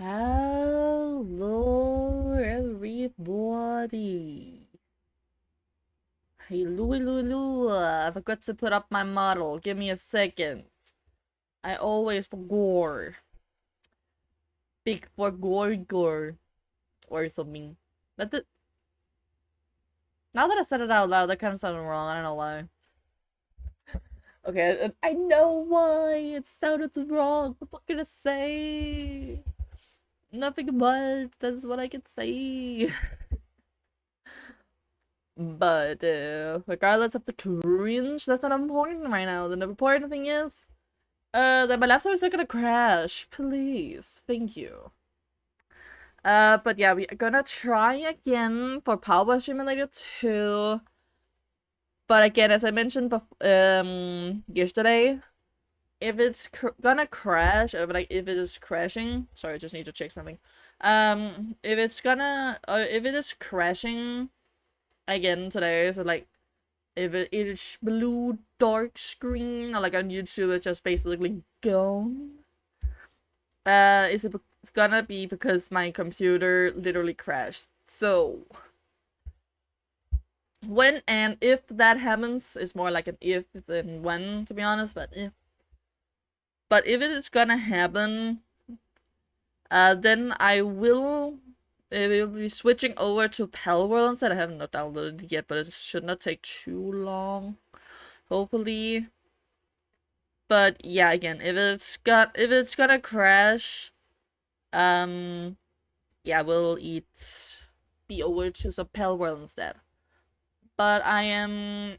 Hello, everybody. Hey, Louie, I forgot to put up my model. Give me a second. I always forgot. Big for gore or something. That did. Now that I said it out loud, that kind of sounded wrong. I don't know why. Okay, I know why it sounded wrong. What can I say? Nothing but that's what I can say. But regardless of the cringe, that's not important right now. The important thing is that my laptop is not gonna crash. Please. Thank you. But yeah, we are gonna try again for Power Simulator 2. But again, as I mentioned yesterday, if it's gonna crash, or like if it is crashing, sorry, I just need to check something. If it is crashing again today, so like if it is blue dark screen, or like on YouTube, it's just basically gone. It's gonna be because my computer literally crashed. So when and if that happens, it's more like an if than when, to be honest. But if it is gonna happen, then I will be switching over to Palworld instead. I haven't not downloaded it yet, but it should not take too long, hopefully. But yeah, again, if it's gonna crash, yeah, we'll be over to some Palworld instead. But I am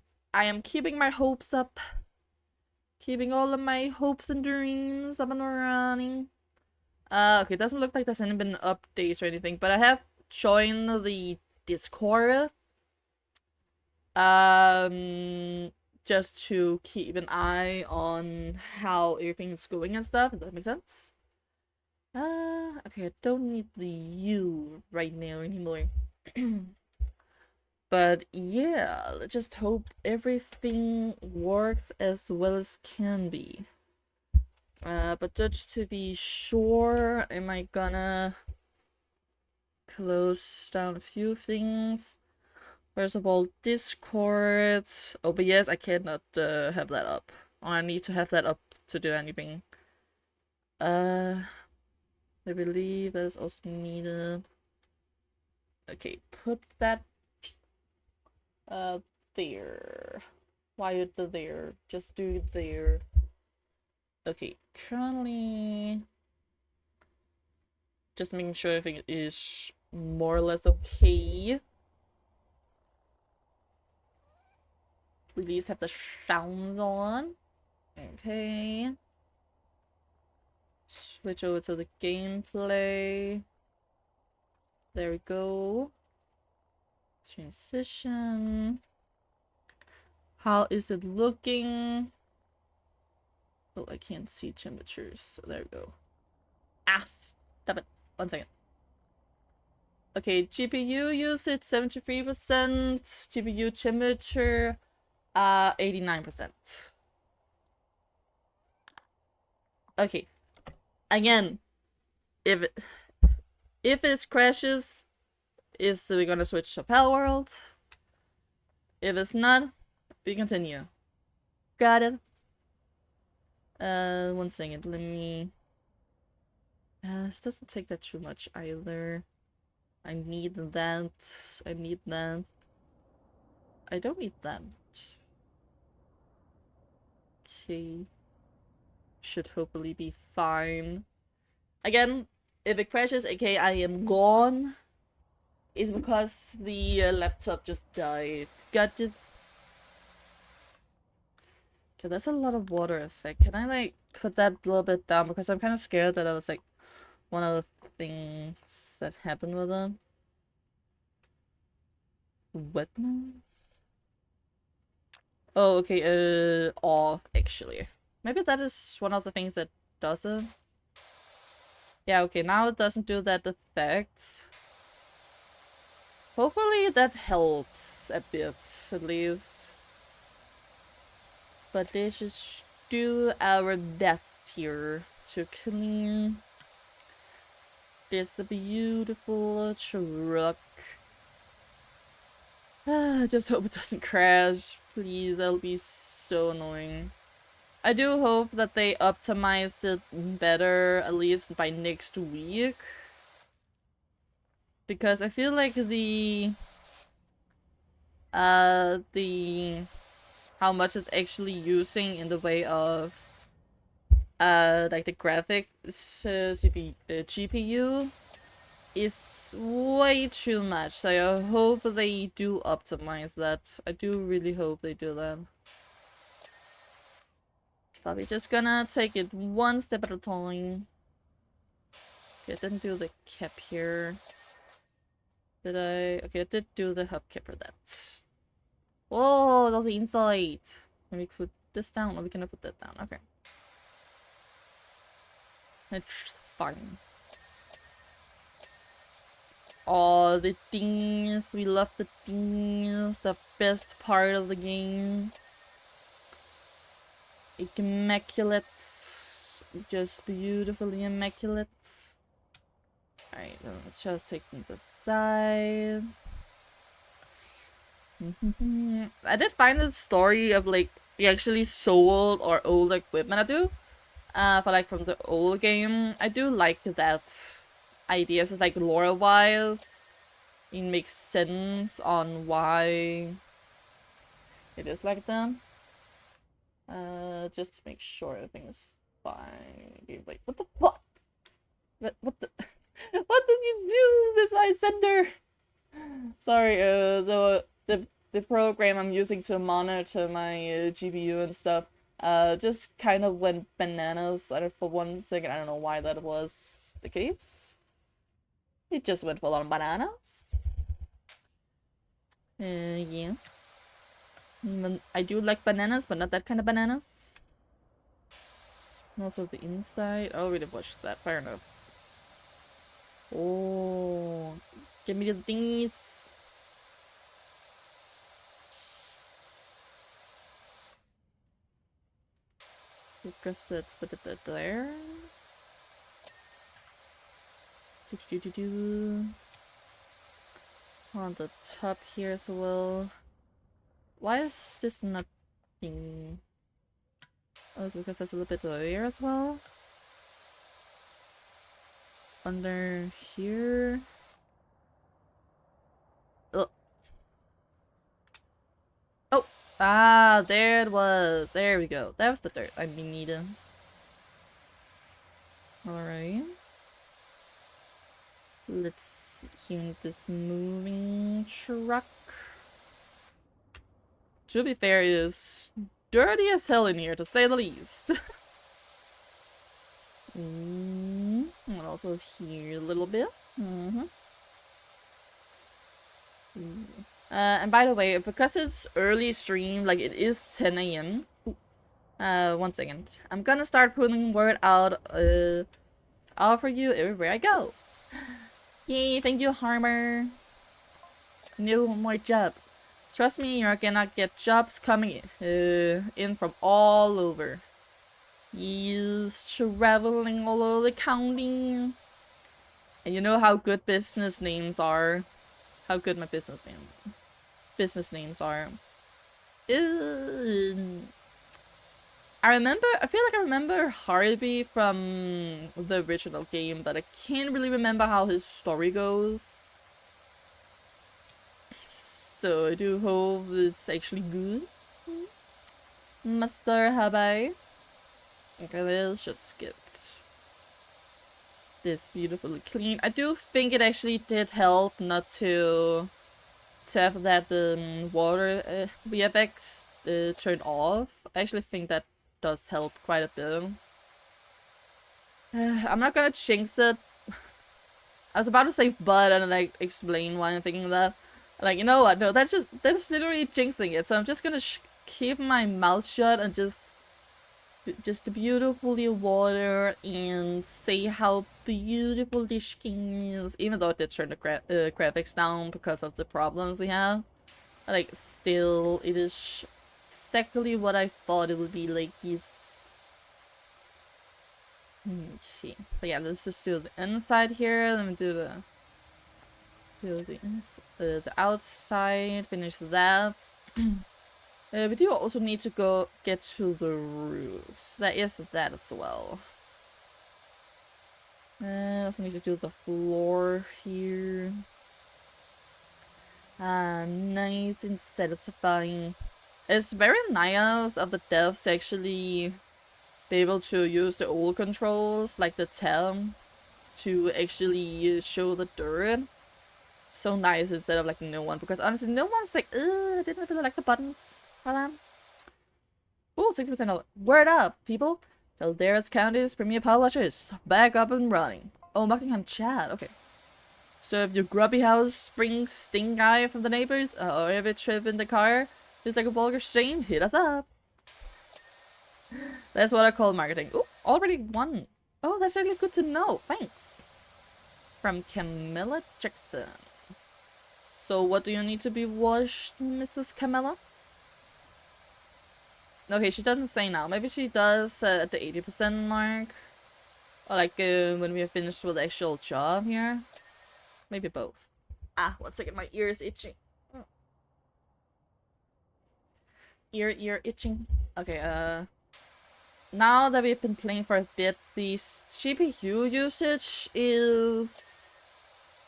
keeping my hopes up, keeping all of my hopes and dreams up and running. Okay, it doesn't look like there's any been updates or anything, but I have joined the Discord. Just to keep an eye on how everything's going and stuff. Does that make sense? Okay, I don't need the U right now anymore. But yeah, let's just hope everything works as well as can be. But just to be sure, am I gonna close down a few things? First of all, Discord. Oh, but yes, I cannot have that up. I need to have that up to do anything. I believe that is also needed. Okay, put that there. Why is it there? Just do it there. Okay, currently just making sure everything is more or less okay. Please have the sounds on. Okay. Switch over to the gameplay. There we go. Transition. How is it looking? Oh, I can't see temperatures. So there we go. Ah, stop it. 1 second. Okay, GPU usage 73%. GPU temperature 89%. Okay. Again, if it crashes, we're gonna switch to Palworld. If it's not, we continue. Got it. 1 second. Let me. This doesn't take that too much either. I need that. I need that. I don't need that. Okay. Should hopefully be fine. Again, if it crashes, aka I am gone, it's because the laptop just died. Got it. Okay, that's a lot of water effect. Can I like put that a little bit down, because I'm kind of scared that it was like one of the things that happened with it. Wetness? Oh, okay, off actually. Maybe that is one of the things that does it. Yeah, okay, now it doesn't do that effect. Hopefully that helps a bit, at least. But let's just do our best here to clean this beautiful truck. I just hope it doesn't crash. Please, that'll be so annoying. I do hope that they optimize it better, at least by next week. Because I feel like the how much it's actually using in the way of like the graphics GPU is way too much. So I hope they do optimize that. I do really hope they do that. But we're just gonna take it one step at a time. Okay, I didn't do the cap here. Did I? Okay, I did do the hubcap for that. Whoa, that's the inside. Can we put this down? Or we cannot put that down. Okay. It's fine. Oh, the things. We love the things. The best part of the game. Immaculate. Just beautifully immaculate. Alright, then let's just take this side. I did find the story of like we actually sold our old equipment. I do. For like from the old game. I do like that idea. So like lore wise, it makes sense on why it is like that. Just to make sure everything is fine. Wait, what the fuck? What the what did you do, this eye sender? Sorry, the program I'm using to monitor my GPU and stuff just kind of went bananas for 1 second. I don't know why that was the case. It just went full on bananas. Yeah. I do like bananas, but not that kind of bananas. And also the inside. Oh, we did watch that. Fair enough. Oh, give me the thingies. Because that's the bit that there. On the top here as well. Why is this not being... Oh, it's because there's a little bit there as well. Under here. Ugh. Oh! Ah, there it was. There we go. That was the dirt I'd be needing. Alright. Let's hear this moving truck. To be fair, it is dirty as hell in here, to say the least. And also here a little bit. And by the way, because it's early stream, like it is 10 AM. 1 second. I'm gonna start putting word out for you everywhere I go. Yay, thank you, Harmer. No more job. Trust me, you're gonna get jobs coming in from all over. He's traveling all over the county. And you know how good business names are. How good my business names are. I feel like I remember Harvey from the original game, but I can't really remember how his story goes. So I do hope it's actually good. Master Habai. Okay, let's just skip this beautifully clean. I do think it actually did help not to have that water VFX turned off. I actually think that does help quite a bit. I'm not gonna jinx it. I was about to say but and like explain why I'm thinking that. Like, you know what? No, that's literally jinxing it. So I'm just gonna keep my mouth shut and just beautifully water and say how beautiful this game is. Even though I did turn the graphics down because of the problems we have, like still it is exactly what I thought it would be. Like Okay. But yeah, let's just do the inside here. Let me do the outside. Finish that. We do also need to get to the roofs. That is that as well. Also need to do the floor here. Nice and satisfying. It's very nice of the devs to actually be able to use the old controls, like the tab, to actually show the dirt. So nice instead of like no one, because honestly, no one's like, I didn't really like the buttons for them. Ooh, 60% off. Word up, people! Caldera's County's premier power washer is back up and running. Oh, Buckingham chat. Okay. So if your grubby house springs stink eye from the neighbors, or if a trip in the car feels like a vulgar shame, hit us up. That's what I call marketing. Ooh, already won. Oh, that's really good to know. Thanks. From Camilla Jackson. So what do you need to be washed, Mrs. Camilla? Okay, she doesn't say now. Maybe she does at the 80% mark. Or like when we are finished with the actual job here. Maybe both. Ah, 1 second, my ear is itching. Ear itching. Okay, now that we've been playing for a bit, the GPU usage is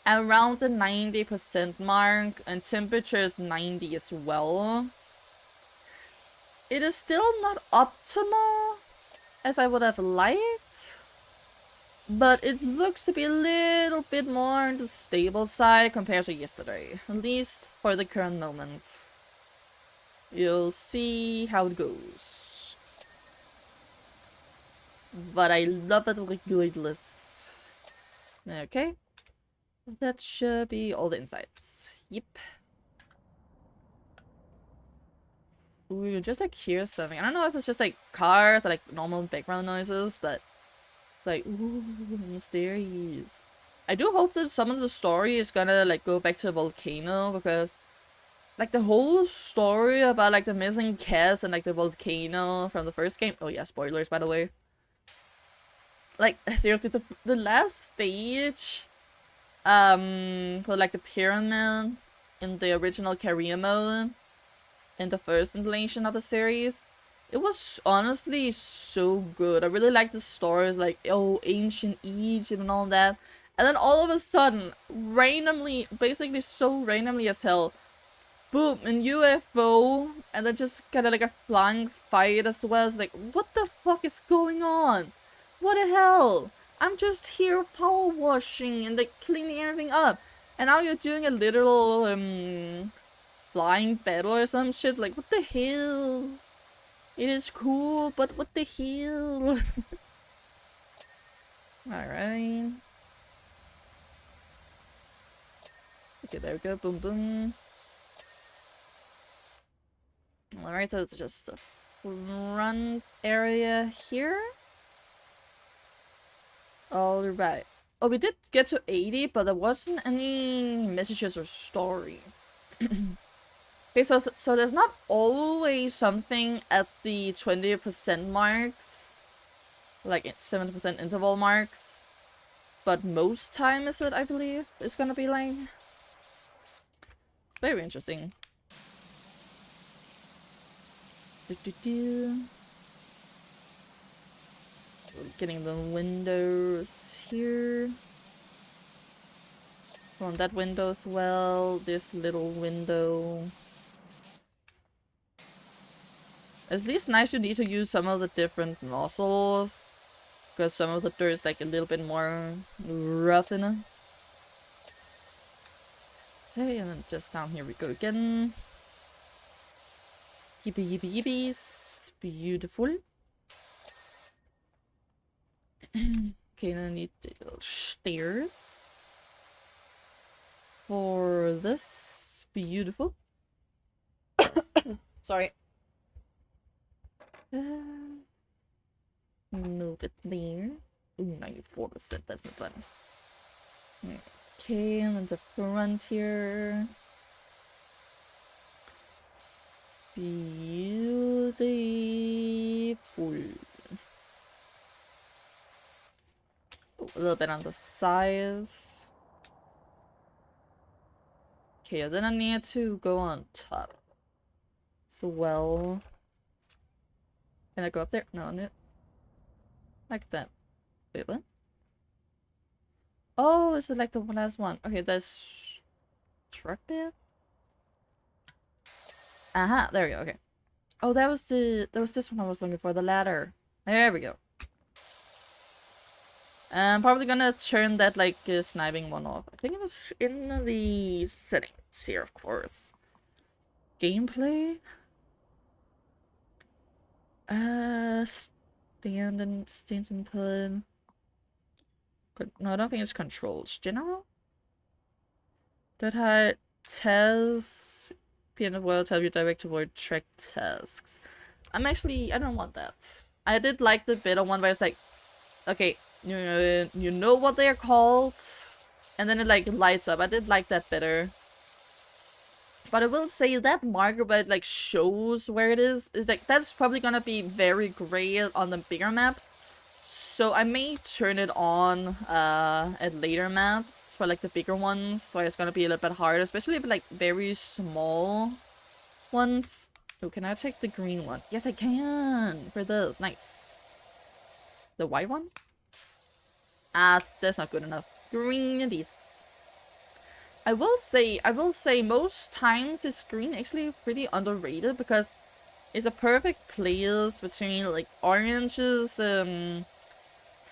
around the 90% mark, and temperature is 90 as well. It is still not optimal as I would have liked, but it looks to be a little bit more on the stable side compared to yesterday, at least for the current moment. You'll see how it goes. But I love it regardless. Okay. That should be all the insights. Yep. Ooh, you just like hear something. I don't know if it's just like cars or like normal background noises, but like, ooh, mysterious. I do hope that some of the story is gonna like go back to a volcano, because like the whole story about like the missing cats and like the volcano from the first game. Oh yeah, spoilers by the way. Like seriously, the last stage, for like the pyramid in the original career mode in the first installation of the series, it was honestly so good. I really liked the stories, like, oh, ancient Egypt and all that. And then all of a sudden, randomly, basically so randomly as hell, boom, an UFO, and then just kind of like a flying fight as well. It's like, what the fuck is going on? What the hell? I'm just here power washing and like cleaning everything up. And now you're doing a literal, flying battle or some shit. Like, what the hell? It is cool, but what the hell? Alright. Okay, there we go. Boom, boom. Alright, so it's just a front area here. Alright. Oh, we did get to 80, but there wasn't any messages or story. Okay, so there's not always something at the 20% marks, like 70% interval marks, but most time is it, I believe, it's gonna be like. Very interesting. Getting the windows here. From that window as well, this little window. At least nice you need to use some of the different nozzles, because some of the dirt is like a little bit more rough in it. Okay, and then just down here we go again. Yippee yippee yippies. Beautiful. Okay, then I need the little stairs. For this. Beautiful. Sorry. Move it there. Ooh, 94%. That's not fun. Okay, and then the front here. Beautiful. A little bit on the size. Okay, then I need to go on top. So, well... Can I go up there? No, no. Like that. Wait, what? Oh, is it like the last one? Okay, there's... Truck there? Aha, there we go, okay. Oh, that was this one I was looking for, the ladder. There we go. I'm probably gonna turn that, like, sniping one off. I think it was in the settings here, of course. Gameplay? Stance and put. No, I don't think it's controls. General? That had tasks. Piano will tell you direct toward track tasks. I don't want that. I did like the better one where it's like, okay, you know what they're called, and then it like lights up. I did like that better. But I will say that marker where it like shows where it is like, that's probably gonna be very great on the bigger maps. So I may turn it on at later maps for like the bigger ones, where it's gonna be a little bit harder, especially if like very small ones. Oh, can I take the green one? Yes, I can! For this. Nice. The white one? Ah, that's not good enough. Green it is. I will say most times this green actually pretty underrated because it's a perfect place between like oranges,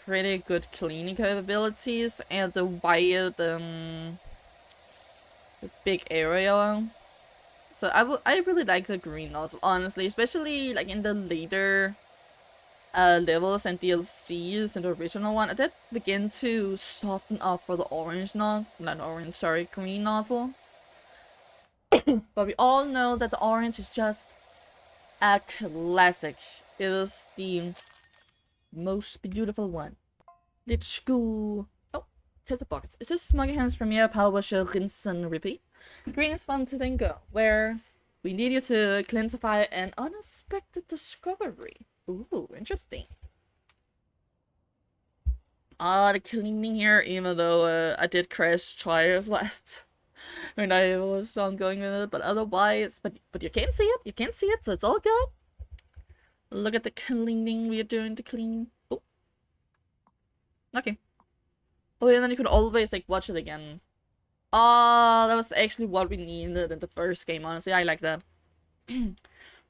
pretty good cleaning capabilities, and the white, the big area. So I really like the green nozzle, honestly, especially like in the later levels and DLCs in the original one. I did begin to soften up for the orange nozzle, not orange, sorry, green nozzle. But we all know that the orange is just a classic. It is the most beautiful one. Let's go. Oh, test the box. Is this Smuggy Hands Premiere Power Washer Rinse and Repeat? Green is fun to think of, where we need you to classify an unexpected discovery. Ooh, interesting. Ah, the cleaning here, even though I did crash twice last when I was ongoing with it, but otherwise, but you can't see it, so it's all good. Look at the cleaning we are doing to clean. Oh. Okay. Oh, and then you could always, like, watch it again. Oh, that was actually what we needed in the first game, honestly. I like that.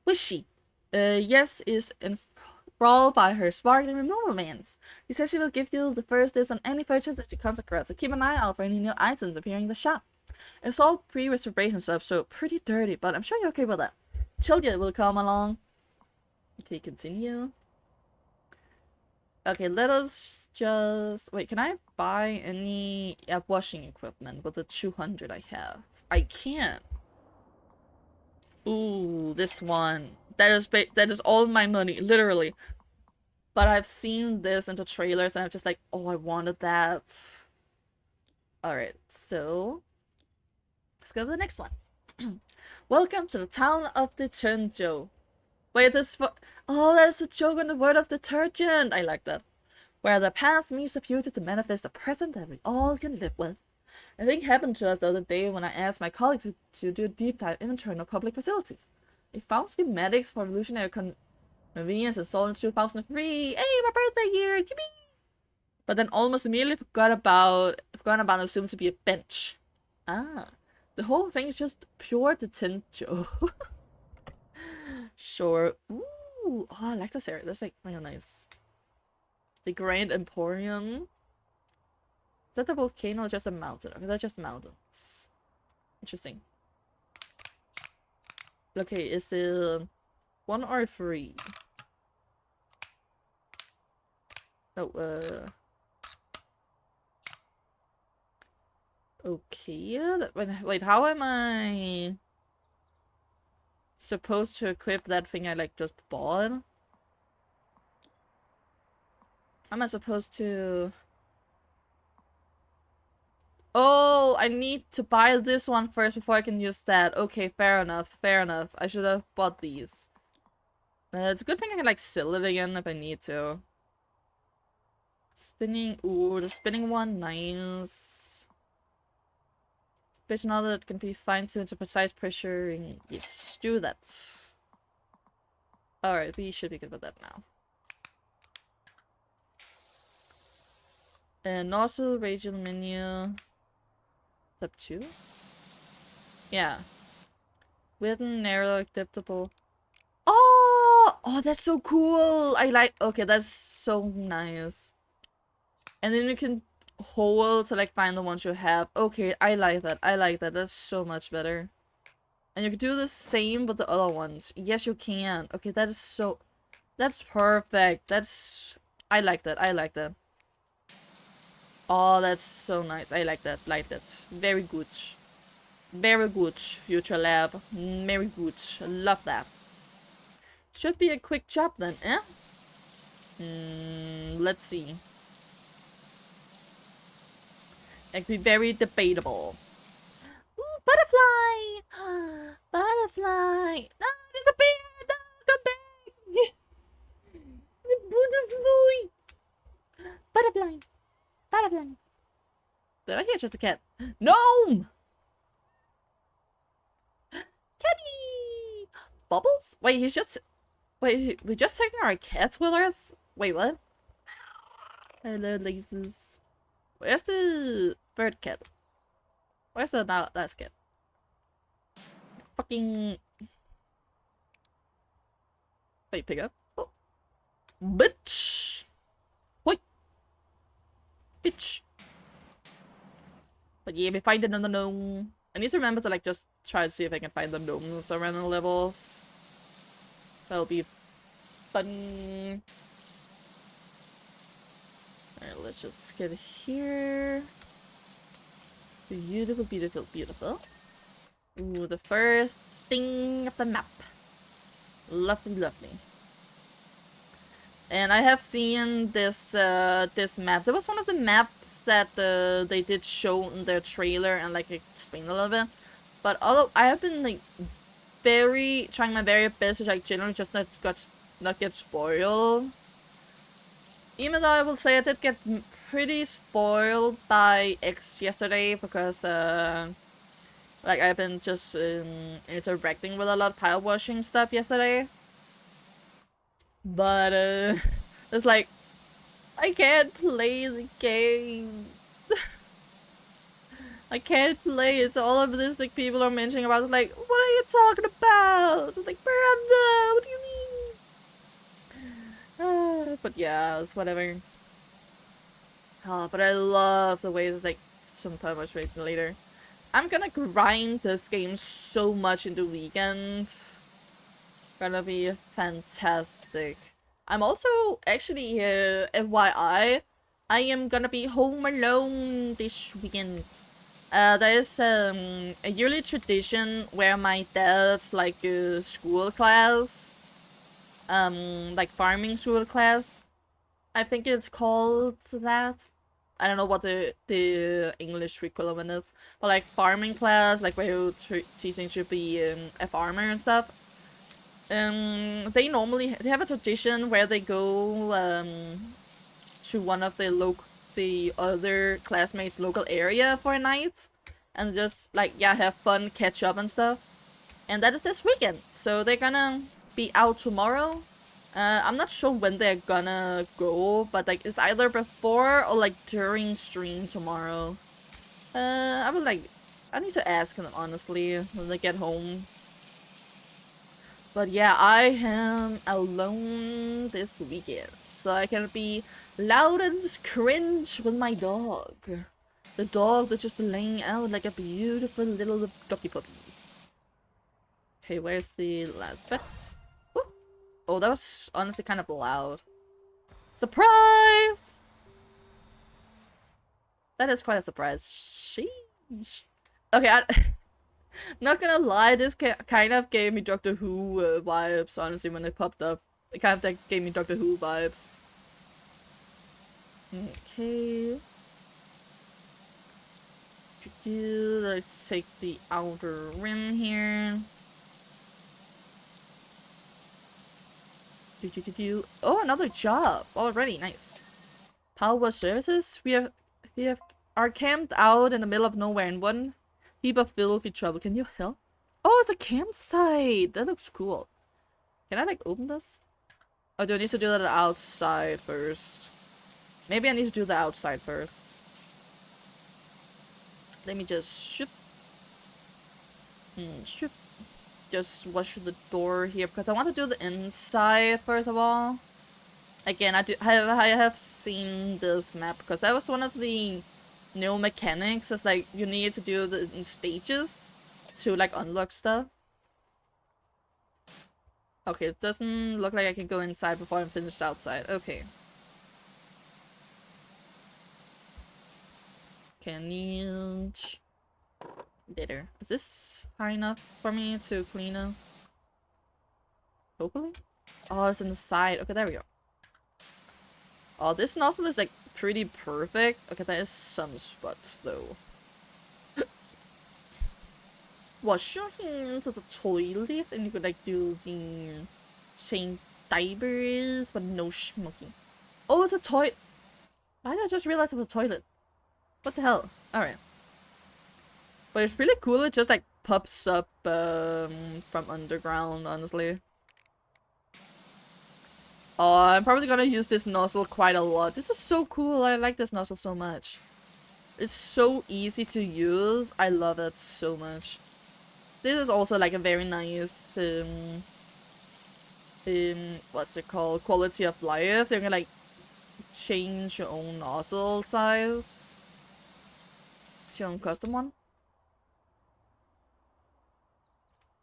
Wishy. Yes is enthralled by her sparkling removal vans. She says she will give you the first dibs on any purchase that you consecrate, so keep an eye out for any new items appearing in the shop. It's all pre-restoration stuff, so pretty dirty, but I'm sure you're okay with that. Childia will come along. Okay, continue. Okay, let us just... Wait, can I buy any washing equipment with the 200 I have? I can't. Ooh, this one. That is all my money, literally. But I've seen this in the trailers and I'm just like, oh, I wanted that. Alright, so... Let's go to the next one. Welcome to the town of Detergent. Wait, this for... Oh, that is a joke on the word of detergent. I like that. Where the past meets the future to manifest a present that we all can live with. A thing happened to us the other day when I asked my colleague to do a deep dive inventory of public facilities. We found schematics for revolutionary convenience installed in 2003. Hey, my birthday year! Yippee! But then almost immediately forgot about assumed to be a bench. Ah. The whole thing is just pure detention. Sure. Ooh. Oh, I like this area. That's like real nice. The Grand Emporium. Is that the volcano or just a mountain? Okay, that's just mountains. Interesting. Okay, is it 1 or 3? Oh, okay. Wait, how am I supposed to equip that thing I like just bought? How am I supposed to... Oh, I need to buy this one first before I can use that. Okay, fair enough, fair enough. I should have bought these. It's a good thing I can like sell it again if I need to. Spinning. Ooh, the spinning one. Nice. Space another that can be fine-tuned to precise pressure. And yes, do that. Alright, we should be good with that now. And nozzle, radial menu. Step 2? Yeah. Width and narrow, acceptable. Oh! Oh, that's so cool! I like- okay, that's so nice. And then you can hold to like find the ones you have. Okay, I like that. I like that. That's so much better. And you can do the same with the other ones. Yes, you can. Okay, that is so... That's perfect. That's... I like that. I like that. Oh, that's so nice. I like that. Like that. Very good. Very good, Future Lab. Very good. Love that. Should be a quick job then, eh? Let's see. It could be very debatable. Ooh, butterfly! Butterfly! No, there's a bear! No, come back! The butterfly! Butterfly! Butterfly! Did I hear just a cat? Gnome! Catty! Bubbles? Wait, he's just... Wait, we just taking our cats with us? Wait, what? Hello, lasers. Where's the third cat? Where's the last cat? Fucking... Wait, pick up? Oh. Bitch! Wait! Bitch! But yeah, we find another gnome. I need to remember to like just try to see if I can find the gnomes around the levels. That'll be fun. Alright, let's just get here. Beautiful, beautiful, beautiful. Ooh, the first thing of the map. Lovely, lovely. And I have seen this this map. There was one of the maps that they did show in their trailer and like explain a little bit. But although I have been like trying my very best to like generally just not get spoiled. Even though I will say I did get pretty spoiled by X yesterday because like I've been just interacting with a lot of pile washing stuff yesterday. But it's like I can't play the game. I can't play it. So all of this like people are mentioning about it's like, what are you talking about? It's like, brother, what do you mean? But yeah, it's whatever. But I love the way it's like some time much later. I'm gonna grind this game so much in the weekend. Gonna be fantastic. I'm also actually FYI, I am gonna be home alone this weekend. There is a yearly tradition where my dad's like school class, like farming school class. I think it's called that. I don't know what the English equivalent is, but like farming class, like where you're teaching to be a farmer and stuff. They have a tradition where they go to one of the other classmates' local area for a night, and just like have fun, catch up and stuff. And that is this weekend, so they're gonna be out tomorrow. I'm not sure when they're gonna go, but like it's either before or like during stream tomorrow. I need to ask them honestly when they get home. But yeah, I am alone this weekend, so I can be loud and cringe with my dog. The dog that's just laying out like a beautiful little doggy puppy. Okay, where's the last bit? Ooh. Oh, that was honestly kind of loud. Surprise! That is quite a surprise. Sheesh. Okay, not gonna lie, this kind of gave me Doctor Who vibes, honestly, when it popped up. It kind of like, gave me Doctor Who vibes. Okay. Let's take the outer rim here. Oh, another job already. Nice. How was services? We are camped out in the middle of nowhere in one heap of filthy trouble. Can you help? Oh, it's a campsite. That looks cool. Can I like open this? Or do I need to do that outside first? Maybe I need to do the outside first. Let me just shoot. Shoot. Just watch the door here because I want to do the inside first of all. Again, I have seen this map because that was one of the new mechanics. It's like you need to do the in stages to like unlock stuff. Okay, it doesn't look like I can go inside before I'm finished outside. Okay. Okay, I need better. Is this high enough for me to clean up? Hopefully. Oh, it's on the side. Okay, there we go. Oh, this nozzle is like pretty perfect. Okay, there is some spots though. Wash your hands at the toilet and you could like do the same diapers but no smoking. Oh, it's a toilet. Why did I just realize it was a toilet? What the hell? Alright. But it's really cool, it just like pops up from underground, honestly. Oh, I'm probably gonna use this nozzle quite a lot. This is so cool, I like this nozzle so much. It's so easy to use, I love it so much. This is also like a very nice, what's it called? Quality of life. You can like change your own nozzle size. It's your own custom one.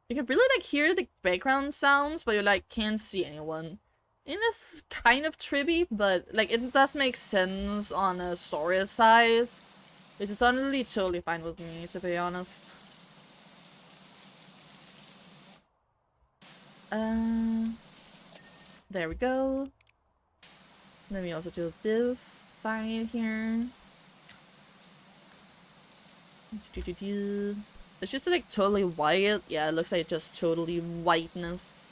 You can really like hear the background sounds, but you like can't see anyone. It is kind of trippy, but like it does make sense on a story size. Which is honestly totally fine with me, to be honest. There we go. Let me also do this side here. It's just like totally white. Yeah, it looks like just totally whiteness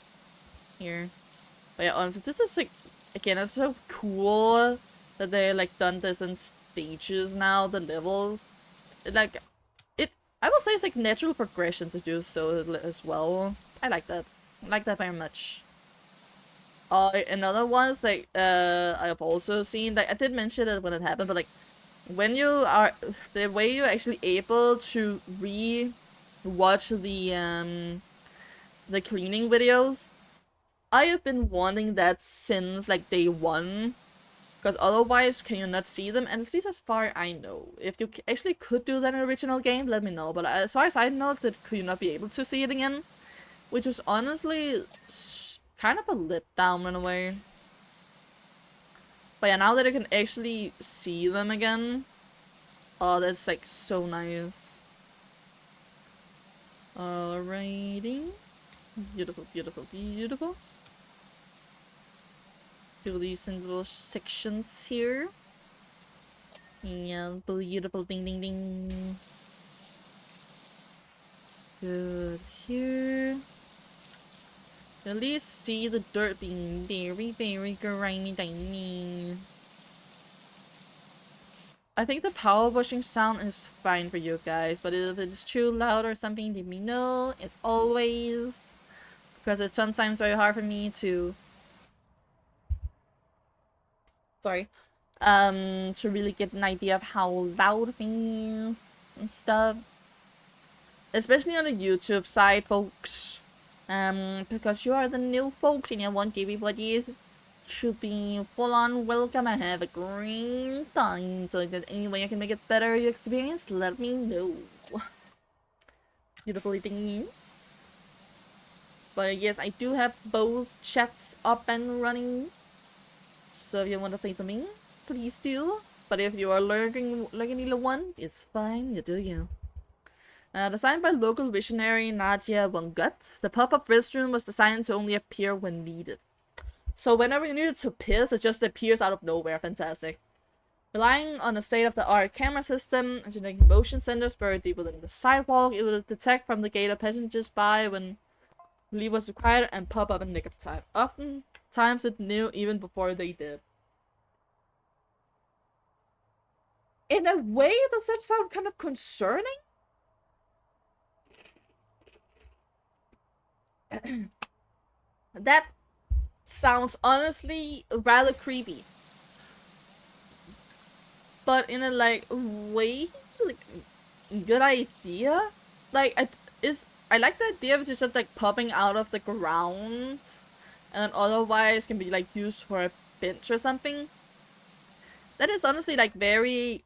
here. But yeah, honestly, this is like, again, it's so cool that they like done this in stages now, the levels. Like, I will say it's like natural progression to do so as well. I like that. I like that very much. Another ones like I've also seen, like I did mention it when it happened, but like when you are the way you're actually able to re-watch the cleaning videos, I have been wanting that since like day one, because otherwise can you not see them, and at least as far I know. If you actually could do that in the original game, let me know, but as far as I know, that could you not be able to see it again, which was honestly kind of a letdown in a way. But yeah, now that I can actually see them again, oh, that's like so nice. Alrighty. Beautiful, beautiful, beautiful. Do these in little sections here. Yeah, beautiful, ding ding ding. Good here. At least see the dirt being very, very grimy, tiny. I think the power washing sound is fine for you guys, but if it's too loud or something, let me know. It's always, because it's sometimes very hard for me to, sorry, to really get an idea of how loud things and stuff. Especially on the YouTube side, folks. Because you are the new folks and I want everybody to be full on welcome and have a great time. So if there's any way I can make it better your experience, let me know. Beautiful things. But yes, I do have both chats up and running. So if you want to say something, please do. But if you are lurking little one, it's fine, you do you. Designed by local visionary Nadia Wongut, the pop-up restroom was designed to only appear when needed. So whenever you needed to piss, it just appears out of nowhere. Fantastic. Relying on a state-of-the-art camera system and generating motion sensors buried deep within the sidewalk, it will detect from the gate of passengers by when relief was required and pop up in nick of time. Oftentimes it knew even before they did. In a way, does that sound kind of concerning? That sounds honestly rather creepy. But in a like way, like good idea. Like I like the idea of it just like popping out of the ground, and then otherwise can be like used for a bench or something. That is honestly like very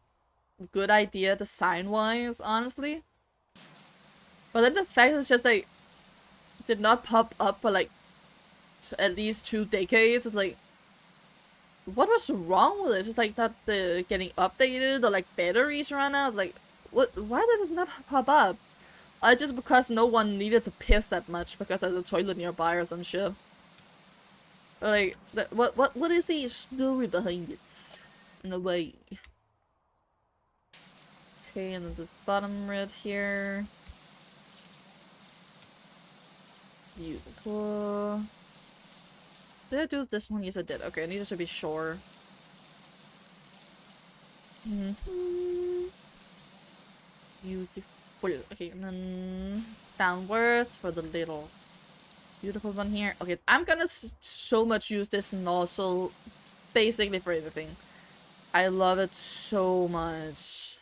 good idea design wise, honestly. But then the fact it's just like did not pop up for like at least 2 decades. It's like, what was wrong with it? It's like not getting updated or like batteries run out. Like, what? Why did it not pop up? Just because no one needed to piss that much because there's a toilet nearby or some shit. Like, what is the story behind it? In a way. Okay, and then the bottom red here. Beautiful. Did I do this one? Yes, I did. Okay, I needed to be sure. Beautiful. Okay, and then downwards for the little beautiful one here. Okay, I'm gonna so much use this nozzle basically for everything. I love it so much.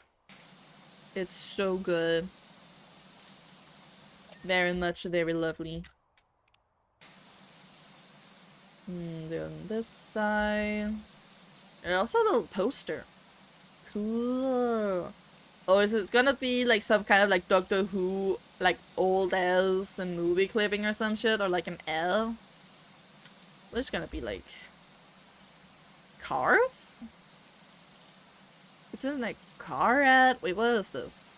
It's so good. Very much, very lovely. Then on this side. And also the poster. Cool. Oh, is it gonna be like some kind of like Doctor Who, like old ass and movie clipping or some shit? Or like an L? What's gonna be like? Cars? This isn't a car ad? Wait, what is this?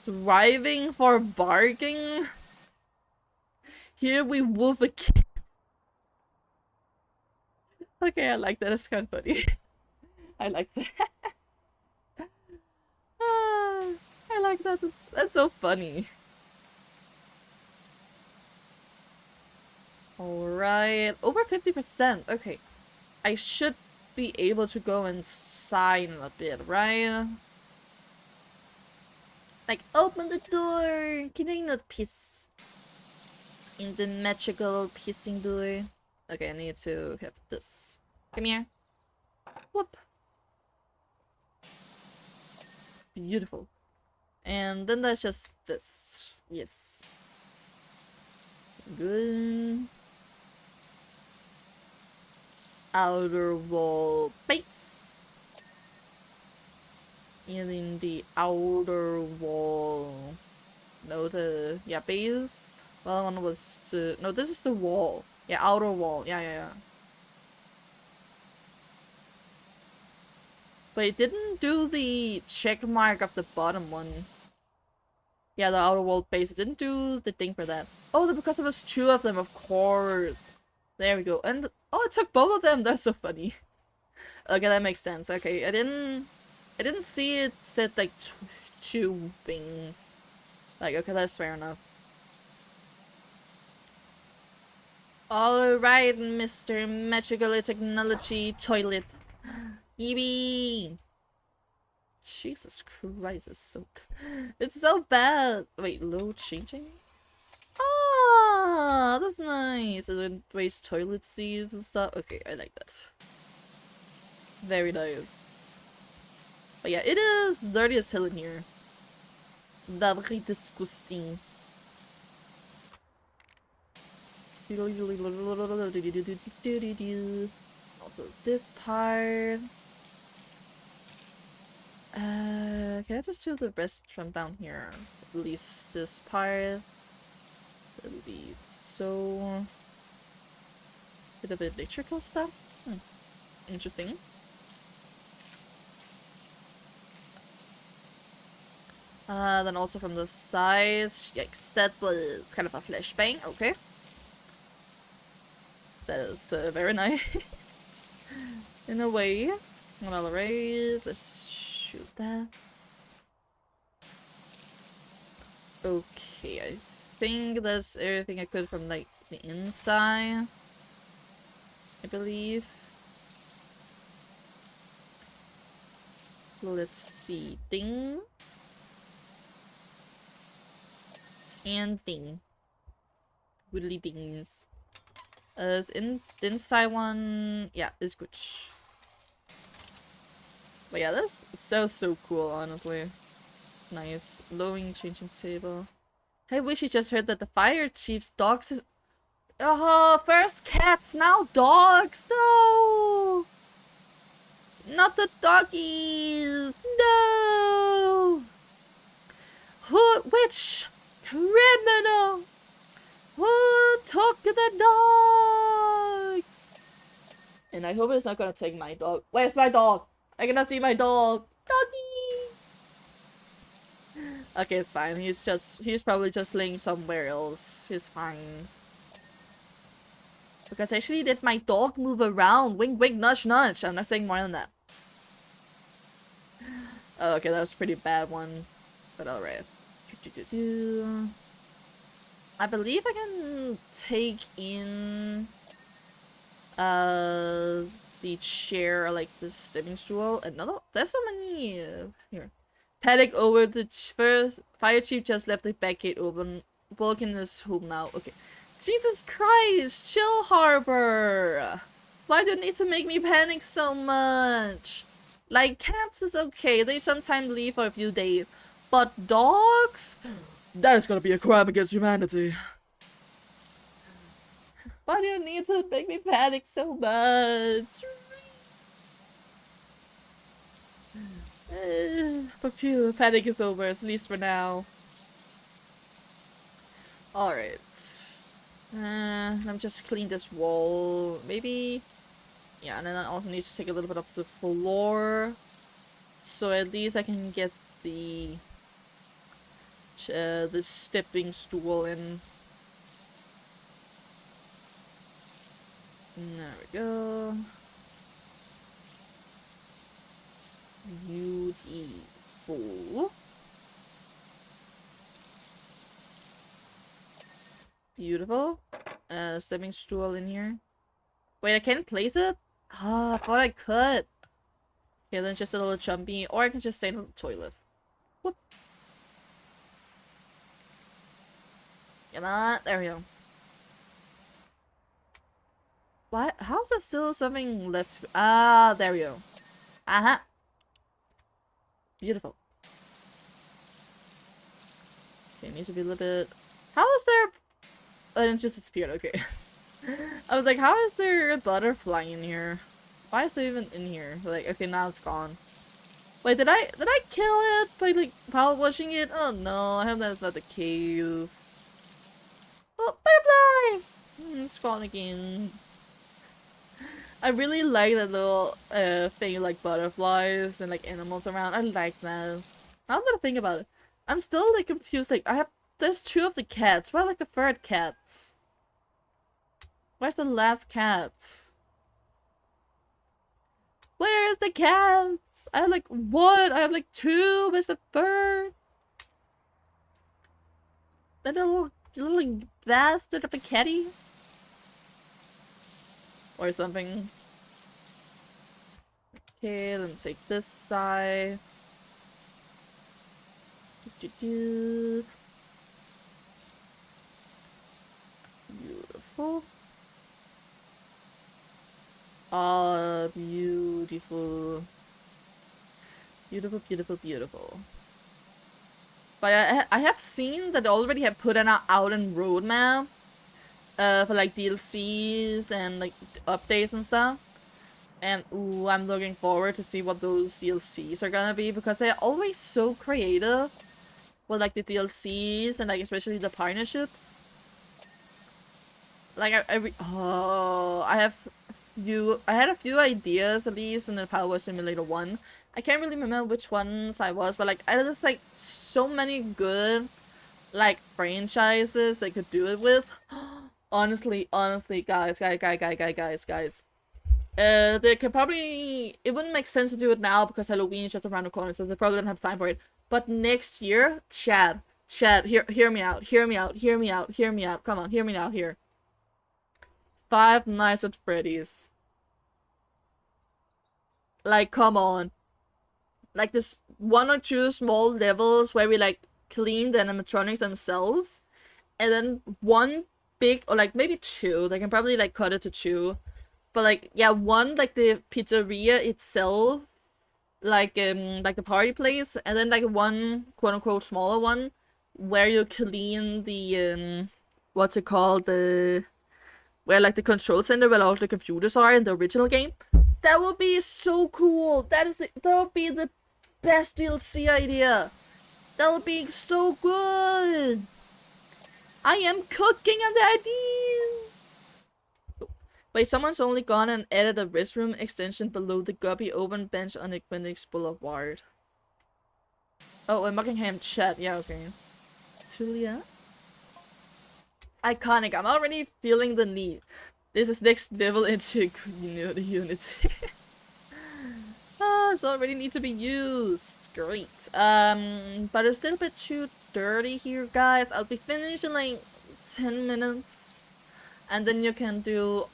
Driving for barking? Here we woof a kid. Okay, I like that. It's kind of funny. I like that. I like that. That's so funny. Alright. Over 50%. Okay. I should be able to go inside in a bit, right? Like, open the door! Can I not piss? In the magical pissing door. Okay, I need to have this. Come here. Whoop. Beautiful. And then there's just this. Yes. Good. Outer wall base. And in the outer wall. No, yeah, base. Well, one was to. No, this is the wall. Yeah, outer wall. Yeah. But it didn't do the check mark of the bottom one. Yeah, the outer wall base. It didn't do the thing for that. Oh, because it was 2 of them, of course. There we go. And oh, it took both of them. That's so funny. Okay, that makes sense. Okay, I didn't see it said like 2 things. Like, okay, that's fair enough. Alright, Mr. Magical Technology Toilet. Yippee! Jesus Christ, it's so bad. Wait, low changing? Ah, that's nice. And then waste toilet seats and stuff. Okay, I like that. Very nice. But yeah, it is dirty as hell in here. Very disgusting. Also this part. Can I just do the rest from down here? At least this part. It'll be so... Bit of electrical stuff? Interesting. Then also from the sides. Yikes, that was kind of a flashbang. Okay. That is very nice. In a way. Alright, let's shoot that. Okay, I think that's everything I could from like the inside. I believe. Let's see. Ding. And ding. Widdly dings. Is in the inside one, yeah, is good. But yeah, that's so cool, honestly. It's nice. Lowing changing table. I wish you just heard that the fire chief's dogs is first cats, now dogs. No! Not the doggies! No! Which criminal? Who took the dogs? And I hope it's not gonna take my dog. Where's my dog? I cannot see my dog. Doggy! Okay, it's fine. He's probably just laying somewhere else. He's fine. Because actually did my dog move around? Wink wink nudge nudge. I'm not saying more than that. Oh, okay, that was a pretty bad one. But alright. I believe I can take in the chair, like the stepping stool. Another, there's so many here. Panic over the first fire chief just left the back gate open. Vulcan is home now. Okay. Jesus Christ, chill, Harbor. Why do you need to make me panic so much? Like, cats is okay, they sometimes leave for a few days. But dogs? That is gonna be a crime against humanity. Why do you need to make me panic so much? But phew, panic is over, at least for now. Alright. Let me just clean this wall. Maybe... Yeah, and then I also need to take a little bit off the floor. So at least I can get the stepping stool in. There we go. Beautiful. Beautiful. Stepping stool in here. Wait, I can't place it? Ah, I thought I could. Okay, then it's just a little jumpy. Or I can just stay in the toilet. Whoop. Come on. There we go. What? How's there still something left? Ah, there we go. Uh-huh. Beautiful. Okay, it needs to be a little bit... How is there... Oh, it just disappeared. Okay. I was like, how is there a butterfly in here? Why is it even in here? Like, okay, now it's gone. Wait, did I kill it by like power washing it? Oh no, I hope that's not the case. Oh, butterfly! It's gone again. I really like that little thing like butterflies and like animals around. I like that. Now that I think about it, I'm still like confused. Like there's two of the cats. Why like the third cat? Where's the last cat? Where is the cat? I have like one. I have like two. Where's the third? That little bastard of a catty? Or something. Okay, let's take this side. Beautiful. Ah, beautiful. Beautiful, beautiful, beautiful. But I have seen that they already have put an out in roadmap for like DLCs and like updates and stuff. And ooh, I'm looking forward to see what those DLCs are gonna be because they're always so creative with like the DLCs and like especially the partnerships. Like I had a few ideas at least in the Power Simulator 1. I can't really remember which ones I was, but like I just like so many good like franchises they could do it with. Honestly, guys. They could probably, it wouldn't make sense to do it now because Halloween is just around the corner, so they probably don't have time for it. But next year, Chad, hear me out. Come on, hear me out here. Five Nights at Freddy's. Like, come on. like this 1 or 2 small levels where we like clean the animatronics themselves, and then one big, or like maybe two. They can probably like cut it to two, but like yeah, one like the pizzeria itself, like the party place, and then like one quote unquote smaller one where you clean the what's it called, the where like the control center where all the computers are in the original game. That would be so cool. That would be the best DLC idea. That would be so good. I am cooking on the ideas. Wait, someone's only gone and added a restroom extension below the Guppy open bench on Equinix Boulevard. Oh, a Buckingham chat. Yeah, okay. Julia? Iconic. I'm already feeling the need. This is next level into Unity. Ah, it's already need to be used. Great. But it's still a bit too dirty here, guys. I'll be finished in like 10 minutes. And then you can do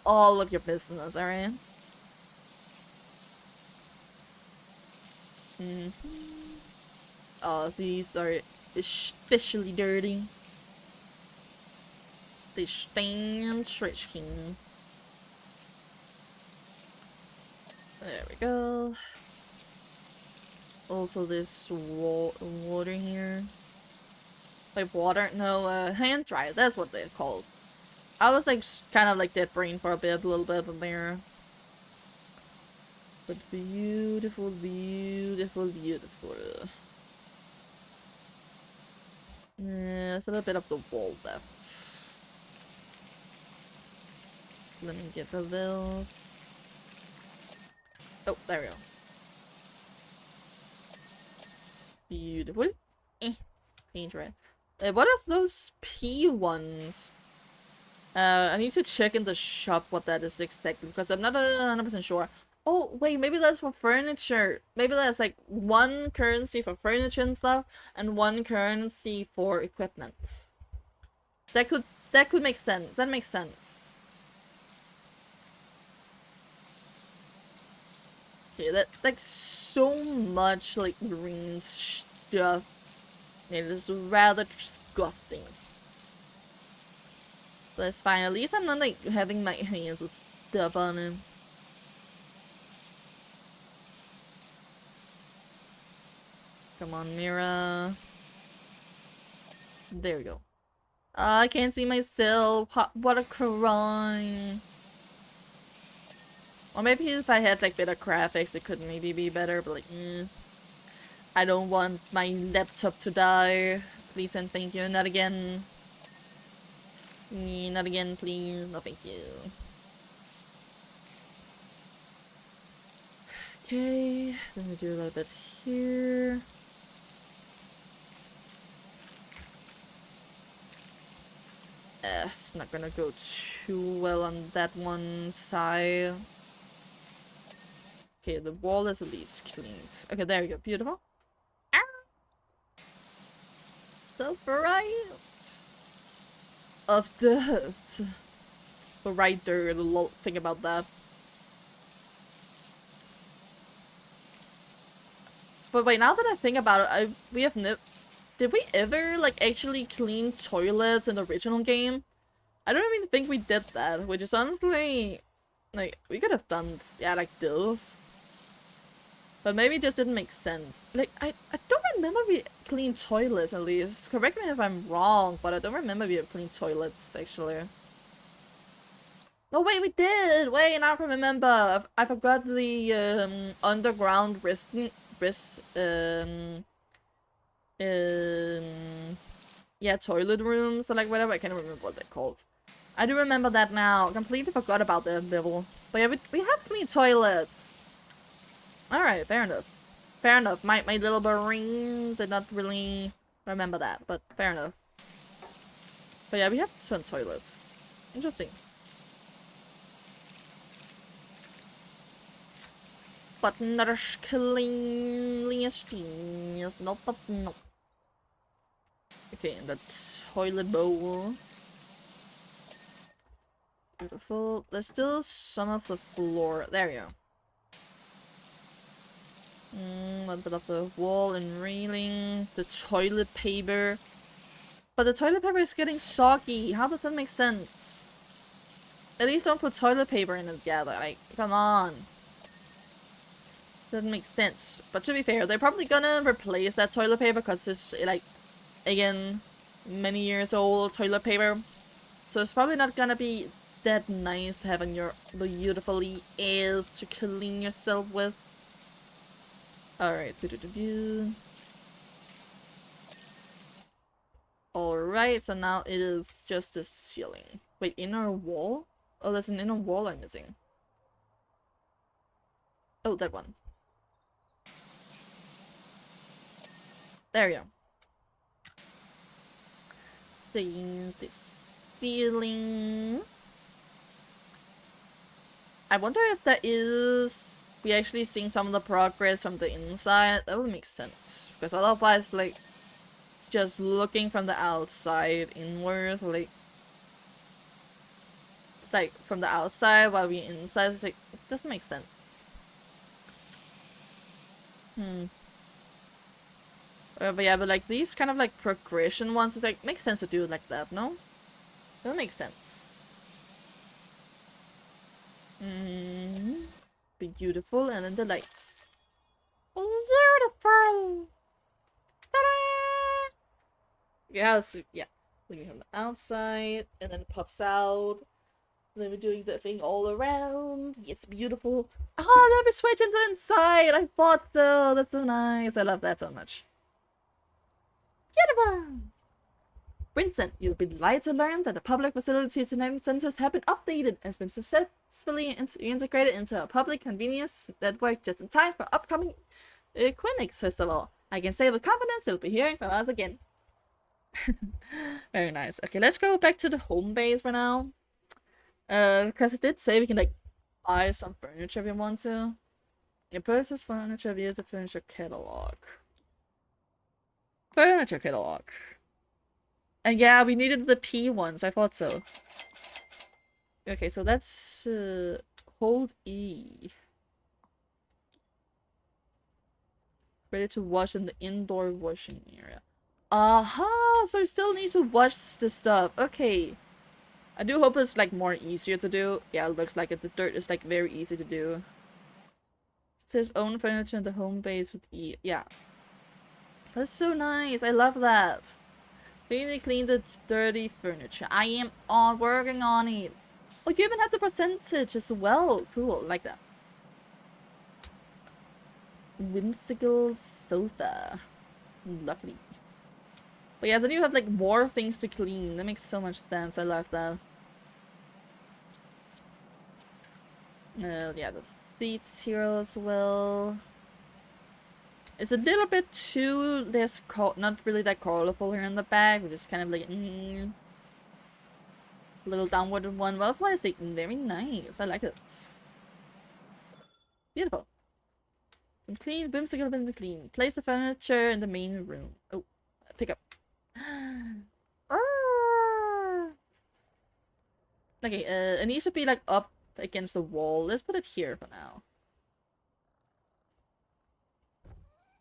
all of your business, alright? Oh, these are especially dirty. They stain trash can. There we go. Also this water here. Like water? No, hand dryer. That's what they're called. I was like kind of like dead brain for a little bit in there. But beautiful, beautiful, beautiful. Yeah, there's a little bit of the wall left. Let me get to this. Oh, there we go. Beautiful. Paint red. What are those P ones? I need to check in the shop what that is exactly, because I'm not 100% sure. Oh, wait, maybe that's for furniture. Maybe that's like one currency for furniture and stuff, and one currency for equipment. That could make sense. That makes sense. Okay, that like so much like green stuff. It is rather disgusting. But it's fine. At least I'm not like having my hands and stuff on it. Come on, Mira. There we go. I can't see myself. What a crime. Or maybe if I had like better graphics, it could maybe be better. But like, I don't want my laptop to die. Please and thank you. Not again. Not again, please. No, thank you. Okay, let me do a little bit here. It's not gonna go too well on that one side. Okay, the wall is at least cleaned. Okay, there we go. Beautiful. Ah! So bright. Of dirt. Bright dirt. Think about that. But wait, now that I think about it, we have did we ever like actually clean toilets in the original game? I don't even think we did that, which is honestly like we could have done like this. But maybe it just didn't make sense. Like I don't remember we cleaned toilets at least. Correct me if I'm wrong, but I don't remember we have cleaned toilets actually. No, wait, we did! Wait, now I can remember. I forgot the underground yeah, toilet rooms or like whatever. I can't remember what they're called. I do remember that now. Completely forgot about that level. But yeah, we have clean toilets. Alright, fair enough. Fair enough. My little brain did not really remember that, but fair enough. But yeah, we have some toilets. Interesting. But not as cleanly as things. Nope, nope, nope. Okay, and the toilet bowl. Beautiful. There's still some of the floor. There we go. A little bit of the wall and railing. The toilet paper. But the toilet paper is getting soggy. How does that make sense? At least don't put toilet paper in it together. Like, come on. Doesn't make sense. But to be fair, they're probably gonna replace that toilet paper because it's like, again, many years old toilet paper. So it's probably not gonna be that nice having your beautifully ass to clean yourself with. Alright. Alright, so now it is just a ceiling. Wait, inner wall? Oh, there's an inner wall I'm missing. Oh, that one. There we go. Seeing this ceiling. I wonder if that is... we actually seeing some of the progress from the inside. That would make sense. Because otherwise, like... it's just looking from the outside inwards, like from the outside while we're inside, it's like, it doesn't make sense. But yeah, but like these kind of like progression ones, it's like, makes sense to do it like that, no? It'll make sense. Beautiful, and then the lights. Beautiful! Ta-da! Yeah, so, yeah. Looking from the outside, and then it pops out. And then we're doing the thing all around. Yes, beautiful. Oh, then we switch into inside. I thought so. That's so nice. I love that so much. Beautiful. Vincent, you'll be delighted to learn that the public facilities and naming centers have been updated and has been successfully integrated into a public convenience network just in time for upcoming Quinix Festival. I can say with confidence you'll be hearing from us again. Very nice. Okay, let's go back to the home base for now. Because it did say we can like buy some furniture if we want to. You purchase furniture via the furniture catalog. Furniture catalog. And yeah, we needed the P ones. I thought so. Okay, so let's hold E. Ready to wash in the indoor washing area. Aha! So we still need to wash the stuff. Okay. I do hope it's like more easier to do. Yeah, it looks like it. The dirt is like very easy to do. It says own furniture in the home base with E. Yeah. That's so nice. I love that. Really clean the dirty furniture. I am working on it. Oh, you even have the percentage as well. Cool. Like that. Whimsical sofa. Lovely. But yeah, then you have like more things to clean. That makes so much sense. I love that. Yeah, the feet here as well. It's a little bit too less not really that colorful here in the back. We're just kind of like little downward one. Well, that's why I say very nice. I like it. Beautiful. Clean, whimsical, been clean. Place the furniture in the main room. Oh, pick up. Okay, it needs to be like up against the wall. Let's put it here for now.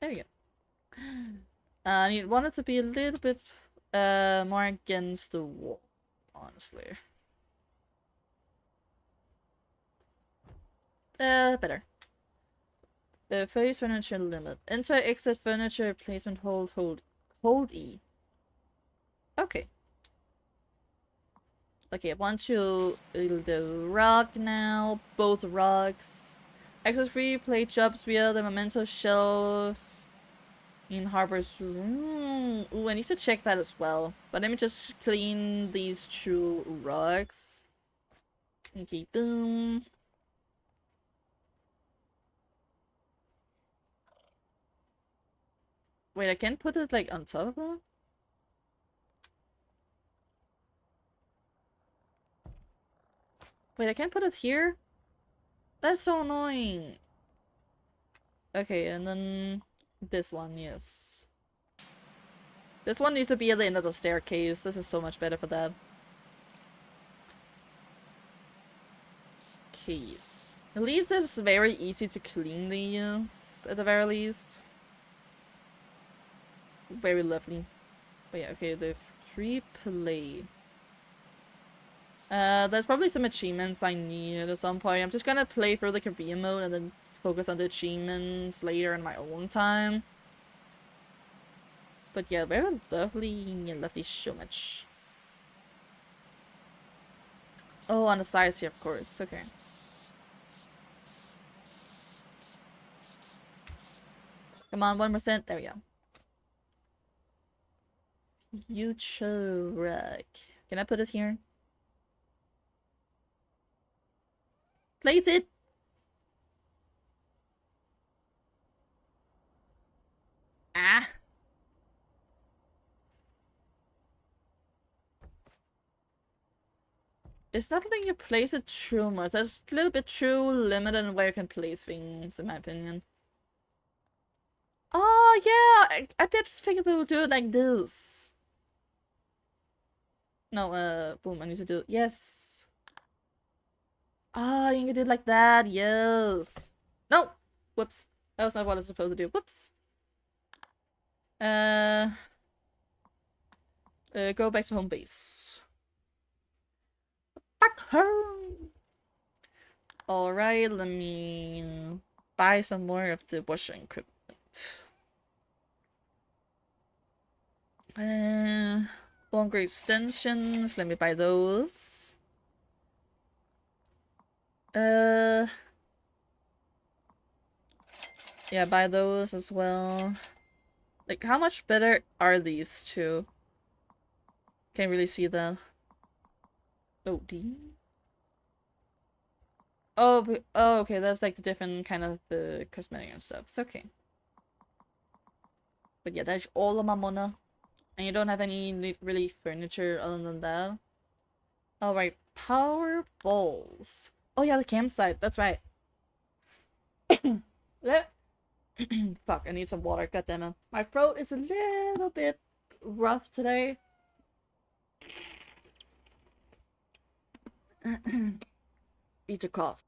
There we go. I want it to be a little bit more against the wall, honestly. Better. Face furniture limit. Enter, exit furniture placement, hold E. Okay. Okay, I want to the rug now. Both rugs. Access free play jobs via the memento shelf in Harbor's room. Ooh, I need to check that as well. But let me just clean these two rugs. Okay, boom. Wait, I can't put it like on top of it? Wait, I can't put it here? That's so annoying. Okay, and then this one, yes. This one needs to be at the end of the staircase. This is so much better for that. Keys. At least it's very easy to clean these, at the very least. Very lovely. But yeah, okay, the free play. There's probably some achievements I need at some point. I'm just gonna play through the career mode and then focus on the achievements later in my own time. But yeah, very lovely. I love these so much. Oh, on the sides here, of course. Okay. Come on, 1%. There we go. Future. Can I put it here? Place it! Ah! It's not letting you place it too much. That's a little bit too limited in where you can place things, in my opinion. Oh, yeah! I did think they would do it like this. No, boom, I need to do it. Yes! Ah, you can do it like that. Yes! No! Whoops. That was not what I was supposed to do. Whoops. Go back to home base. Back home! Alright, let me buy some more of the washing equipment. Longer extensions, let me buy those. Yeah, buy those as well. Like, how much better are these two? Can't really see that. Oh, D? Oh, oh, okay, that's like the different kind of the cosmetic and stuff. It's okay. But yeah, that's all of my money. And you don't have any really furniture other than that. Alright, power balls. Oh yeah, the campsite, that's right. Fuck, I need some water, goddammit. My throat is a little bit rough today. Need to cough.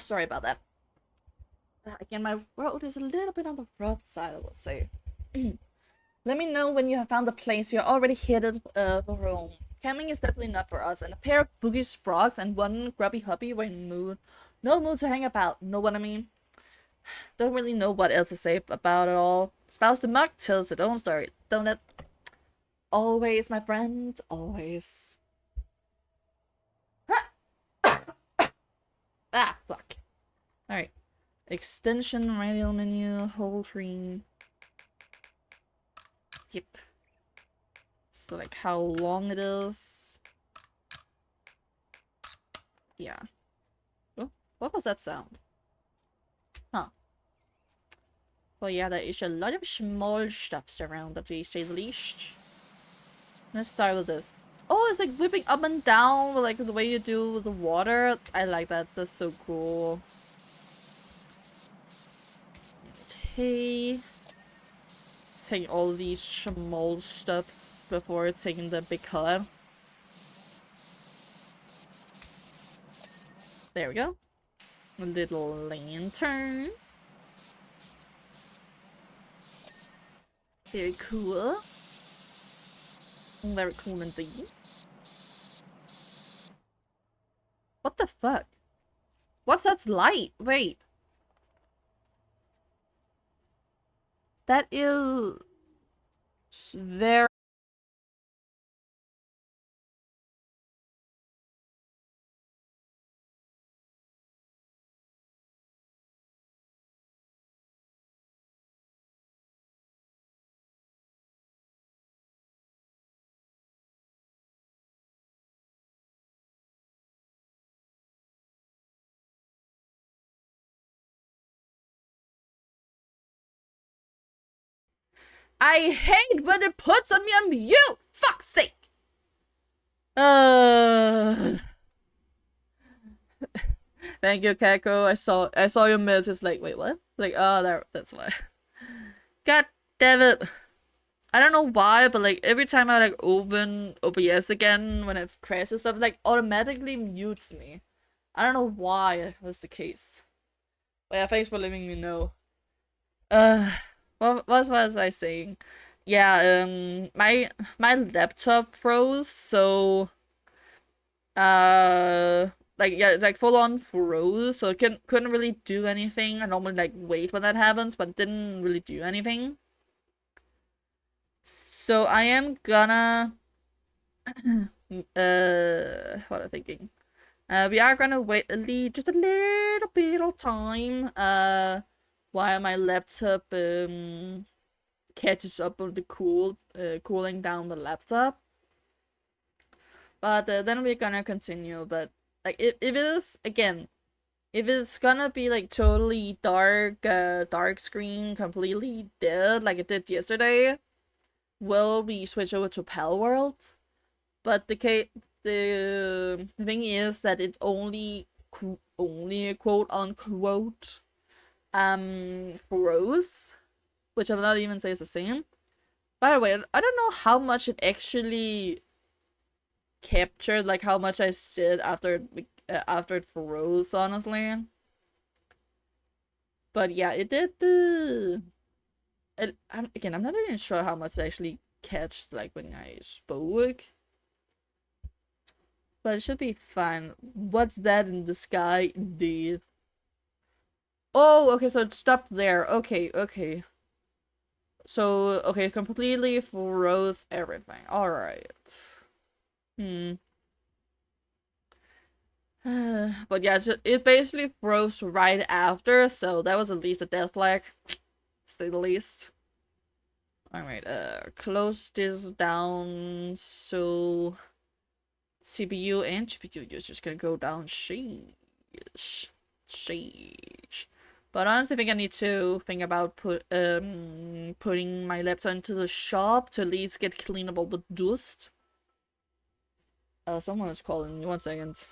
Sorry about that. Again, my throat is a little bit on the rough side, I would say. Let me know when you have found the place we are already headed for home. Camping is definitely not for us, and a pair of boogish sprogs and one grubby hubby were in mood. No mood to hang about, know what I mean? Don't really know what else to say about it all. Spouse the mug tells its own story, don't it? Always, my friend, always. Ah, fuck. Alright. Extension, radial menu, whole screen. Yep. So, like, how long it is. Yeah. Oh, what was that sound? Huh. Well, yeah, there is a lot of small stuffs around, at least say the least. Let's start with this. Oh, it's like whipping up and down, like the way you do with the water. I like that. That's so cool. Okay. Take all these small stuffs before taking the big color. There we go. A little lantern. Very cool. Very cool indeed. What the fuck? What's that light? Wait. That is very... I hate when it puts on me on mute! Fuck's sake! Thank you, Kako. I saw your message. Like, wait, what? Like, oh, that's why. God damn it! I don't know why, but like every time I like open OBS again when it crashes stuff, like automatically mutes me. I don't know why that's the case. But yeah, thanks for letting me know. Uh, what was I saying? Yeah, my laptop froze, so like yeah, like full on froze, so it couldn't really do anything. I normally like wait when that happens, but it didn't really do anything. So I am gonna what am I thinking? We are gonna wait just a little bit of time while my laptop catches up on the cooling down the laptop. But then we're gonna continue. But like if it is again, if it's gonna be like totally dark screen, completely dead like it did yesterday, will we switch over to Pal World? But the thing is that it only quote unquote froze, which I'm not even say is the same. By the way, I don't know how much it actually captured, like how much I said after it froze, honestly. But yeah, it did. I'm not even sure how much I actually catch, like when I spoke. But it should be fine. What's that in the sky? Indeed. Oh, okay, so it stopped there. Okay, okay. So, okay, completely froze everything. Alright. Hmm. But yeah, it basically froze right after, so that was at least a death flag, to say the least. Alright, close this down, so CPU and GPU is just gonna go down. Sheesh. Sheesh. But honestly, I think I need to think about putting my laptop into the shop to at least get clean up all the dust. Someone is calling me. 1 second.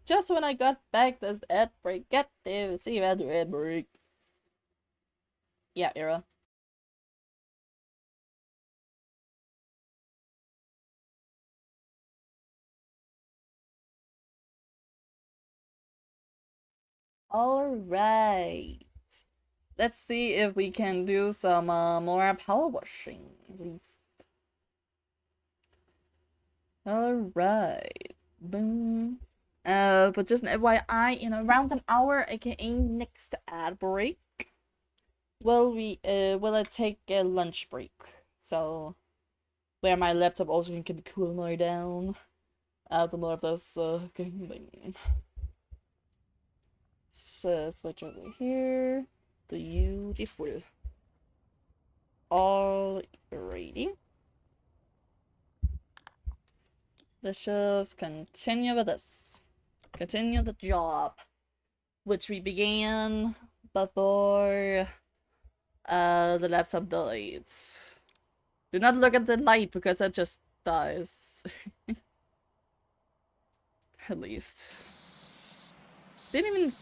Just when I got back, there's the ad break. Get there. See you at the ad break. Yeah, Era. Alright. Let's see if we can do some more power washing, at least. Alright. Boom. But just an FYI, in around an hour, aka next ad break, will I take a lunch break. So where my laptop also can cool more down after more of this gaming. So switch over here. Beautiful. Alrighty. Let's just continue with this. Continue the job, which we began before the laptop dies. Do not look at the light because it just dies. At least. Didn't even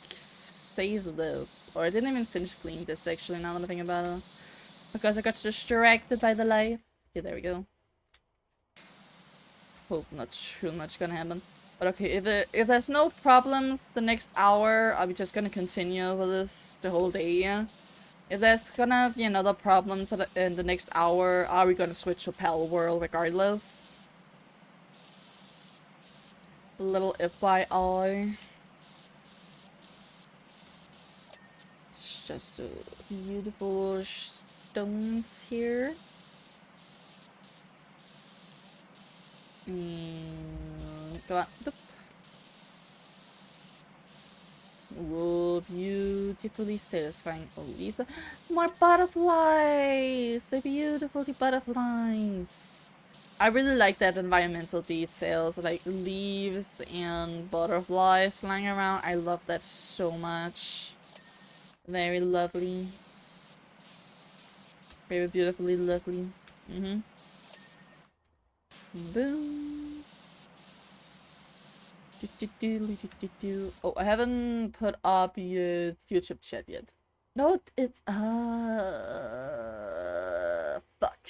save this. Or I didn't even finish cleaning this actually, now that I'm thinking about it. Because I got distracted by the light. Okay, there we go. Hope not too much gonna happen. But okay, if there's no problems the next hour, I'll be just gonna continue with this the whole day. If there's gonna be another problem in the next hour, are we gonna switch to Pal World regardless? A little FYI. It's just beautiful stones here. Go on. Whoa, beautifully satisfying. Oh, these are more butterflies! The beautiful butterflies! I really like that environmental details, like leaves and butterflies flying around. I love that so much. Very lovely. Very beautifully lovely. Boom. Oh, I haven't put up your YouTube chat yet. No, it's fuck.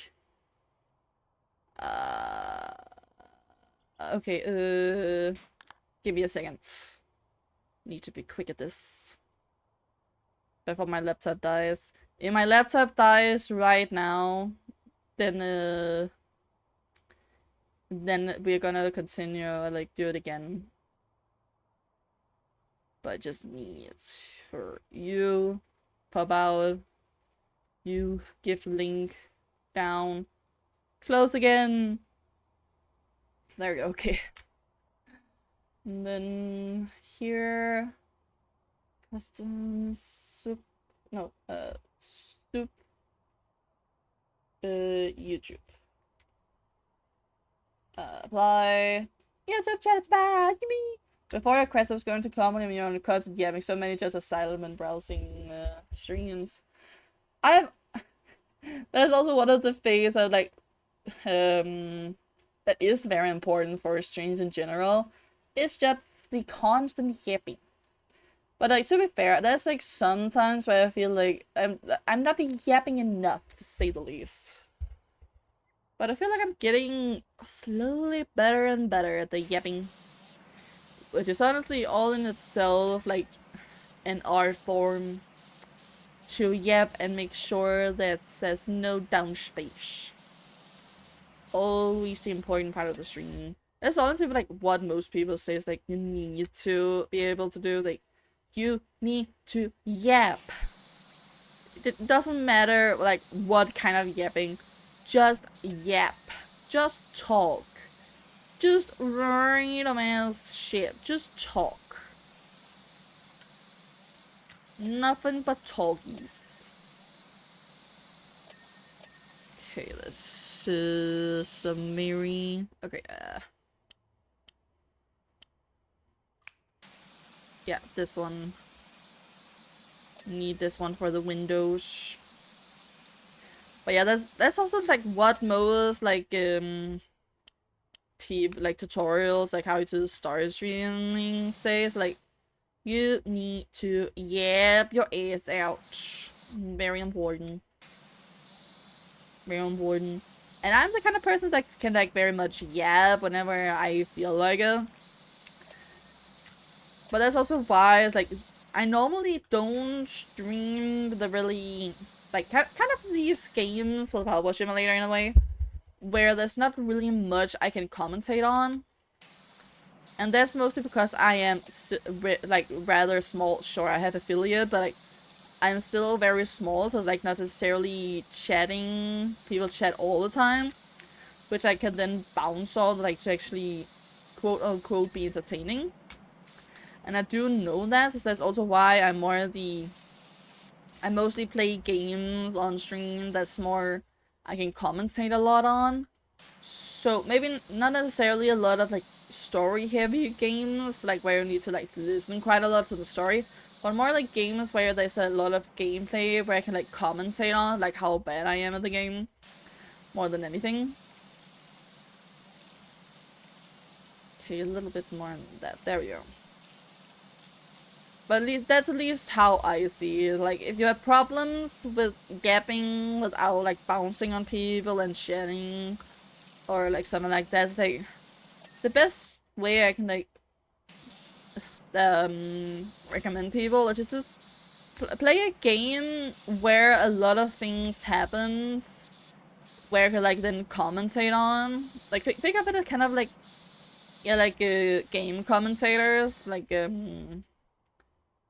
Okay, give me a second. Need to be quick at this before my laptop dies. If my laptop dies right now, then we're gonna continue, like, do it again. But I just need for you pop out, you give link down, close again. There we go. Okay. And then here, custom soup. No, soup. YouTube. Apply. YouTube chat, it's back. Yippee! Before your quest, I was going to comment on your cuts and having so many just asylum and browsing streams. That's also one of the things I like. That is very important for streams in general. It's just the constant yapping. But like, to be fair, there's like sometimes where I feel like I'm not yapping enough, to say the least. But I feel like I'm getting slowly better and better at the yapping. Which is honestly all in itself like an art form to yap and make sure that there's no downspace. Always the important part of the stream. That's honestly like what most people say is like you need to be able to do. Like you need to yap. It doesn't matter like what kind of yapping. Just yap. Just talk. Just random ass shit. Just talk. Nothing but talkies. Okay, let's summary. Okay, yeah, this one. Need this one for the windows. But yeah, that's also like what most like tutorials like how to start streaming says, like you need to yap your ass out. Very important. Very important. And I'm the kind of person that can like very much yap whenever I feel like it. But that's also why it's like I normally don't stream the really, like, kind of these games with Power Simulator in a way, where there's not really much I can commentate on. And that's mostly because I am, like, rather small. Sure, I have affiliate, but, like, I'm still very small, so it's, like, not necessarily chatting. People chat all the time, which I can then bounce on, like, to actually, quote-unquote, be entertaining. And I do know that, so that's also why I'm more I mostly play games on stream that's more I can commentate a lot on. So maybe not necessarily a lot of like story heavy games, like where you need to like listen quite a lot to the story, but more like games where there's a lot of gameplay where I can like commentate on like how bad I am at the game more than anything. Okay, a little bit more on that. There we go. But that's at least how I see it. Like, if you have problems with gapping without, like, bouncing on people and shedding, or, like, something like that, it's, like, the best way I can, like, recommend people is just play a game where a lot of things happens, where you can, like, then commentate on. Like, think of it as kind of, like, yeah, like, game commentators,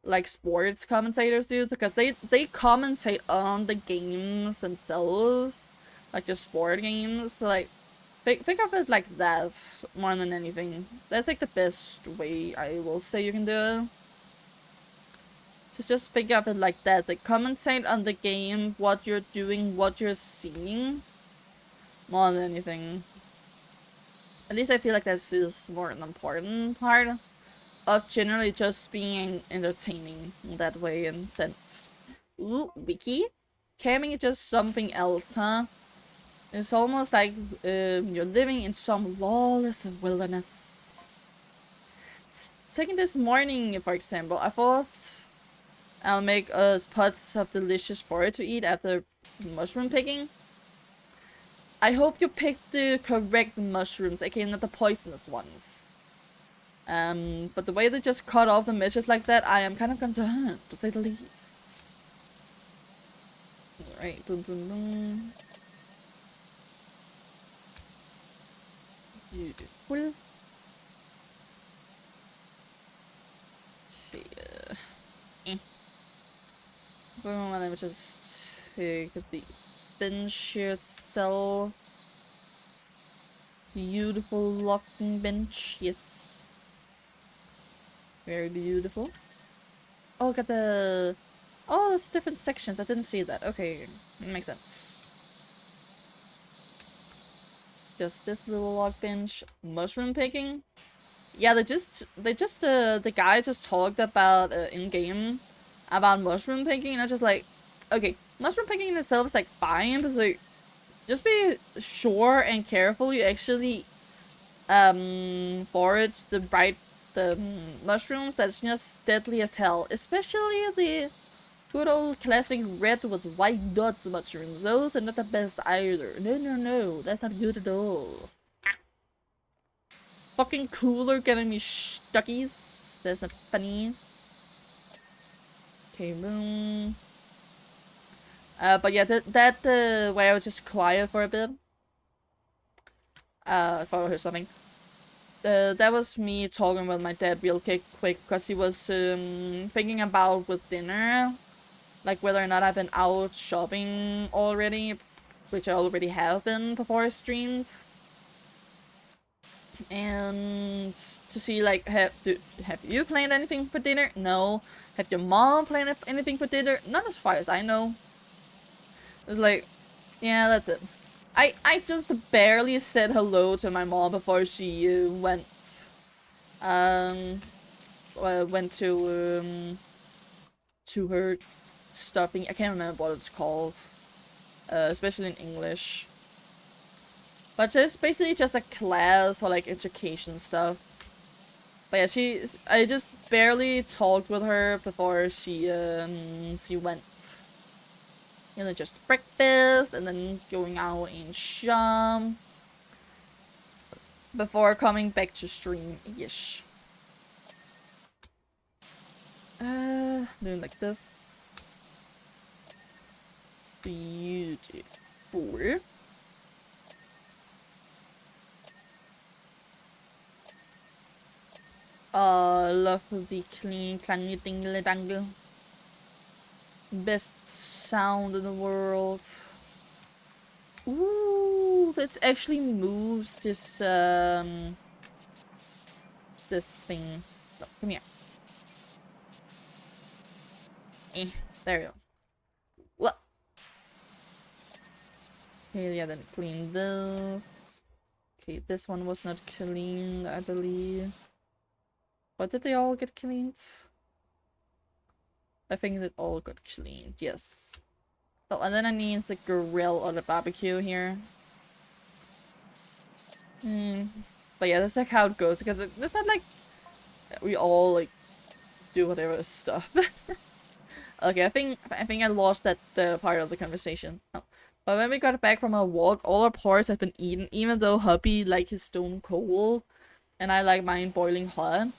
like sports commentators do, because they commentate on the games themselves, like the sport games. So like think of it like that more than anything. That's like the best way I will say you can do it. Just think of it like that. Like commentate on the game, what you're doing, what you're seeing, more than anything. At least I feel like this is more an important part of generally just being entertaining in that way and sense. Ooh, wiki? Camping is just something else, huh? It's almost like you're living in some lawless wilderness. Taking this morning, for example, I thought I'll make us pots of delicious porridge to eat after mushroom picking. I hope you picked the correct mushrooms, aka not the poisonous ones. But the way they just cut off the meshes like that, I am kind of concerned, to say the least. Alright, boom, boom, boom. Beautiful. Boom, and then we just take the bench here itself. Beautiful locking bench, yes. Very beautiful. Oh, got the... Oh, there's different sections. I didn't see that. Okay, makes sense. Just this little log bench. Mushroom picking. Yeah, the guy just talked about in-game about mushroom picking, and I'm just like, okay, mushroom picking in itself is like fine, but like, just be sure and careful you actually forage the mushrooms that's just deadly as hell, especially the good old classic red with white dots mushrooms. Those are not the best either. No, that's not good at all. Ah. Fucking cooler getting me stuckies. There's not funnies. Okay, boom. But yeah, that where I was just quiet for a bit. If I heard something. That was me talking with my dad real quick, because he was thinking about with dinner, like whether or not I've been out shopping already, which I already have been before I streamed. And to see like, have you planned anything for dinner? No. Have your mom planned anything for dinner? Not as far as I know. It's like, yeah, that's it. I just barely said hello to my mom before she went to her stuffing. I can't remember what it's called, especially in English. But it's basically just a class or like education stuff. But yeah, I just barely talked with her before she went. And then just breakfast, and then going out and shop before coming back to stream-ish. Doing like this. Beautiful. Love the clean, clangy, dingle, dangle. Best sound in the world. Ooh, that actually moves this, this thing. No, come here. There you go. What? Okay, yeah, then clean this. Okay, this one was not cleaned, I believe. But did they all get cleaned? I think they all got cleaned, yes. Oh, and then I need the grill or the barbecue here. But yeah, that's like how it goes, because it's not like we all like do whatever stuff. Okay, I think I lost that part of the conversation. Oh. But when we got back from our walk, all our porridge had been eaten, even though hubby like his stone cold, and I like mine boiling hot.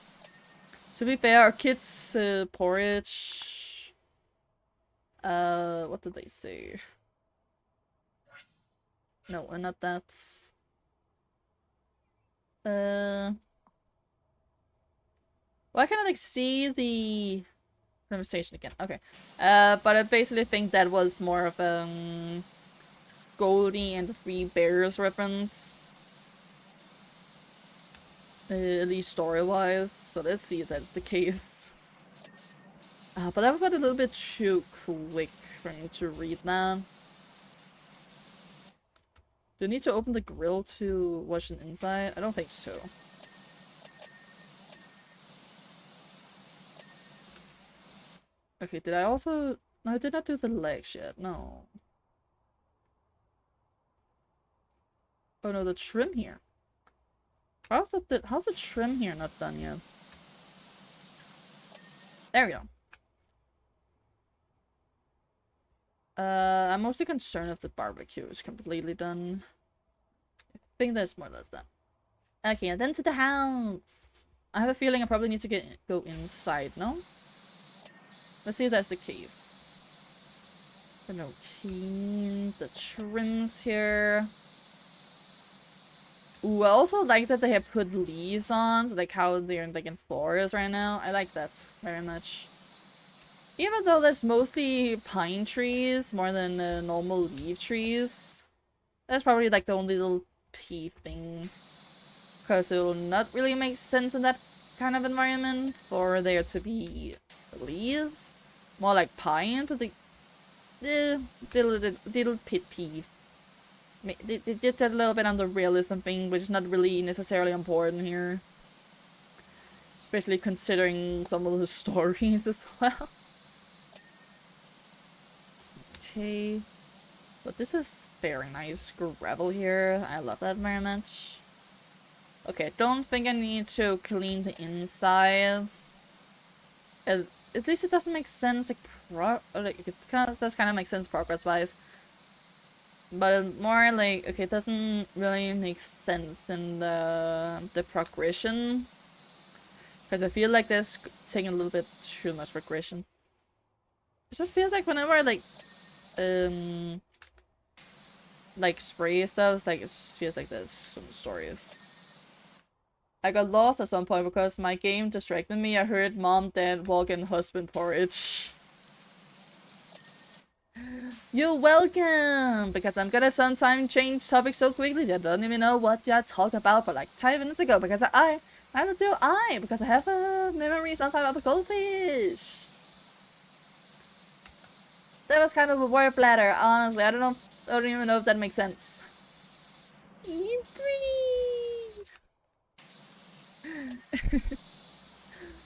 To be fair, our kids' porridge. What did they say? No, not that. Well, I kind of like see the conversation again. Okay. But I basically think that was more of Goldie and the Three Bears reference. At least story-wise. So let's see if that's the case. But that was a little bit too quick for me to read that. Do I need to open the grill to watch an inside? I don't think so. Okay, did I also... No, I did not do the legs yet. No. Oh no, the trim here. How's the trim here not done yet? There we go. I'm mostly concerned if the barbecue is completely done. I think there's more or less done. Okay, and then to the house. I have a feeling I probably need to go inside, no? Let's see if that's the case. No, clean the trims here. Ooh, I also like that they have put leaves on, so like how they're like in forest right now. I like that very much. Even though there's mostly pine trees more than normal leaf trees. That's probably like the only little pea thing. Because it will not really make sense in that kind of environment for there to be leaves. More like pine, but the little pit peeve. They did that a little bit on the realism thing, which is not really necessarily important here. Especially considering some of the stories as well. Okay. But this is very nice gravel here. I love that very much. Okay, don't think I need to clean the inside. At least it doesn't make sense, like, it does kind of make sense progress-wise. But more like, okay, it doesn't really make sense in the progression. Because I feel like this taking a little bit too much progression. It just feels like whenever I like spray stuff, it's like, it just feels like there's some stories. I got lost at some point because my game distracted me. I heard mom, dad, walk, and husband porridge. You're welcome! Because I'm gonna sometimes change topics so quickly that I don't even know what I talked about for like 5 minutes ago. Because because I have memories outside of a goldfish. That was kind of a word bladder, honestly. I don't even know if that makes sense.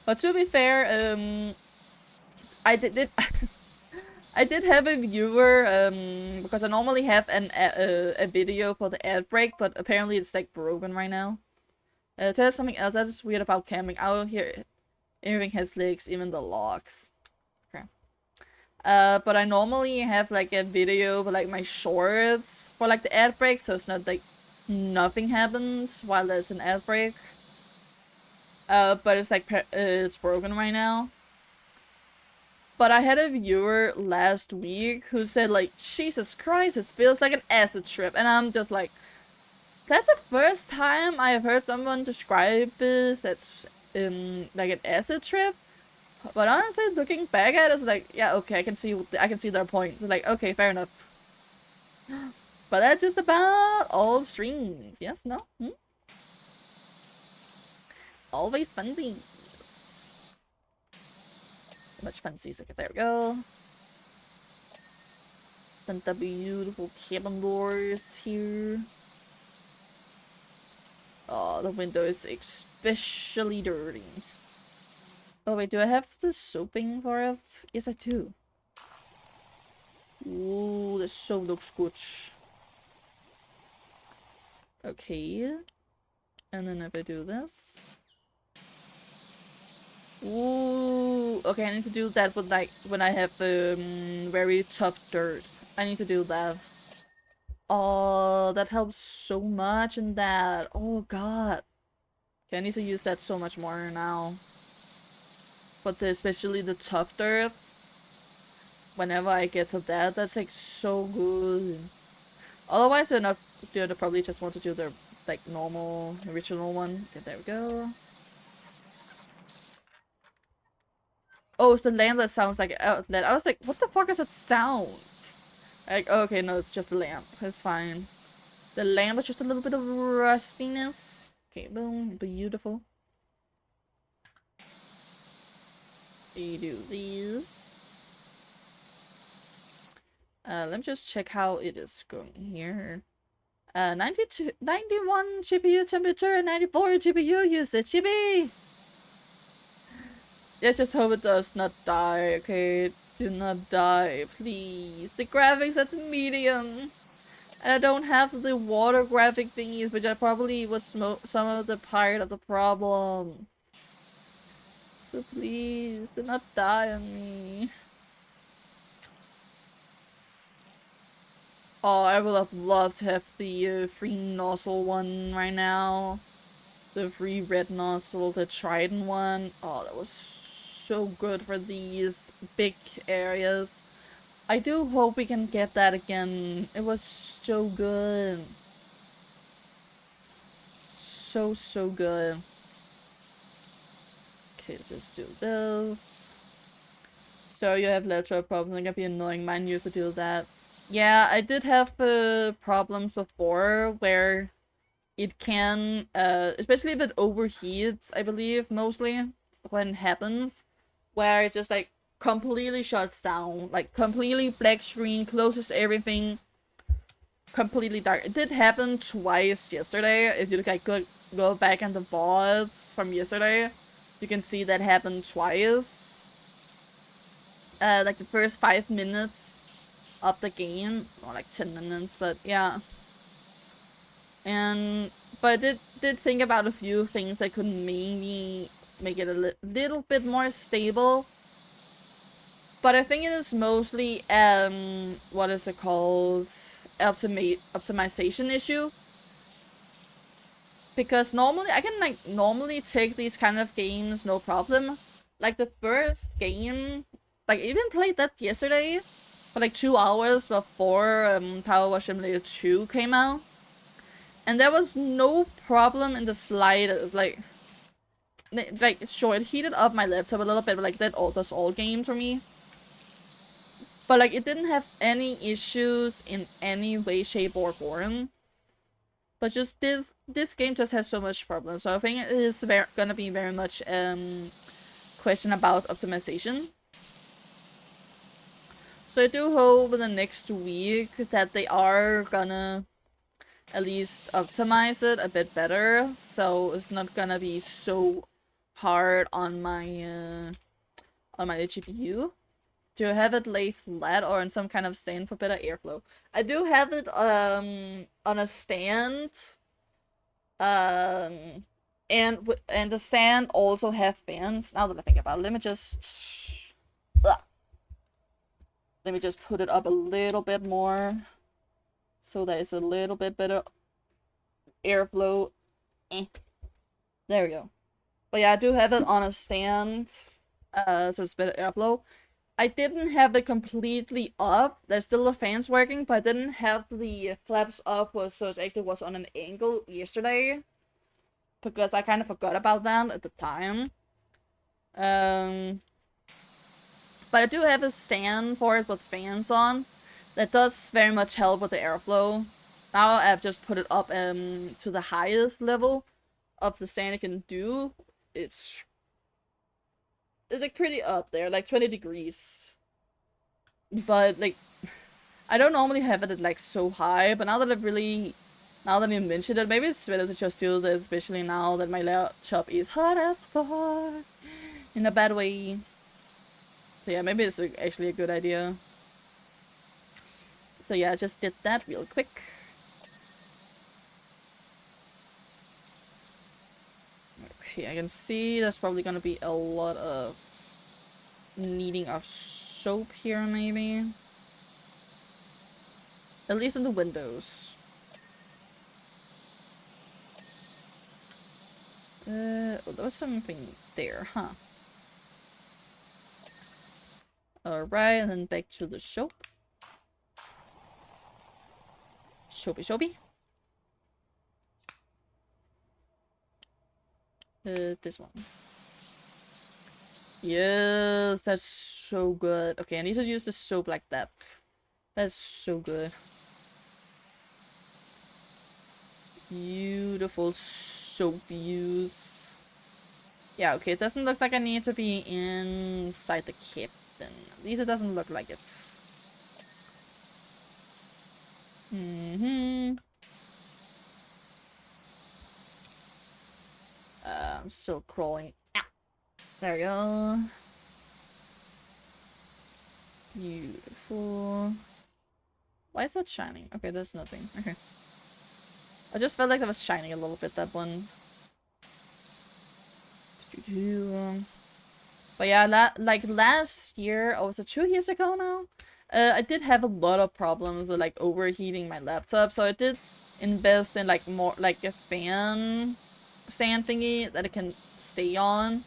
But to be fair, I did I did have a viewer, because I normally have a video for the ad break, but apparently it's like broken right now. Tell us something else that's weird about camping out here. Everything has legs, even the logs. Okay. But I normally have like a video for like my shorts for like the ad break, so it's not like nothing happens while there's an ad break. But it's like it's broken right now. But I had a viewer last week who said like, Jesus Christ, this feels like an acid trip. And I'm just like, that's the first time I have heard someone describe this as like an acid trip. But honestly, looking back at it, it's like, yeah, okay, I can see their points. It's like, okay, fair enough. But that's just about all streams. Yes, no? Always funsies. Much funsies. Okay, there we go. Then the beautiful cabin doors here. Oh, the window is especially dirty. Oh wait, do I have the soaping for it? Yes, I do. Ooh, the soap looks good. Okay. And then if I do this. Ooh, okay, I need to do that with like when I have very tough dirt. I need to do that. Oh, that helps so much in that. Oh god. Okay, I need to use that so much more now. But especially the tough dirt. Whenever I get to that, that's like so good. Otherwise, they'd probably just want to do their like normal original one. Okay, there we go. Oh, it's the lamp that sounds like an outlet. I was like, what the fuck is that sound? Like, oh, okay, no, it's just a lamp. It's fine. The lamp is just a little bit of rustiness. Okay, boom, beautiful. You do these. Let me just check how it is going here. 92, 91 GPU temperature, 94 GPU usage. GB! Yeah, just hope it does not die, okay? Do not die, please. The graphics at the medium. And I don't have the water graphic thingies, which I probably was some of the part of the problem. So please, do not die on me. Oh, I would have loved to have the free nozzle one right now. The free red nozzle, the trident one. Oh, that was so good for these big areas. I do hope we can get that again. It was so good. So good. Okay, just do this. So you have laptop problems. It can be annoying. Mine used to do that. Yeah, I did have problems before where it can, especially if it overheats, I believe, mostly, when it happens, where it just, like, completely shuts down, like, completely black screen, closes everything, completely dark. It did happen twice yesterday. If you, like, go back in the VODs from yesterday, you can see that happened twice. Like, the first 5 minutes of the game, or like 10 minutes, but yeah. But I did think about a few things that could maybe make it a little bit more stable. But I think it is mostly, what is it called? Optimization issue. Because normally, I can like normally take these kind of games no problem. Like the first game, like I even played that yesterday for like 2 hours before Power Wash Simulator 2 came out. And there was no problem in the slightest. Like sure, it heated up my laptop a little bit, but like that's all games for me. But like it didn't have any issues in any way, shape, or form. But just this game just has so much problems. So I think it is gonna be very much question about optimization. So I do hope in the next week that they are gonna at least optimize it a bit better, so it's not gonna be so hard on my GPU. To have it lay flat or in some kind of stand for better airflow. I do have it on a stand, and the stand also have fans. Now that I think about it, let me just put it up a little bit more, so that it's a little bit better airflow. There we go. But yeah, I do have it on a stand, so it's better airflow. I didn't have it completely up. There's still the fans working, but I didn't have the flaps up, so it actually was on an angle yesterday. Because I kind of forgot about that at the time. But I do have a stand for it with fans on. That does very much help with the airflow. Now I've just put it up to the highest level of the stand it can do. It's like pretty up there, like 20 degrees. But like, I don't normally have it at like so high, but now that you mentioned it, maybe it's better to just do this, especially now that my laptop is hot as fuck. In a bad way. So yeah, maybe it's actually a good idea. So yeah, I just did that real quick. Okay, I can see there's probably gonna be a lot of needing of soap here, maybe. At least in the windows. Oh, there was something there, huh? Alright, and then back to the soap. Soapy. This one. Yes, that's so good. Okay, I need to use the soap like that. That's so good. Beautiful soap use. Yeah, okay, it doesn't look like I need to be inside the cabin. At least it doesn't look like it. I'm still crawling. Ah, there we go. Beautiful. Why is that shining? Okay, there's nothing. Okay. I just felt like that was shining a little bit, that one. But yeah, like last year, or was it 2 years ago now? I did have a lot of problems with like overheating my laptop, so I did invest in like more like a fan stand thingy that it can stay on.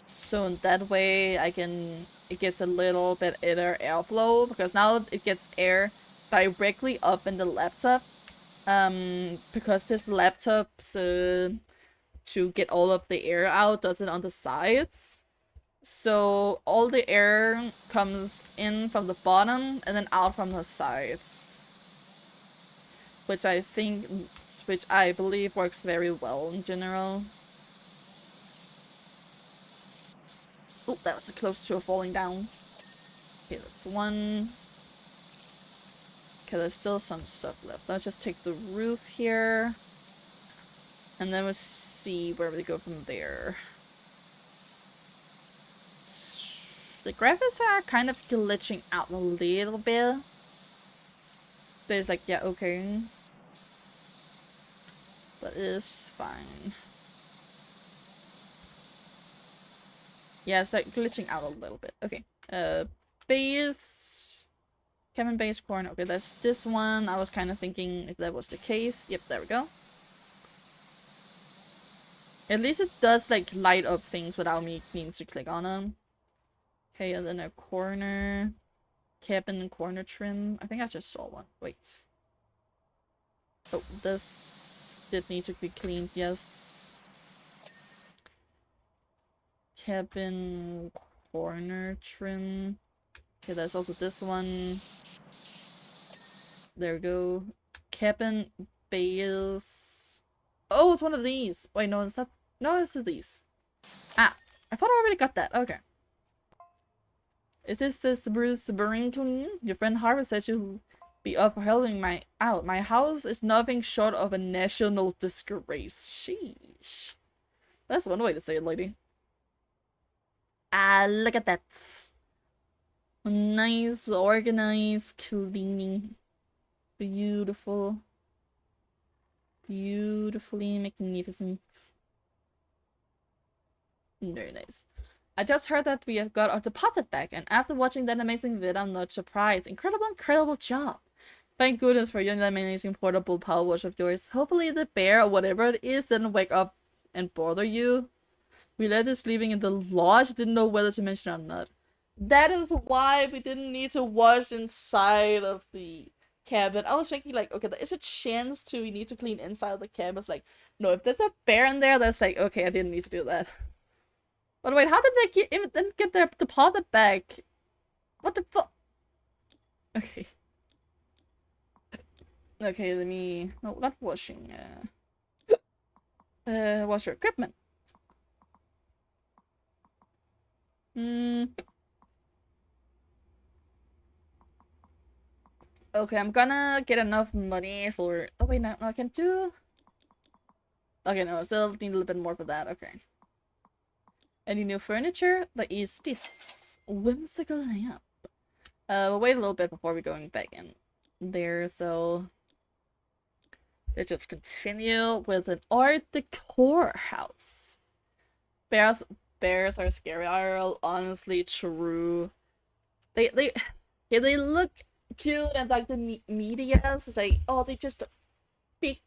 So in that way it gets a little bit better airflow, because now it gets air directly up in the laptop. Because this laptop's to get all of the air out does it on the sides. So all the air comes in from the bottom and then out from the sides. Which I believe works very well in general. Oh, that was close to falling down. Okay, that's one. Okay, there's still some stuff left. Let's just take the roof here. And then we'll see where we go from there. The graphics are kind of glitching out a little bit. But it's like, yeah, okay. But it's fine. Yeah, it's like glitching out a little bit. Okay. Base. Cabin base corner. Okay, that's this one. I was kind of thinking if that was the case. Yep, there we go. At least it does like light up things without me needing to click on them. Okay, and then a corner. Cabin corner trim. I think I just saw one. Wait. Oh, this did need to be cleaned, yes. Cabin corner trim. Okay, there's also this one. There we go. Cabin bales. Oh, it's one of these. Wait, no, it's not. No, it's these. Ah, I thought I already got that. Okay. Is this Bruce Burrington? Your friend Harvard says you'll be up helping out. My house is nothing short of a national disgrace. Sheesh. That's one way to say it, lady. Ah, look at that. Nice, organized, cleaning. Beautiful. Beautifully magnificent. Very nice. I just heard that we have got our deposit back, and after watching that amazing vid, I'm not surprised. Incredible job. Thank goodness for your amazing portable power wash of yours. Hopefully the bear or whatever it is didn't wake up and bother you. We let it sleeping in the lodge, didn't know whether to mention it or not. That is why we didn't need to wash inside of the cabin. I was thinking like, okay, there is a chance to we need to clean inside the cabin. It's like, no, if there's a bear in there, that's like, okay, I didn't need to do that. But wait, how did they get their deposit back? What the fuck? Okay. Okay, let me... No, not washing. Wash your equipment. Okay, I'm gonna get enough money for... Oh wait, no, I can do... Okay, no, I still need a little bit more for that. Okay. Any new furniture? There is this whimsical lamp. We'll wait a little bit before we're going back in there, so... Let's just continue with an art decor house. Bears are scary. Are honestly true. They look cute and like the media is like, oh, they just big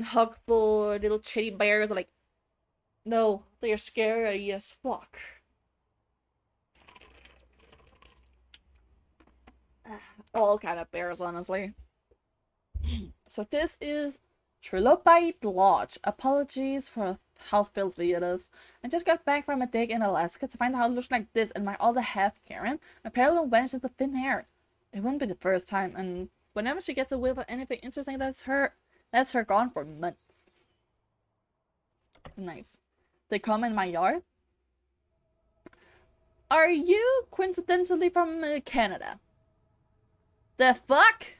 hugboard little teddy bears. Like, no, they are scary as fuck. All kind of bears, honestly. So this is Trilobite Lodge. Apologies for how filthy it is. I just got back from a dig in Alaska to find out how it looks like this and my other half Karen apparently vanished into thin air. It wouldn't be the first time, and whenever she gets a whiff of anything interesting, that's her gone for months. Nice. They come in my yard? Are you coincidentally from Canada? The fuck?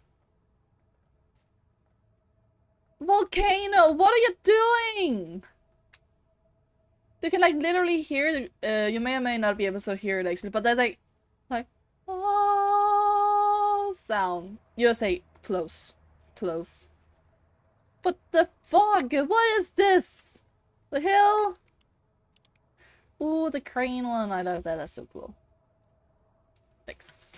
Volcano, what are you doing? You can like literally hear you may or may not be able to hear it actually, but that like oh sound. You say close. What the fuck? What is this? The hill? Ooh, the crane one. I love that. That's so cool. Thanks.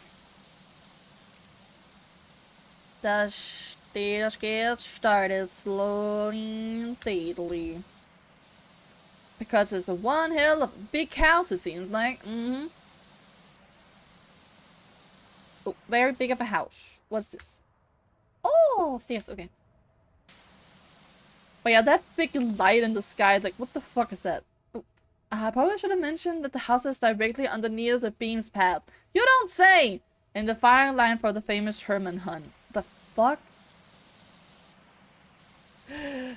The stage gets started slowly and steadily. Because it's a one hell of a big house, it seems like. Oh, very big of a house. What's this? Oh, yes, okay. But yeah, that big light in the sky, like, what the fuck is that? Oh, I probably should have mentioned that the house is directly underneath the beam's path. You don't say! In the firing line for the famous Herman Hunt. The fuck?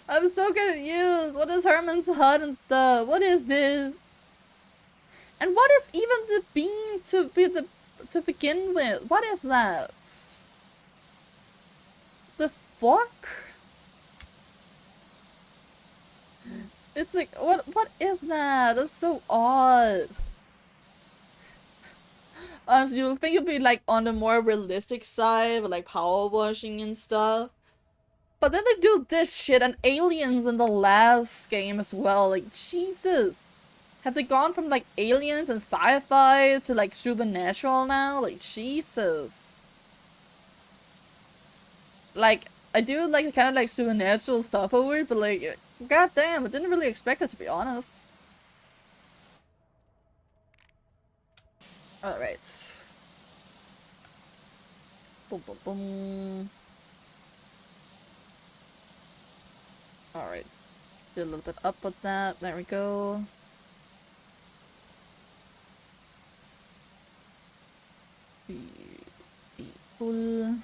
I'm so confused. What is Herman's Hut and stuff? What is this? And what is even the beam to begin with? What is that? The fuck? It's like what is that? That's so odd. Honestly, you would think it'd be like on the more realistic side with like power washing and stuff. But then they do this shit and aliens in the last game as well. Like, Jesus. Have they gone from like aliens and sci-fi to like supernatural now? Like, Jesus. Like, I do like kind of like supernatural stuff over it, but like, goddamn, I didn't really expect it, to be honest. Alright. Boom, boom, boom. Alright. Do a little bit up with that. There we go. Be full.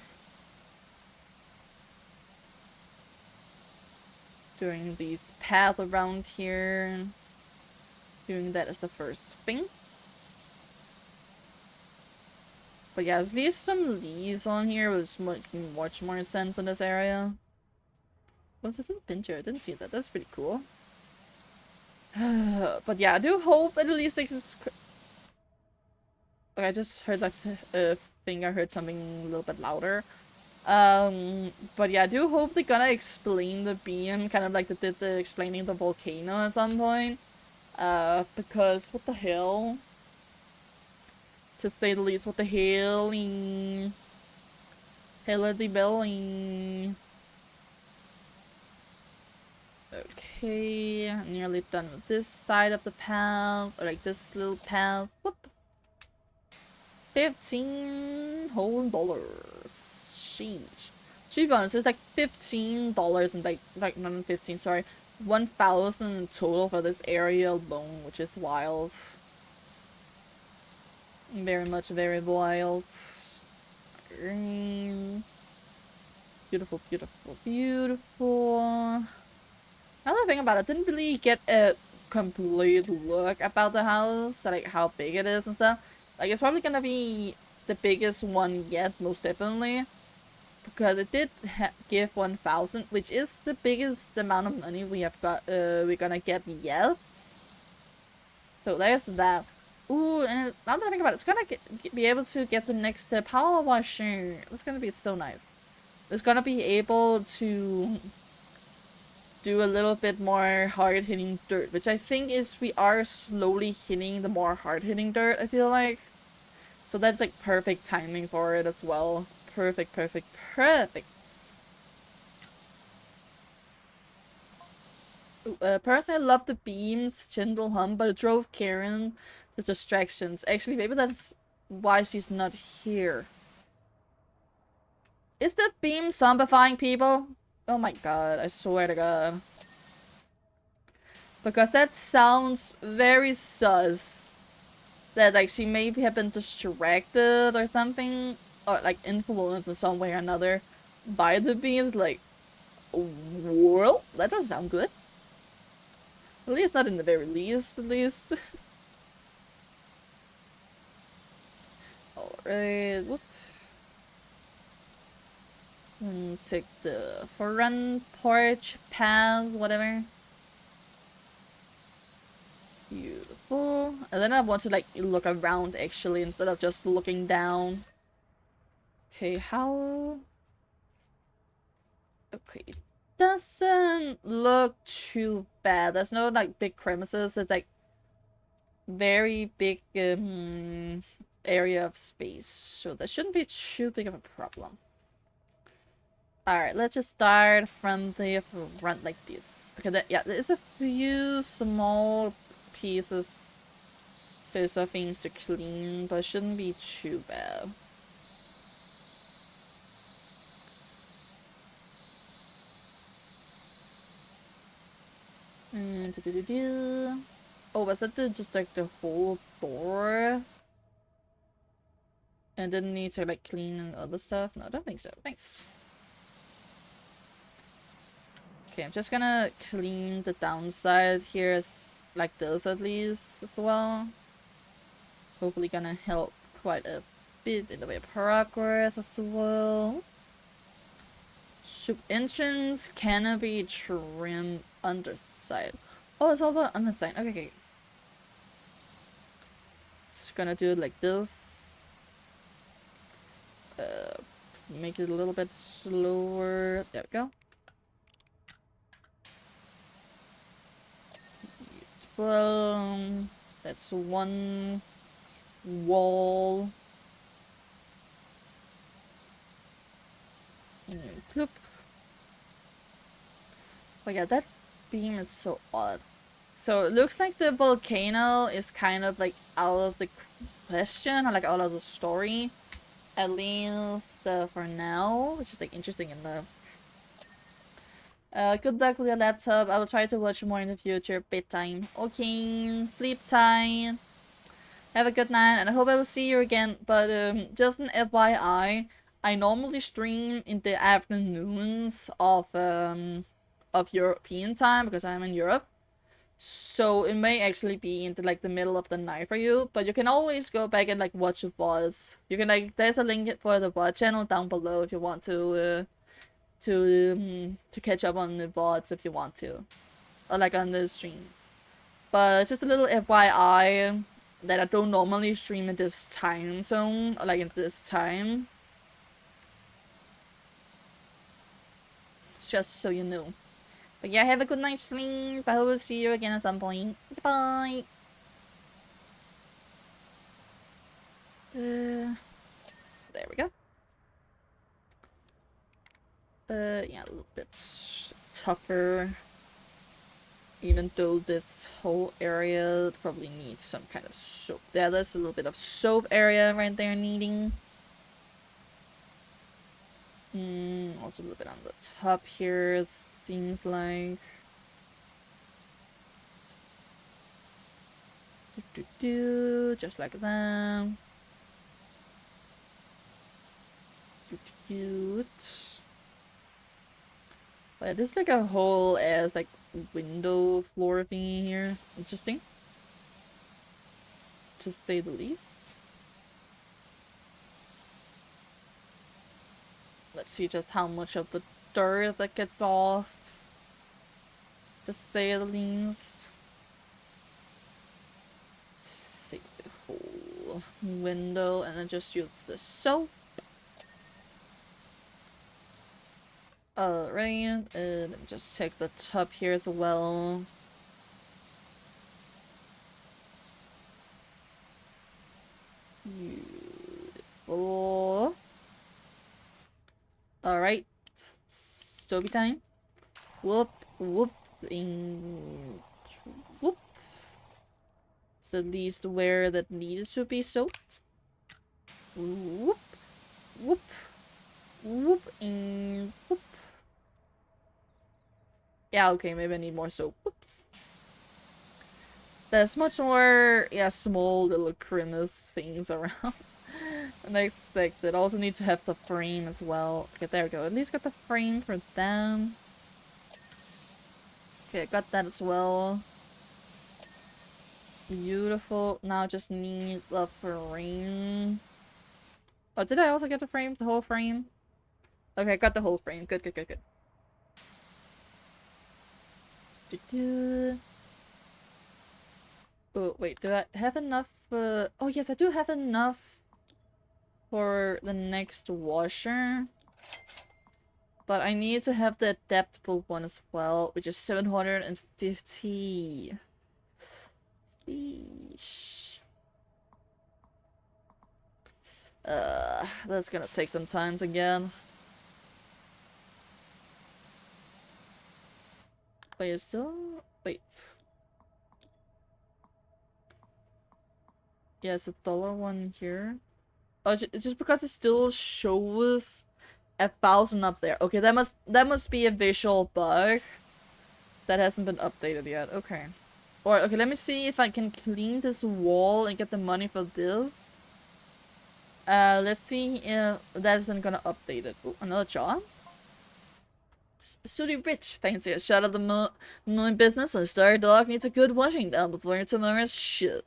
Doing these path around here. Doing that as the first thing. But yeah, at least some leaves on here was making much more sense in this area. What's a little pincher? I didn't see that. That's pretty cool. But yeah, I do hope at least it's... Okay, I just heard that thing. I heard something a little bit louder. But yeah, I do hope they're gonna explain the beam, kind of like they did the explaining the volcano at some point. Because what the hell? To say the least, what the hell? Hella the belly. Okay, nearly done with this side of the path, or like this little path. Whoop. $15 whole dollars. Sheesh. To be honest, it's like $15 and like not 15, sorry, 1,000 in total for this area alone, which is wild. Very much very wild. Beautiful, beautiful, beautiful. Another thing about it, didn't really get a complete look about the house, like how big it is and stuff. Like, it's probably gonna be the biggest one yet, most definitely. Because it did give 1,000, which is the biggest amount of money we have got, we're gonna get yet. So there's that. Ooh, and now that I think about it, it's gonna be able to get the next power washer. It's gonna be so nice. It's gonna be able to do a little bit more hard-hitting dirt, which I think is we are slowly hitting the more hard-hitting dirt, I feel like. So that's like perfect timing for it as well. Perfect, perfect, perfect. Personally, I love the beams, gentle hum, but it drove Karen to distractions. Actually, maybe that's why she's not here. Is the beam zombifying people? Oh my god, I swear to god. Because that sounds very sus. That like she maybe have been distracted or something. Or like influenced in some way or another by the beams. Like, well, that doesn't sound good. At least not in the very least, at least. Alright, whoop. Take the front porch path, whatever. Beautiful. And then I want to like look around actually instead of just looking down. Okay, how... Okay, doesn't look too bad. There's no like big crevices. It's like very big area of space, so that shouldn't be too big of a problem. Alright, let's just start from the front like this. Okay, yeah, there's a few small pieces, so some things to clean, but it shouldn't be too bad. Oh, was that just like the whole door? And didn't need to like clean and other stuff? No, I don't think so. Thanks. Okay, I'm just gonna clean the downside here as like this at least as well. Hopefully gonna help quite a bit in the way of progress as well. Ship entrance, canopy, trim, underside. Oh, it's all the underside. Okay, okay. Just gonna do it like this. Make it a little bit slower. There we go. Well, that's one wall. Bloop. Oh yeah, that beam is so odd. So it looks like the volcano is kind of like out of the question, or like out of the story. At least for now, which is like interesting enough. Good luck with your laptop. I will try to watch more in the future. Bedtime. Okay, sleep tight. Have a good night, and I hope I will see you again. But just an FYI, I normally stream in the afternoons of European time because I'm in Europe. So it may actually be into like the middle of the night for you, but you can always go back and like watch the VODs. You can like there's a link for the VOD channel down below if you want to catch up on the VODs if you want to, or like on the streams. But just a little FYI that I don't normally stream in this time zone or like in this time. It's just so you know. But yeah, have a good night's sleep. I will see you again at some point. Goodbye. There we go. Yeah, a little bit tougher. Even though this whole area probably needs some kind of soap. Yeah, there's a little bit of soap area right there needing. Also a little bit on the top here, it seems like. Just like that. But there's like a whole ass like window floor thingy here. Interesting. To say the least. Let's see just how much of the dirt that gets off. To say the least. Let's take the whole window and then just use the soap. Alright, and just take the top here as well. Beautiful. Alright. Soapy time. Whoop, whoop, whoop. It's at least where that needed to be soaped. Whoop, whoop, whoop, whoop. Yeah, okay, maybe I need more soap. Whoops. There's much more, yeah, small little grimace things around than I expected. Also need to have the frame as well. Okay, there we go. At least got the frame for them. Okay, I got that as well. Beautiful. Now just need the frame. Oh, did I also get the frame? The whole frame? Okay, I got the whole frame. Good, good, good, good. Oh, wait, do I have enough? Oh, yes, I do have enough for the next washer. But I need to have the adaptable one as well, which is 750. Sheesh. That's gonna take some time to get. Wait, still? Wait. Yeah, it's a dollar one here. Oh, it's just because it still shows 1,000 up there. Okay, that must be a visual bug that hasn't been updated yet. Okay. Or okay, let me see if I can clean this wall and get the money for this. Let's see if that isn't gonna update it. Ooh, another job? Sooty Rich, fancy a shot of the moon business. A star dog needs a good washing down before tomorrow's shit.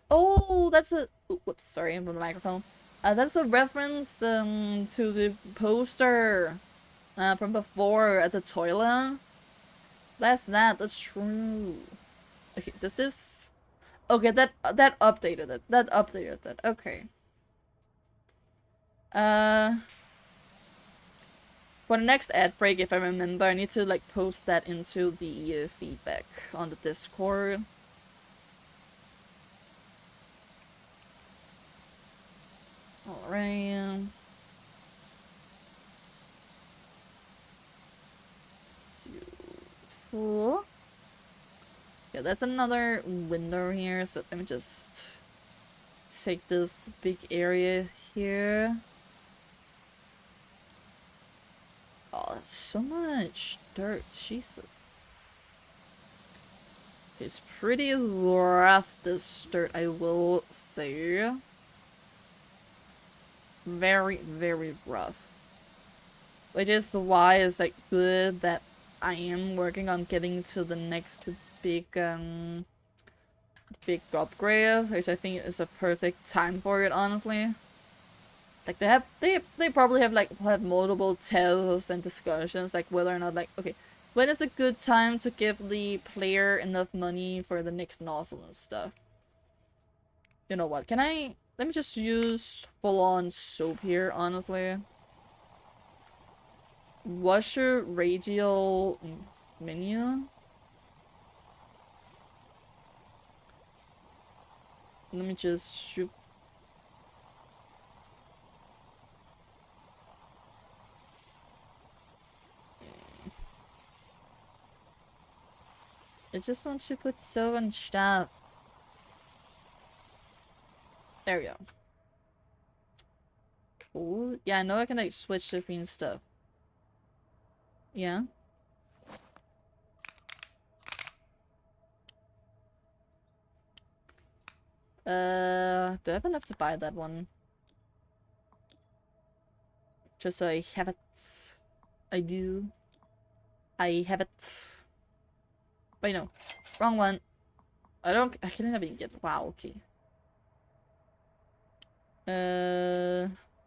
Oh, that's a. Ooh, whoops, sorry, I'm on the microphone. That's a reference to the poster from before at the toilet. That's true. Okay, does this. Okay, that updated it. That updated it. Okay. For the next ad break, if I remember, I need to like post that into the feedback on the Discord. Alright. Cool. Yeah, that's another window here, so let me just take this big area here. Oh, that's so much dirt, Jesus. It's pretty rough, this dirt, I will say. Very, very rough. Which is why it's like good that I am working on getting to the next big big upgrade, which I think is a perfect time for it, honestly. Like they probably have multiple tests and discussions like whether or not like, okay, when is a good time to give the player enough money for the next nozzle and stuff. You know what, let me just use full-on soap here, honestly. Washer radial menu. Let me just shoot. I just want to put soap and stuff. There we go. Cool. Yeah, I know I can like switch between stuff. Yeah. Do I have enough to buy that one? Just so I have it. I do. I have it. Wait, no. Wrong one. I can't even get, wow, okay.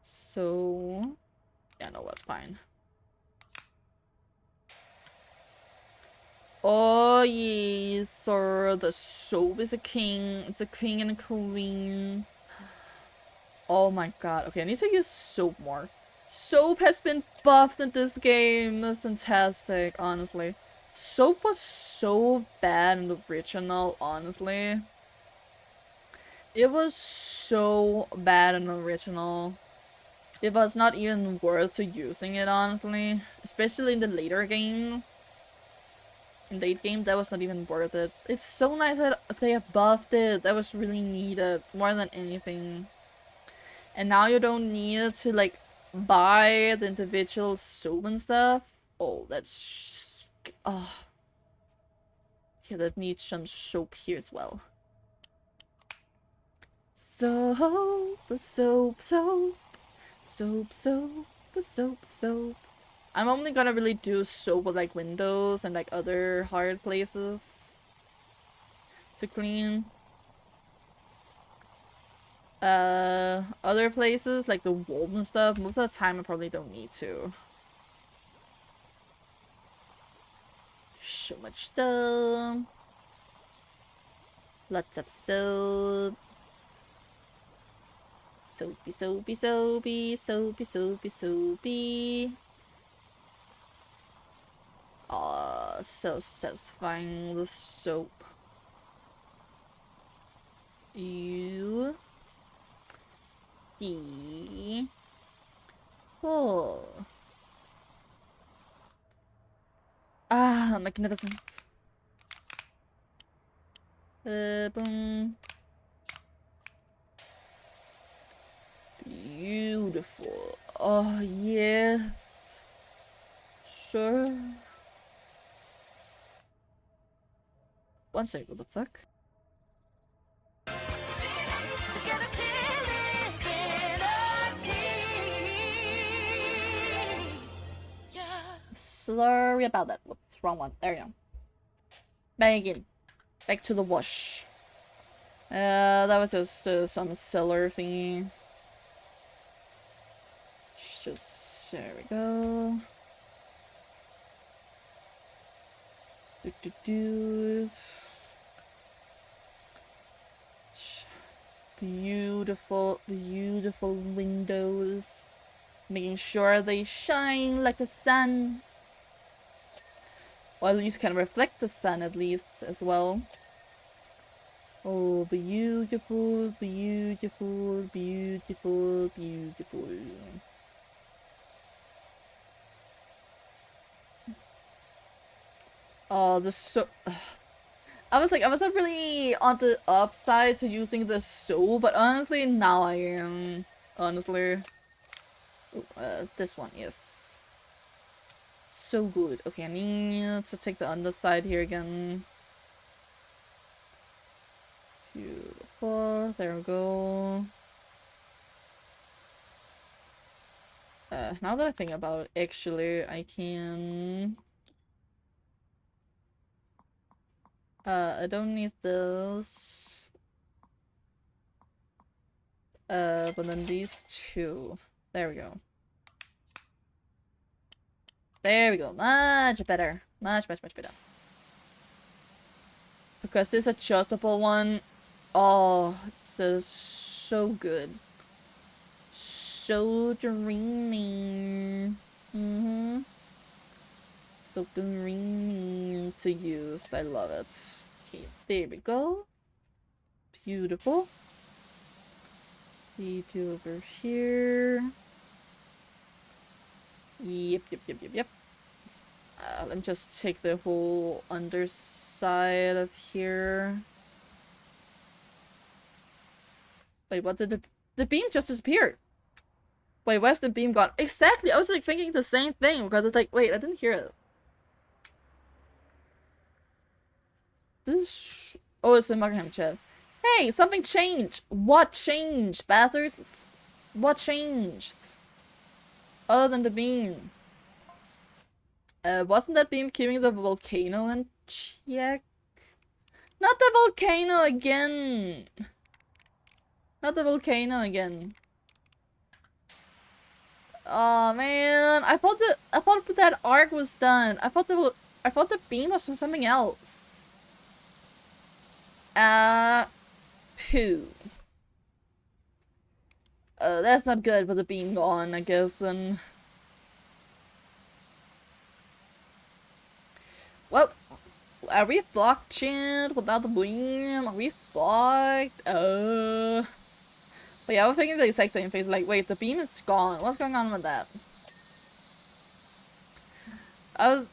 So... Yeah, no, that's fine. Oh, yes, sir. The soap is a king. It's a king and a queen. Oh my god. Okay, I need to use soap more. Soap has been buffed in this game. That's fantastic, honestly. Soap was so bad in the original, honestly. It was so bad in the original. It was not even worth to using it, honestly. Especially in the later game. In late game, that was not even worth it. It's so nice that they have buffed it. That was really needed, more than anything. And now you don't need to, like, buy the individual soap and stuff. Oh, that's... Oh. Okay, that needs some soap here as well. Soap, soap, soap. Soap, soap, soap, soap. I'm only gonna really do soap with like windows and like other hard places to clean. Other places like the walls and stuff, most of the time I probably don't need to. So much stuff. Lots of soap. Soapy, soapy, soapy, soapy, soapy, soapy. Oh, so satisfying, the soap. You. Oh. Ah, magnificent. Boom. Beautiful. Oh, yes. Sure. One sec, what the fuck? Sorry about that. Whoops, wrong one. There we go. Back again. Back to the wash. That was just some seller thingy. Just, there we go. Beautiful, beautiful windows. Making sure they shine like the sun. Or at least can reflect the sun at least as well. Oh, beautiful, beautiful, beautiful, beautiful. Oh, the so... I wasn't really on the upside to using the soap, but honestly, now I am. Honestly. Ooh, this one, yes. So good. Okay, I need to take the underside here again. Beautiful. There we go. Now that I think about it, actually, I can... I don't need this. But then these two. There we go. There we go. Much better. Much, much, much better. Because this adjustable one, oh, it's so good. So dreamy. So dreamy to use. I love it. Okay, there we go. Beautiful. We do over here. Yep. Let me just take the whole underside of here. Wait, what did the beam just disappeared? Wait, where's the beam gone? Exactly, I was like thinking the same thing because it's like, wait, I didn't hear it. This is... Oh, it's in Buckingham chat. Hey, something changed! What changed, bastards? What changed? Other than the beam. Wasn't that beam keeping the volcano in check? Not the volcano again! Not the volcano again. Oh man, I thought that arc was done. I thought the beam was for something else. Poo. That's not good with the beam gone, I guess, then. Well, are we fucked, chat? Without the beam? Are we fucked? But yeah, I was thinking the exact same thing. Like, wait, the beam is gone. What's going on with that? I was...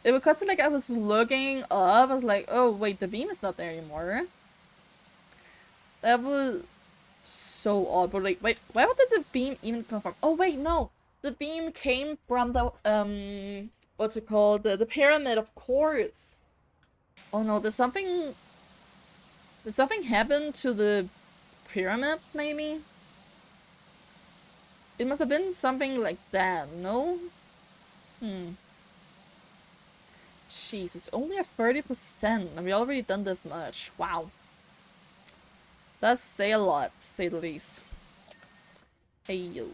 It was because like I was looking up. I was like, oh wait, the beam is not there anymore. That was so odd. But like, wait, where did the beam even come from? Oh wait, no, the beam came from the what's it called? The pyramid, of course. Oh no, did something happen to the pyramid? Maybe. It must have been something like that. No. Jesus, only at 30%, and we already done this much. Wow. That's say a lot, to say the least. Hey yo.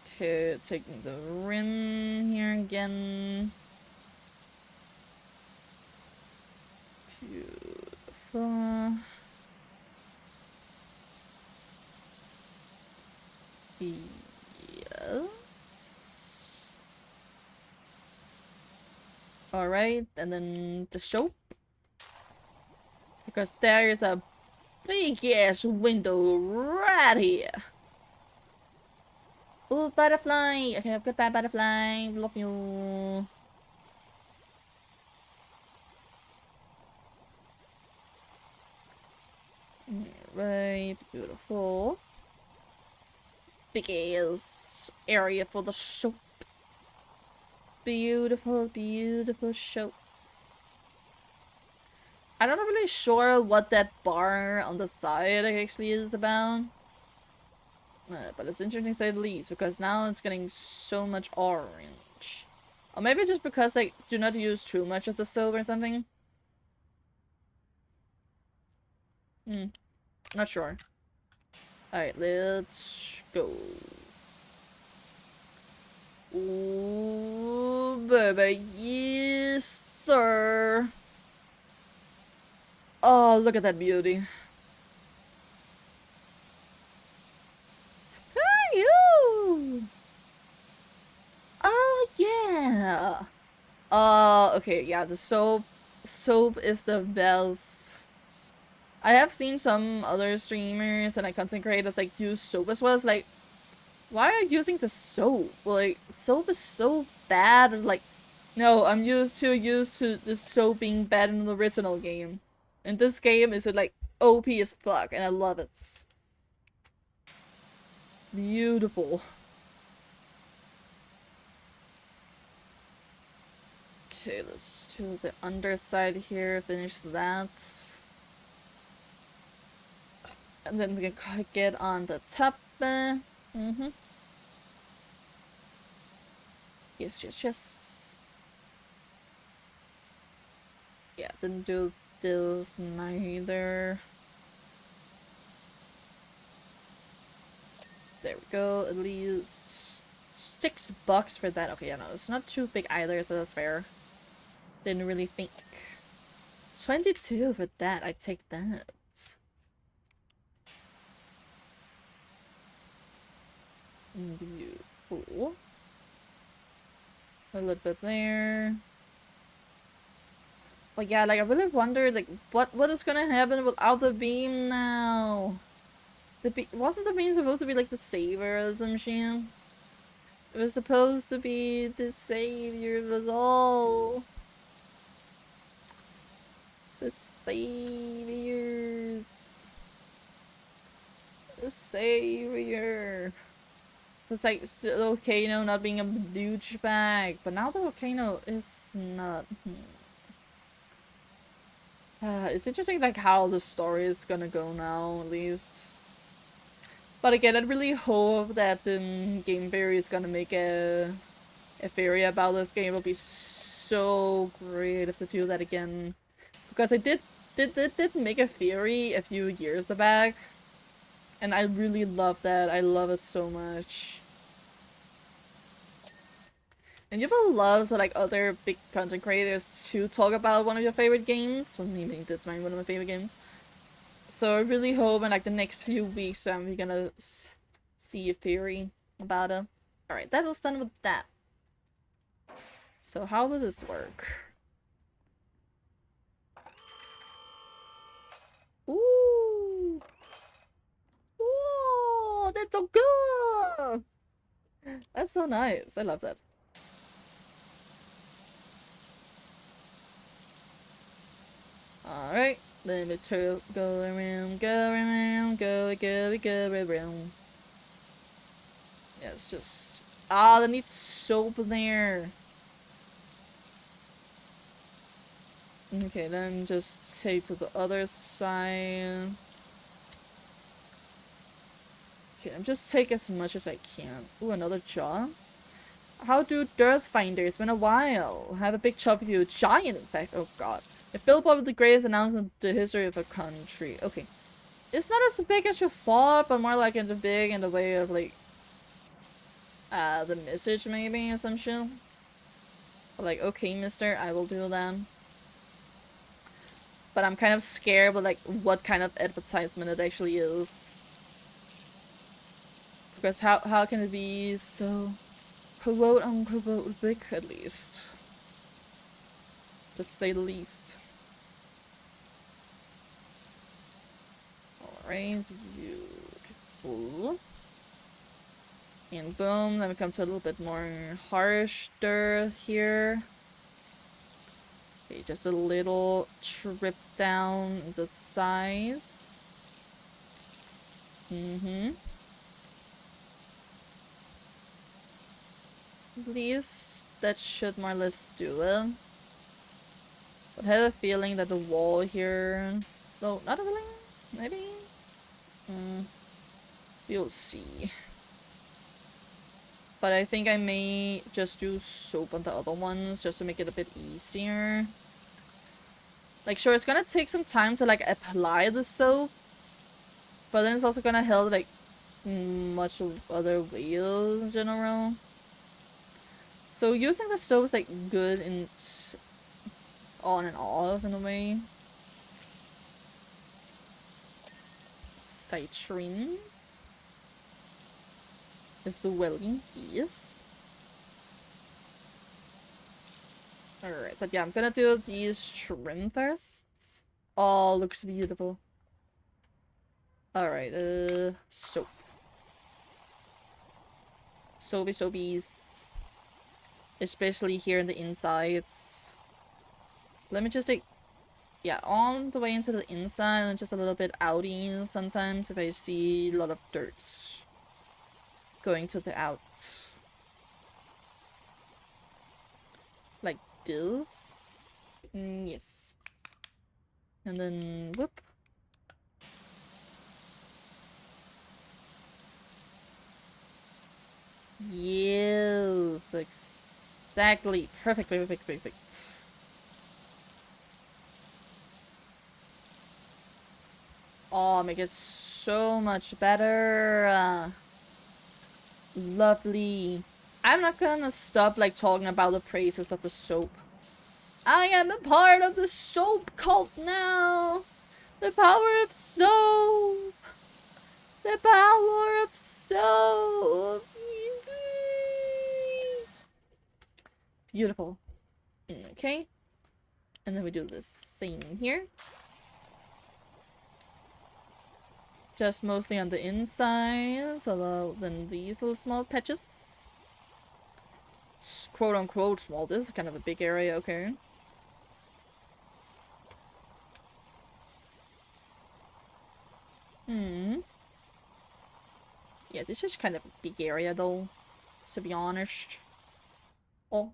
Okay, taking the rim here again. Beautiful. Yes. Alright, and then the soap. Because there is a big ass window right here. Ooh, butterfly! Okay, goodbye, butterfly. Love you. Right, beautiful. Big ass area for the soap. Beautiful, beautiful soap. I'm not really sure what that bar on the side actually is about. But it's interesting to say the least, because now it's getting so much orange. Or maybe just because they do not use too much of the soap or something. Not sure. Alright, let's go. Ooh, baby, yes, sir. Oh, look at that beauty. You. Oh yeah. Okay, yeah, the soap is the best. I have seen some other streamers and like content creators like use soap as well. It's like, why are you using the soap? Like, soap is so bad. It's like, no, I'm used to the soap being bad in the original game. In this game, is it like OP as fuck, and I love it. Beautiful. Okay, let's do the underside here, finish that. And then we can get on the top. Yes, yes, yes. Yeah, didn't do this neither. There we go, at least $6 for that. Okay, yeah, no, it's not too big either, so that's fair. Didn't really think. 22 for that, I take that. Beautiful. A little bit there. But yeah, like I really wonder like what is gonna happen without the beam now? Wasn't the beam supposed to be like the saver or some shit? It was supposed to be the savior of us all. The saviors. The savior. It's like the volcano not being a douchebag, but now the volcano is not. It's interesting like how the story is gonna go now, at least. But again, I really hope that the Game Theory is gonna make a theory about this game. It'll be so great if they do that again. Because I did make a theory a few years back. And I really love that. I love it so much. And you will love like other big content creators to talk about one of your favorite games. Well, maybe this might be one of my favorite games. So I really hope in like the next few weeks we're gonna see a theory about it. Alright, that is done with that. So how does this work? Ooh! Ooh! That's so good! That's so nice. I love that. Alright. Let me go around, go around, go around. Yeah, it's just... Ah, they need soap there. Okay, then just take to the other side. Okay, I'm just take as much as I can. Ooh, another jaw. How do dirt finder? It's been a while. Have a big chop with you. Giant, in fact. Oh god. A billboard with the greatest announcement in the history of a country. Okay. It's not as big as you thought, but more like in the way of like the message maybe or some shit. Like, okay, mister, I will do that. But I'm kind of scared with like what kind of advertisement it actually is. Because how can it be so quote unquote big at least? To say the least. Alright, beautiful. And boom, then we come to a little bit more harsh dirt here. Okay, just a little trip down the size. At least that should more or less do it. But I have a feeling that the wall here... No, not really. Maybe? We'll see. But I think I may just do soap on the other ones just to make it a bit easier. Like, sure, it's gonna take some time to, like, apply the soap. But then it's also gonna help, like, much other ways in general. So using the soap is, like, good in on and off in a way. Citrines. Is the welling keys. Alright, but yeah, I'm gonna do these trim first. Oh, looks beautiful. Alright, soap. Soapies. Especially here in the insides. Let me just take... Yeah, on the way into the inside and just a little bit outy sometimes if I see a lot of dirt going to the out. Like this. Yes. And then whoop. Yes, exactly. Perfect. Oh, make it so much better. Lovely. I'm not gonna stop like talking about the praises of the soap. I am a part of the soap cult now. The power of soap. The power of soap. Beautiful. Okay. And then we do the same here. Just mostly on the insides, although then these little small patches. quote-unquote small. This is kind of a big area, okay. Yeah, this is kind of a big area, though, to be honest. Oh.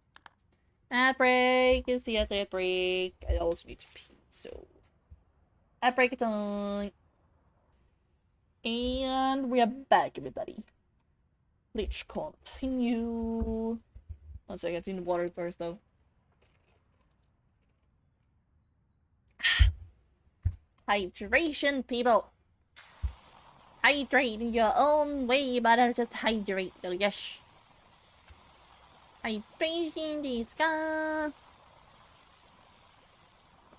Ad break! It's the ad break. I also need to pee, so... Ad break time! And we are back, everybody. Let's continue. One second, I need water first, though. Hydration, people! Hydrate in your own way, you better just hydrate, yes. Hydration, this guy.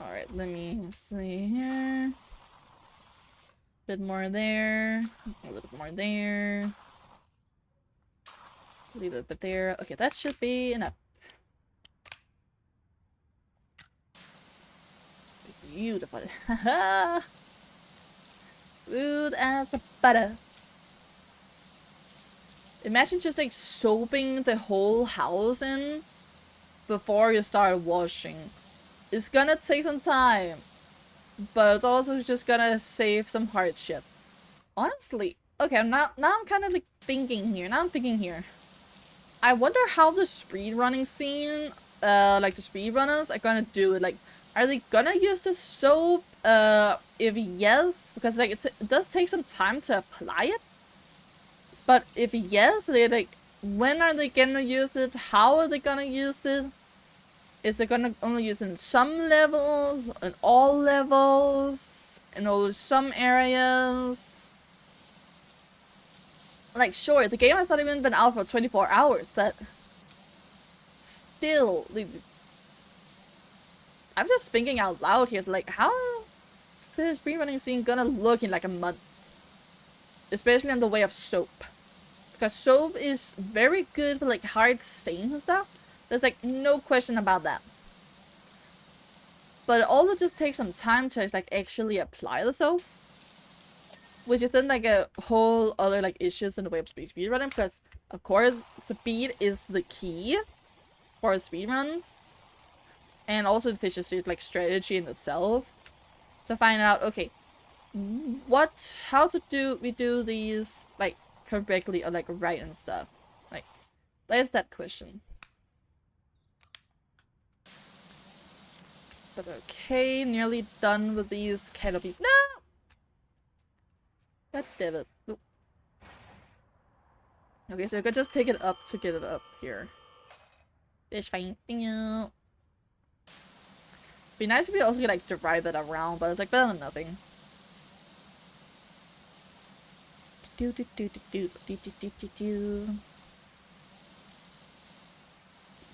Alright, let me see here. Bit more there. A little bit more there. Leave it a bit there. Okay, that should be enough. Beautiful. Smooth as butter. Imagine just like soaping the whole house in before you start washing. It's gonna take some time, but it's also just gonna save some hardship. Honestly, okay, now I'm kind of like thinking here. I wonder how the speedrunning scene, like the speedrunners are gonna do it. Like, are they gonna use the soap? If yes, because like it does take some time to apply it. But if yes, they like, when are they gonna use it? How are they gonna use it? Is it gonna only use in some levels, in all levels, in only some areas? Like, sure, the game has not even been out for 24 hours, but still, I'm just thinking out loud here. So like, how is the speedrunning scene gonna look in like a month? Especially in the way of soap. Because soap is very good for like hard stains and stuff. There's like no question about that. But it also just takes some time to like actually apply the soap. Which is then like a whole other like issues in the way of speedrunning. Because of course speed is the key for speedruns. And also the efficiency is like strategy in itself. To find out, okay, how we do these like correctly or like right and stuff. Like, there's that question. But okay, nearly done with these canopies. No! God damn it. Nope. Okay, so I could just pick it up to get it up here. It's fine. Be nice if we also could like drive it around, but it's like better than nothing.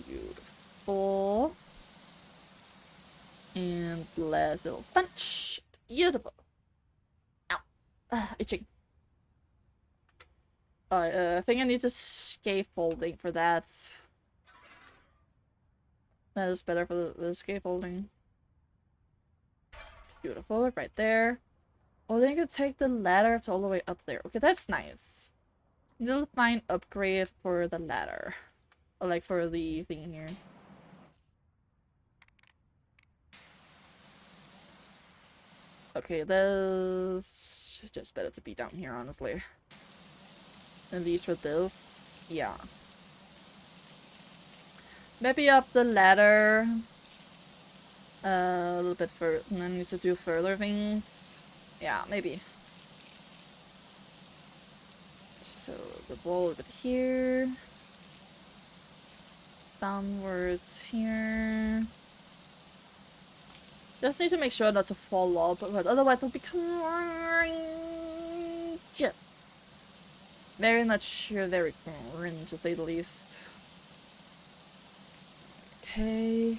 Beautiful. And last little punch. Beautiful. Ow. Itching. I think I need the scaffolding for that. That is better for the scaffolding. Beautiful, right there. Oh, then you can take the ladder to all the way up there. Okay, that's nice. Little fine upgrade for the ladder. Or like for the thing here. Okay, this is just better to be down here, honestly. At least for this, yeah. Maybe up the ladder a little bit further, and then need to do further things. Yeah, maybe. So the wall a bit here. Downwards here. Just need to make sure not to fall off, but otherwise it'll be cringe. Very much very cringe, to say the least. Okay.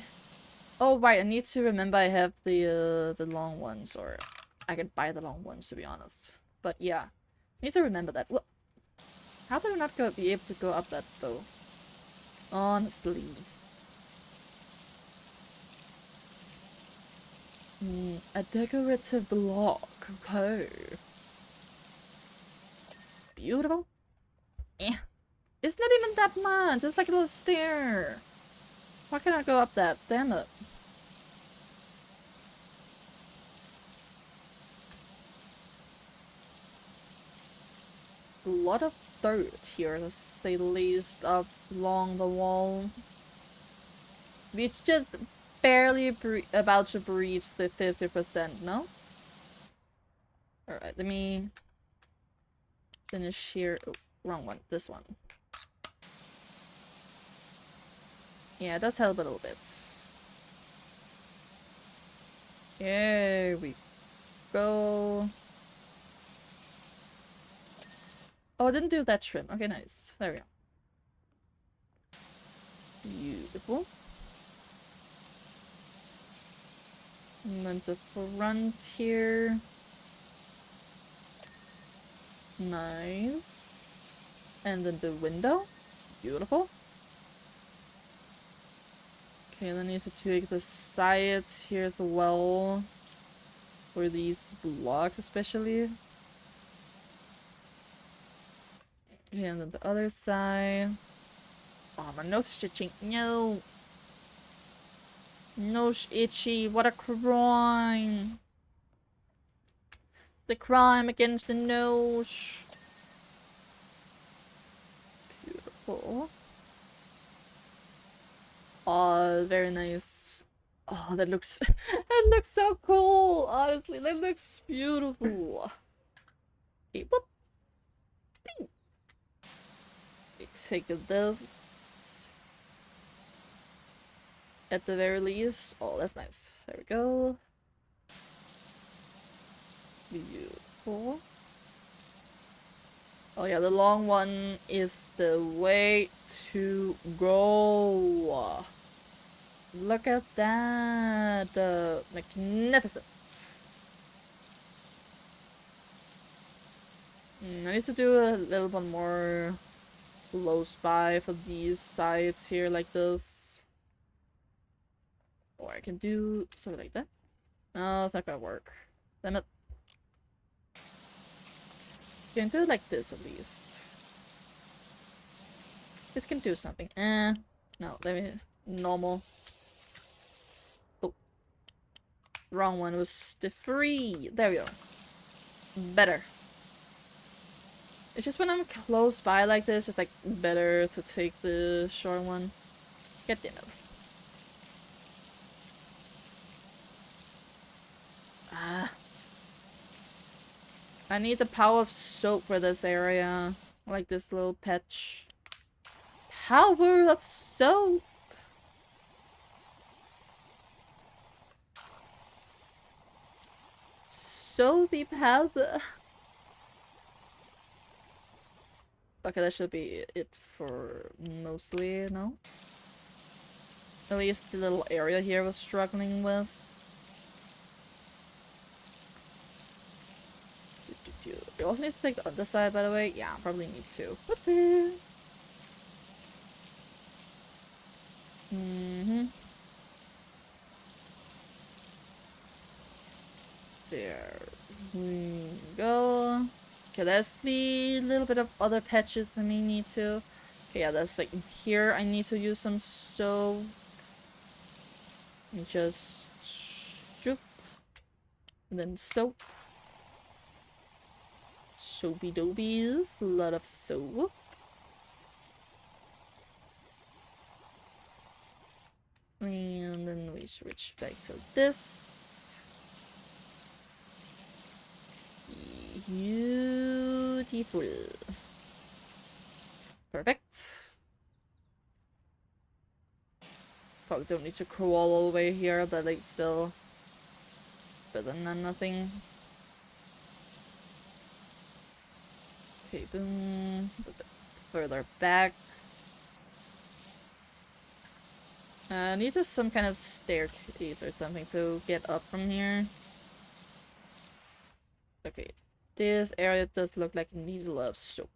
Oh right, I need to remember I have the long ones, or I could buy the long ones to be honest. But yeah, I need to remember that. Well, how did I not be able to go up that though? Honestly. A decorative block. Okay. Beautiful. Eh. It's not even that much. It's like a little stair. Why can't I go up that? Damn it. A lot of dirt here, to say the least, up along the wall. It's just barely about to breach the 50%, no? Alright, let me finish here. Oh, wrong one. This one. Yeah, it does help a little bit. There we go. Oh, I didn't do that trim. Okay, nice. There we go. Beautiful. And then the front here. Nice. And then the window. Beautiful. Okay, then I need to tweak the sides here as well. For these blocks especially. Okay, and then the other side. Oh, my nose is itching. No. Nose itchy. What a crime. The crime against the nose. Beautiful. Oh, very nice. Oh, that looks that looks so cool. Honestly, that looks beautiful. Okay, what? Take this. At the very least. Oh, that's nice. There we go. Beautiful. Oh yeah, the long one is the way to go. Look at that. Magnificent. I need to do a little bit more close by for these sides here like this. Or I can do something like that. No, it's not gonna work. Damn it. You can do it like this at least. It can do something. No, let me... Normal. Oh. Wrong one was the free. There we go. Better. It's just when I'm close by like this, it's like better to take the short one. Get damn it. Ah. I need the power of soap for this area. Like this little patch. Power of soap! Soapy powder. Okay, that should be it for mostly, no? At least the little area here was struggling with. You also need to take the other side, by the way. Yeah, probably need to. There we go. Okay, that's the little bit of other patches I may need to. Okay, yeah, that's like here. I need to use some soap. Just shoop. And then soap. Soapy dobies. A lot of soap. And then we switch back to this. Beautiful. Perfect. Probably don't need to crawl all the way here, but like still better than nothing. Okay, boom. A bit further back. I need just some kind of staircase or something to get up from here. Okay, this area does look like it needs a lot of soap.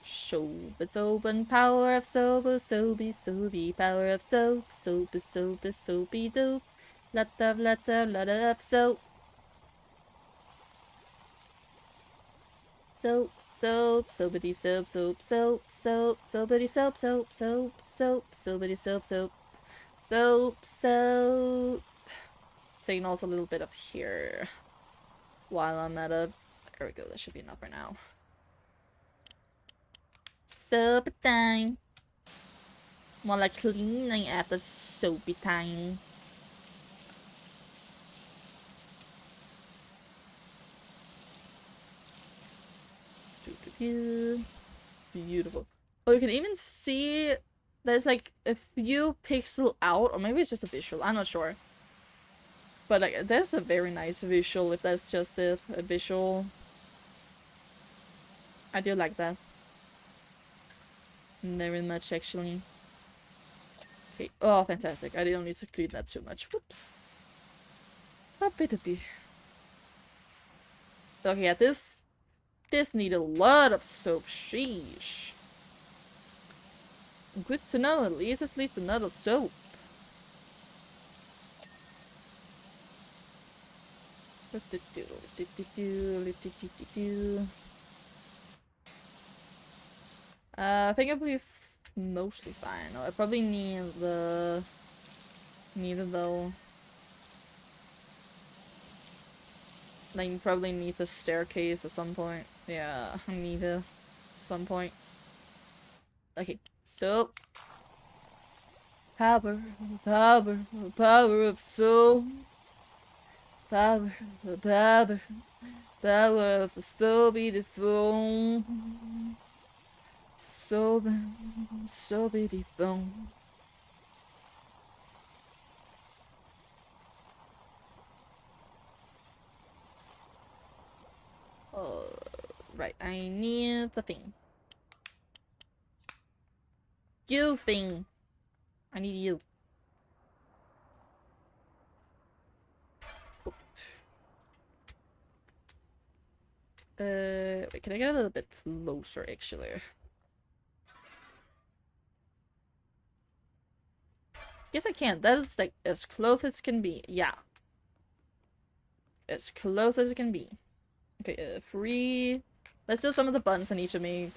Soap, it's open, power of soap, soapy, soapy, power of soap, soapy, soapy, soapy dope. Lot of soap. Soap, soap, soapity soap, soap, soap, soap, soapity soap, soap, soap, soap, soapity soap, soap, soap, soap. Taking also a little bit of here while I'm at it. There we go, that should be enough for now. Soapy time. More like cleaning after soapy time. Beautiful. Oh, you can even see there's like a few pixel out, or maybe it's just a visual, I'm not sure. But like, that's a very nice visual, if that's just it, a visual. I do like that. Very much, actually. Okay, oh, fantastic. I don't need to clean that too much. Whoops. Puppy. Okay, yeah, this need a lot of soap. Sheesh. Good to know, at least it's least another soap. I think it'll be mostly fine. I probably need the... Neither though. Like, probably need the staircase at some point. Yeah, I need it at some point. Okay, so... Power of soul. Power of the soul beautiful. So beautiful. Right, I need the thing. You thing. I need you. Wait, can I get a little bit closer, actually? Yes, I can. That is, like, as close as it can be. Yeah. As close as it can be. Okay, 3. Let's do some of the buttons I need to make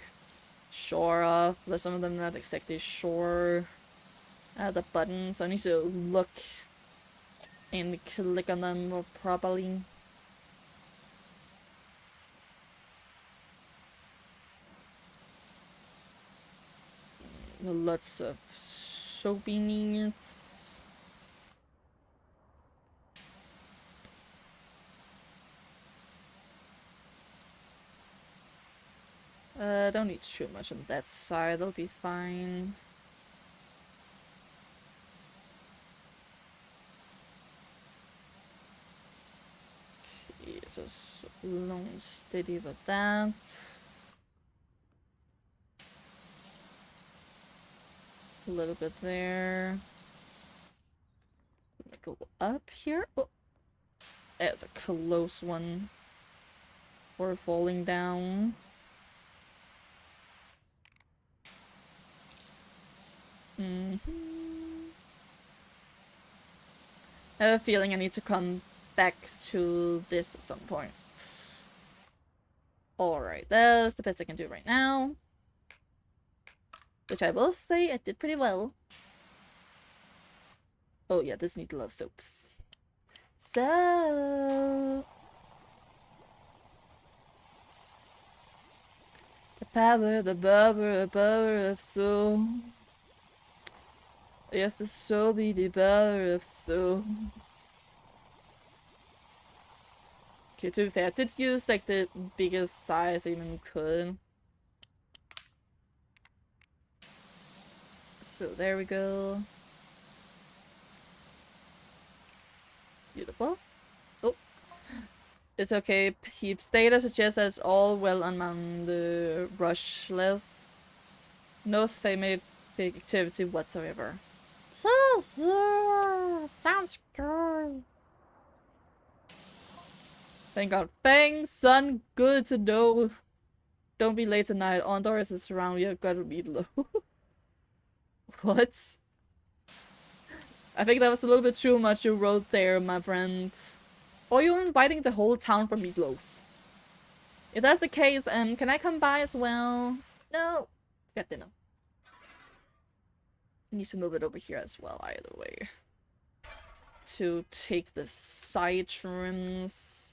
sure of. There's some of them not exactly sure. The buttons. I need to look and click on them more properly. Lots of soapy needs. Don't need too much on that side, that'll be fine. Okay, so long and steady with that. A little bit there. Go up here. Oh, that's a close one. Or falling down. I have a feeling I need to come back to this at some point. Alright, that's the best I can do right now. Which I will say I did pretty well. Oh yeah, this needs a lot of soaps. So... the power of soul. Yes, the soul be the power of soul. Okay, to be fair, I did use like the biggest size I even could. So there we go. Beautiful. Oh. It's okay. Peeps data suggests that it's all well on the rush list. No same activity whatsoever. Sounds good. Thank God. Thanks, son. Good to know. Don't be late tonight. On doors is around. You gotta be low. What? I think that was a little bit too much you wrote there, my friend. Or you're inviting the whole town for meatloaf. If that's the case, can I come by as well? No. God damn it. I need to move it over here as well, either way. To take the side trims.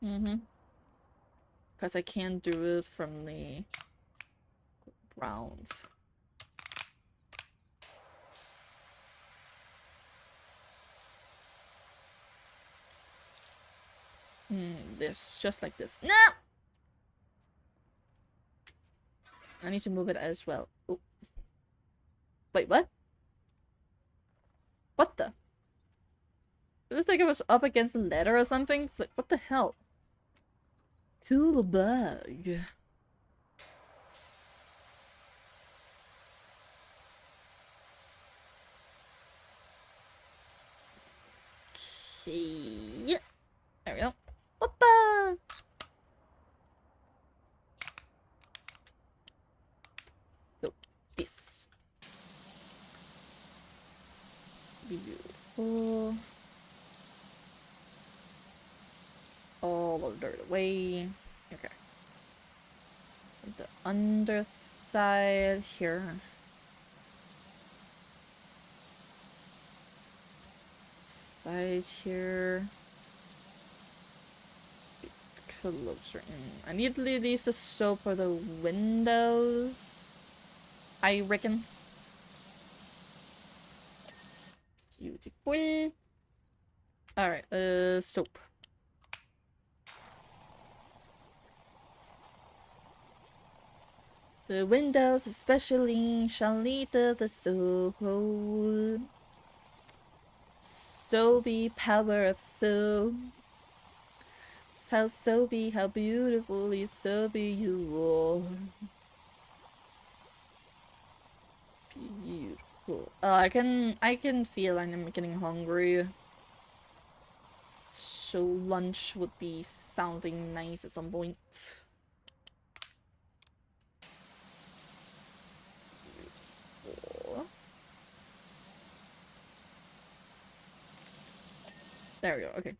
Because I can't do it from the ground. This, just like this. No! I need to move it as well. Ooh. Wait, what? What the? It was like it was up against a ladder or something. It's like, what the hell? Cool bug. Okay. There we go. Whoopa! So, this. Beautiful. All of the dirt away. Okay. The underside here. Side here. Closer. I need to leave these to soap for the windows, I reckon. Beautiful. Alright, soap. The windows especially shall lead to the soul. So be power of soul. So be how beautifully so be you are. Beautiful. I can feel I'm getting hungry. So lunch would be sounding nice at some point. Beautiful. There we go, okay.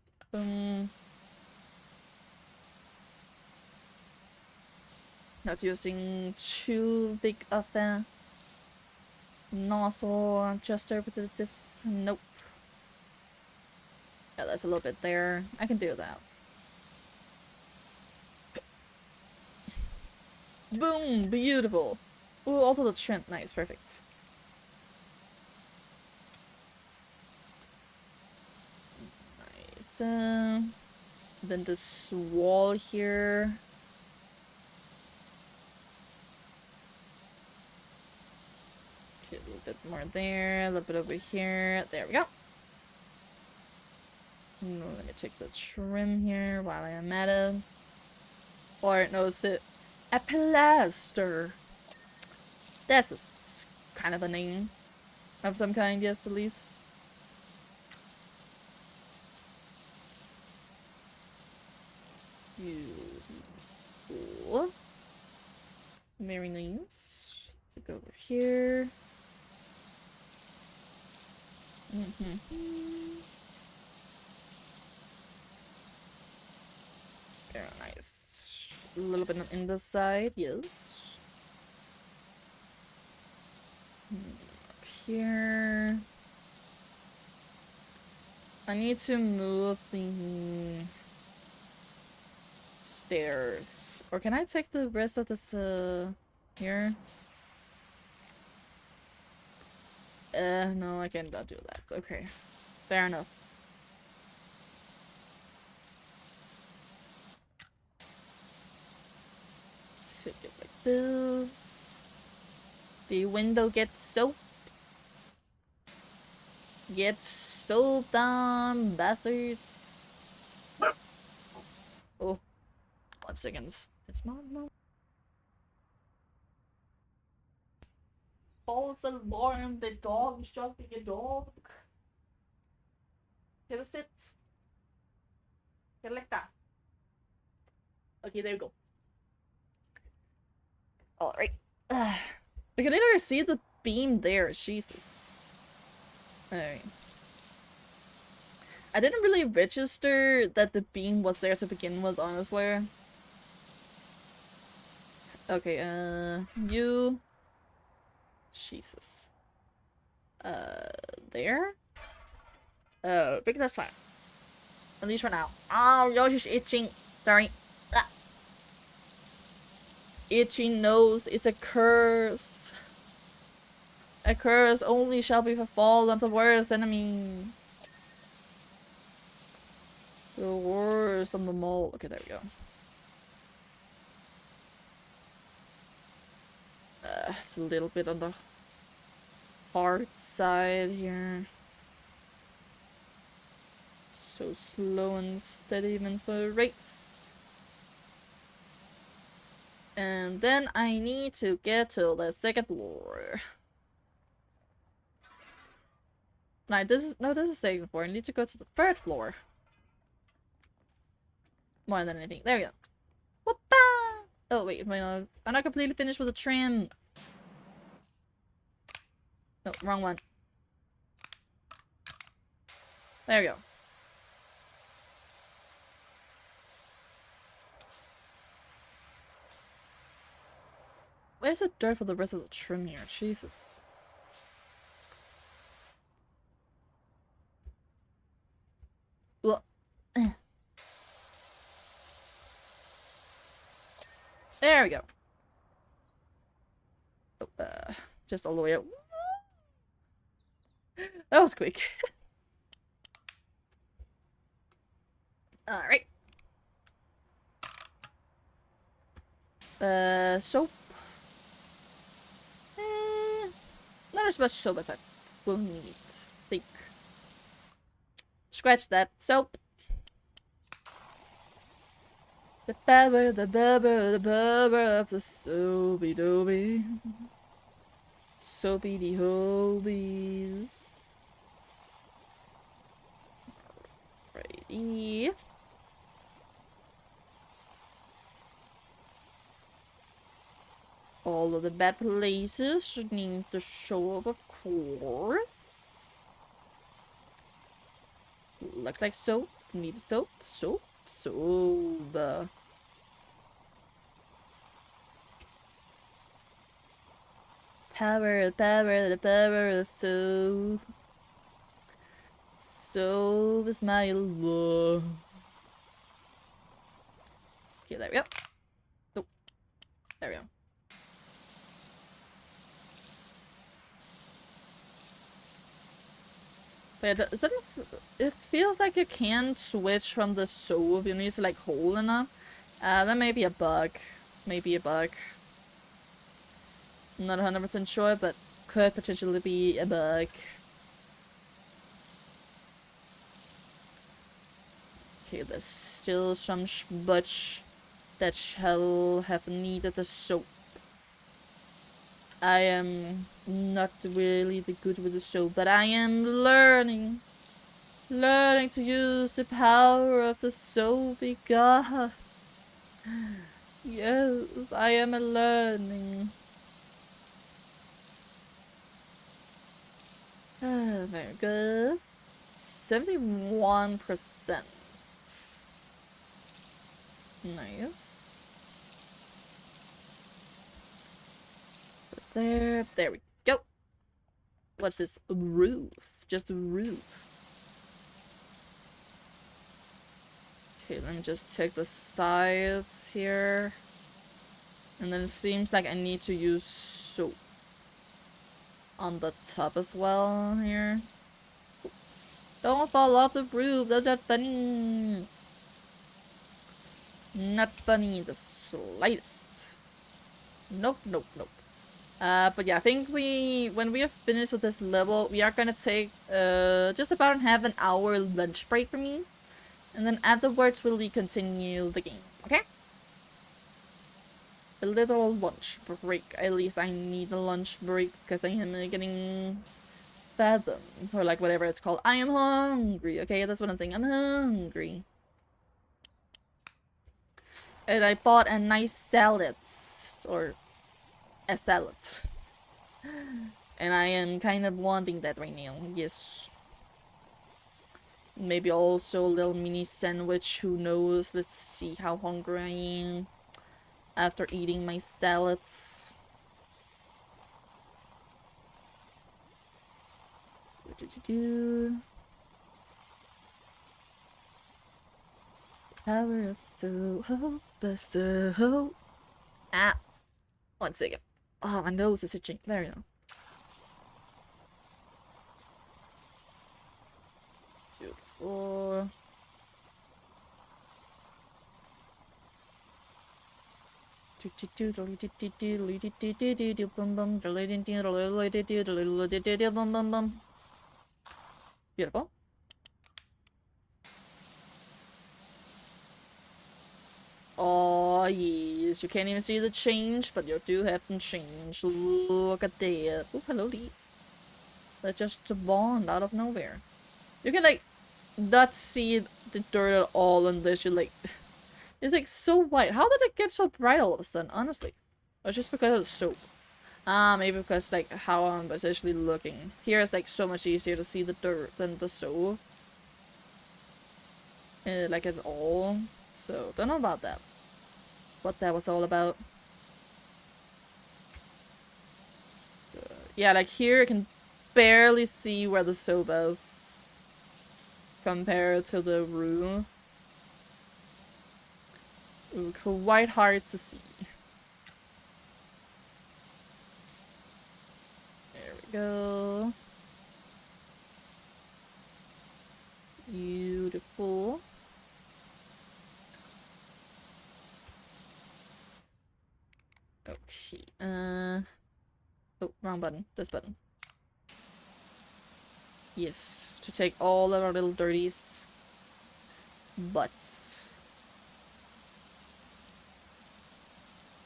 Not using too big of a nozzle just over to this. Nope. Yeah, that's a little bit there. I can do that. Boom! Beautiful! Ooh, also the trim. Nice, perfect. Nice. Then this wall here. Okay, a little bit more there, a little bit over here. There we go. Let me take the trim here while I am at it. Or no, it's a plaster. That's kind of a name of some kind, yes, at least. Beautiful. Very nice. Let's go over here. Very nice. A little bit on this side, yes. Up here. I need to move the stairs. Or can I take the rest of this here? No, I cannot do that. Okay. Fair enough. Take it like this. The window gets soap. Get soaped on, bastards. Oh. 1 second. It's not. False alarm, the dog is jumping a dog. Can you sit? Get like that. Okay, there you go. Alright. We can literally see the beam there, Jesus. Alright. I didn't really register that the beam was there to begin with, honestly. Okay, you... Jesus. There? Pick this one. At least for now. Oh, Yoshi's itching. Sorry. Ah. Itching nose is a curse. A curse only shall be befallen the worst enemy. The worst of them all. Okay, there we go. It's a little bit on the hard side here. So slow and steady even so it race. And then I need to get to the second floor. No, this is second floor. I need to go to the third floor. More than anything. There we go. Whoopah! Oh wait, I'm not completely finished with the trim. No, wrong one. There we go. Where's the dirt for the rest of the trim here? Jesus. Well, there we go. Oh, just all the way up. That was quick. Alright. Soap. Not as much soap as I will need. Think. Scratch that. Soap. The power of the soapy doby. Soapy de hobies. Righty. All of the bad places should need to show up, of course. Looks like soap. Need soap. Soap. Soap. Power of soap. Soap is my love. Okay, there we go. Oh, there we go. But it feels like you can't switch from the soap. You need to like hold enough. That may be a bug. Maybe a bug. I'm not 100% sure, but could potentially be a bug. Okay, there's still some smudge that shall have needed the soap. I am not really the good with the soap, but I am learning. Learning to use the power of the soapy god. Yes, I am learning. Very good. 71%. Nice. There we go. What's this? Roof. Just a roof. Okay, let me just check the sides here. And then it seems like I need to use soap on the top as well here. Don't fall off the roof. That's not funny. Not funny in the slightest. Nope, nope, nope. But yeah, I think when we are finished with this level, we are gonna take just about half an hour lunch break for me. And then afterwards we'll continue the game, okay? A little lunch break. At least I need a lunch break because I am getting fathomed. Or like whatever it's called. I am hungry, okay? That's what I'm saying. I'm hungry. And I bought a nice salad. Or a salad. And I am kind of wanting that right now. Yes. Maybe also a little mini sandwich, who knows? Let's see how hungry I am after eating my salads. Power of Soho, the Soho. Ah, 1 second. Oh, my nose is itching. There you go. Beautiful. Beautiful. Oh, yes. You can't even see the change, but you do have some change. Look at that. Oh, hello, leaf. That just spawned out of nowhere. You can, like, not see the dirt at all unless you, like... It's, like, so white. How did it get so bright all of a sudden, honestly? Or just because of the soap? Ah, maybe because, like, how I'm essentially looking. Here it's, like, so much easier to see the dirt than the soap. Like, at all. So, don't know about that. What that was all about. So, yeah, like, here you can barely see where the soap is compared to the roof. Ooh, quite hard to see. There we go. Beautiful. Okay. Oh, wrong button. This button. Yes, to take all of our little dirties. Butts.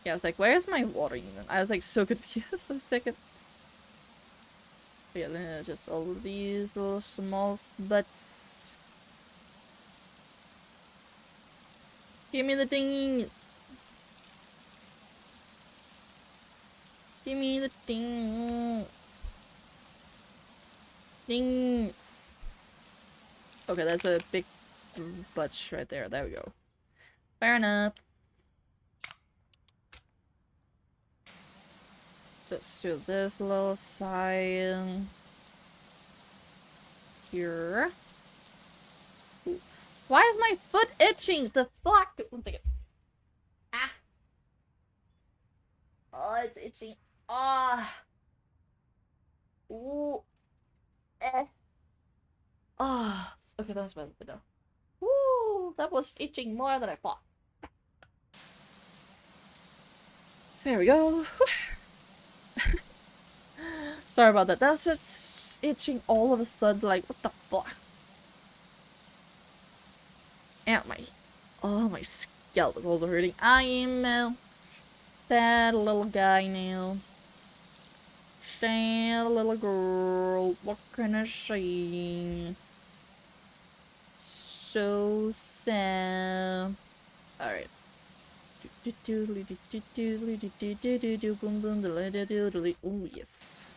Yeah, I was like, where's my water even? I was like so confused for a second. Yeah, then it's just all of these little small butts. Give me the dingies. Give me the dings. Dings. Okay, that's a big butt right there. There we go. Fair enough. Just do this little side here. Ooh. Why is my foot itching? The fuck? 1 second. Ah. Oh, it's itching. Ah. Ooh. Eh. Ah. Okay, that was better. Woo! That was itching more than I thought. There we go. Sorry about that. That's just itching all of a sudden. Like, what the fuck? Ow, my scalp is also hurting. I am a sad little guy now. Sad little girl. What can I say? So sad. Alright. Oh, yes.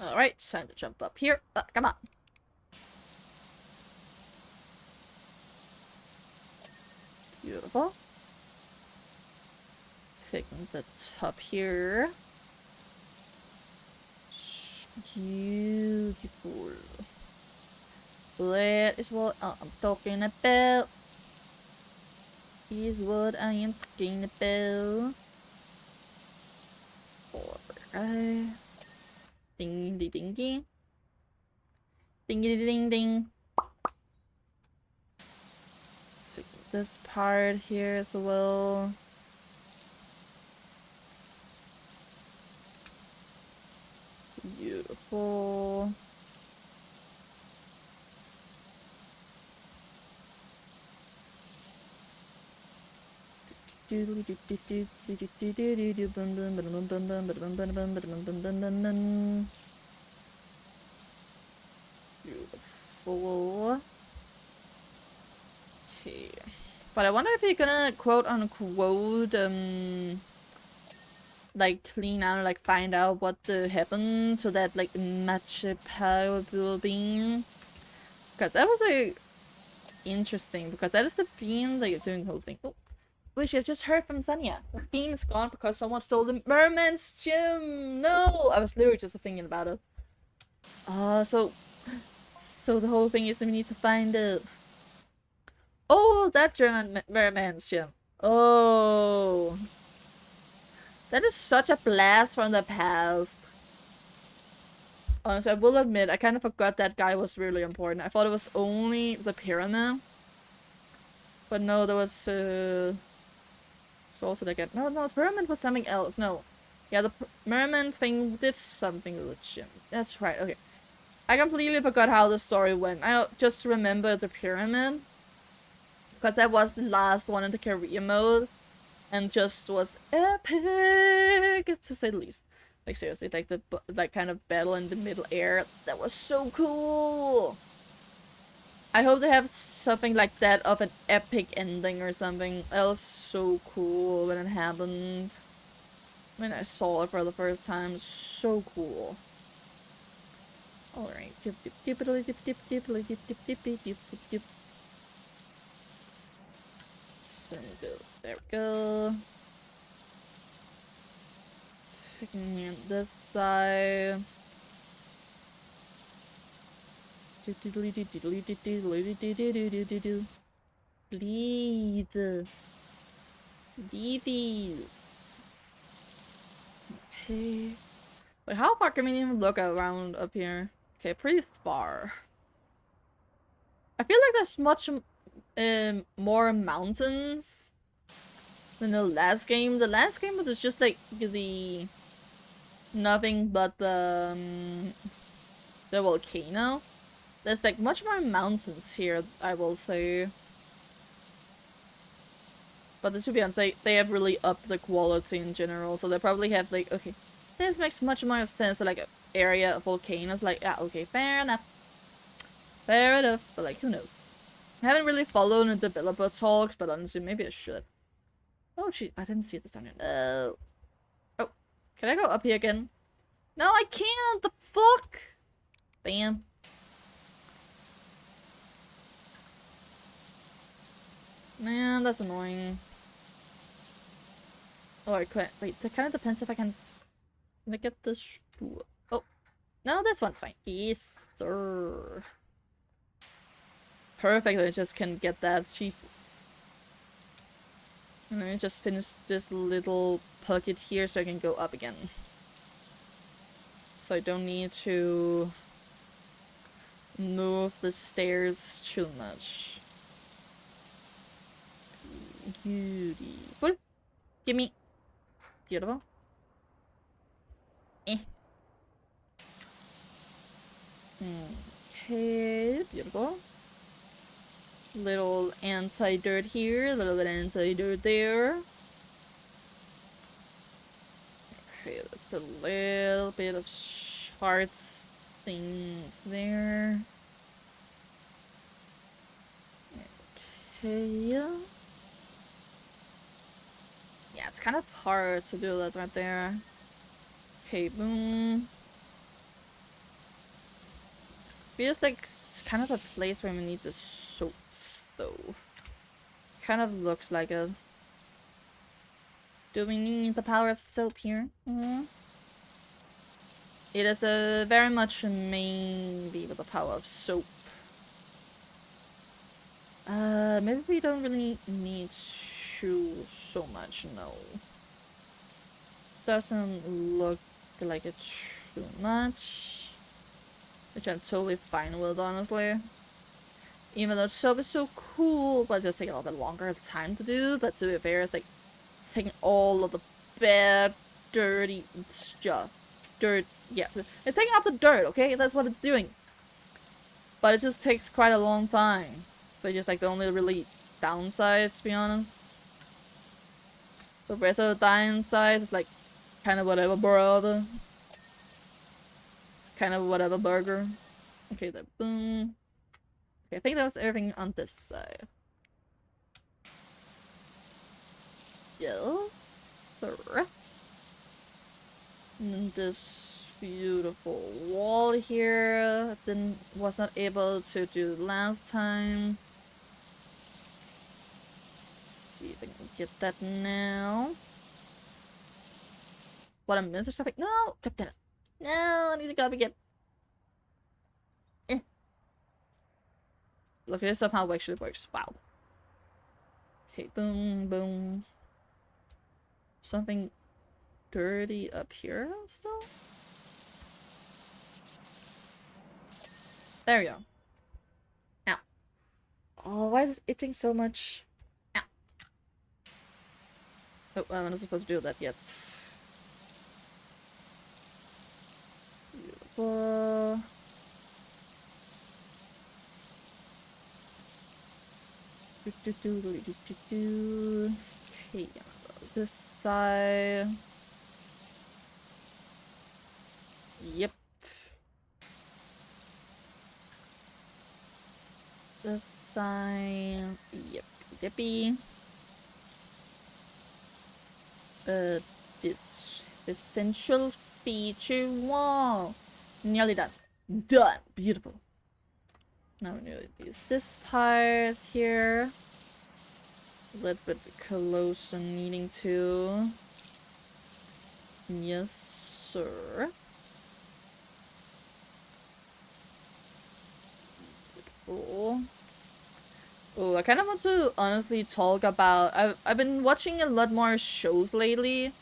Alright, time to jump up here. Come on. Beautiful. Taking the top here. Beautiful. That is what I'm talking about. Is what I am talking about. Alright. Ding ding ding ding. Ding ding ding ding. So this part here as well. Beautiful. Beautiful. Okay. But I wonder if you're gonna quote unquote like clean out, like find out what happened to that like magic power being. Because that was like interesting, because that is the beam that you're doing the whole thing. Oh, which I've just heard from Sanya. The beam is gone because someone stole the merman's gem. No, I was literally just thinking about it. So the whole thing is we need to find it. Oh, that German merman's gem. Oh, that is such a blast from the past. Honestly, I will admit, I kind of forgot that guy was really important. I thought it was only the pyramid. But no, there was, so also they get, no, the pyramid was something else. No. Yeah, the merman thing did something with the gym. That's right, okay. I completely forgot how the story went. I just remember the pyramid. Because that was the last one in the career mode. And just was epic, to say the least. Like seriously, like the kind of battle in the middle air, that was so cool. I hope they have something like that of an epic ending or something. That was so cool when it happened. When I saw it for the first time, so cool. Alright, dip dip dip dip dip dip dip dip dip dip dip dip dip. There we go. Taking here on this side. Leave. Leavies. Okay. But how far can we even look around up here? Okay, pretty far. I feel like there's much more mountains than the last game. The last game was just like the nothing but the volcano. There's like much more mountains here, I will say. But to be honest, they have really upped the quality in general, so they probably have like, okay, this makes much more sense, like an area of volcanoes, like, yeah, okay, fair enough. Fair enough, but like, who knows? I haven't really followed the developer talks, but honestly, maybe I should. Oh, shit, I didn't see this down here. No. Oh, can I go up here again? No, I can't! The fuck? Damn. Man, that's annoying. Oh, I quit. Wait, that kind of depends if I can get this. Oh, no, this one's fine. Yes, sir. Perfect, I just can get that. Jesus. Let me just finish this little pocket here so I can go up again. So I don't need to move the stairs too much. Beautiful. Gimme. Beautiful. Eh. Okay, beautiful. Little anti-dirt here, a little bit anti-dirt there. Okay, there's a little bit of shards things there. Okay. Yeah, it's kind of hard to do that right there. Okay, boom. Feels like kind of a place where we need the soaps, though. Kind of looks like it. Do we need the power of soap here? It is a very much maybe with the power of soap. Maybe we don't really need to so much, no. Doesn't look like it too much. Which I'm totally fine with, honestly. Even though soap is so cool, but it just take a little bit longer time to do. But to be fair, it's like taking all of the bad, dirty stuff. Dirt, yeah. It's taking off the dirt, okay? That's what it's doing. But it just takes quite a long time. But just like the only really downsides, to be honest. The rest of the downsides is like kind of whatever, brother. It's kind of whatever burger. Okay, then boom. Okay, I think that was everything on this side. Yes, sir. this beautiful wall here. Was not able to do last time. Let's see if I can get that now. What, a minute or something? No! God damn it. No, I need to copy again. Look, this somehow actually works. Wow. Okay, boom, boom. Something dirty up here still? There we go. Ow. Oh, why is it itching so much? Ow. Oh, I'm not supposed to do that yet. Beautiful. Okay, this side. Yep. This side. Yep. Yippee. This essential feature wall. Nearly done. Done. Beautiful. Now we need this part here. A little bit closer needing to. Yes, sir. Beautiful. Oh, I kind of want to honestly talk about. I've been watching a lot more shows lately,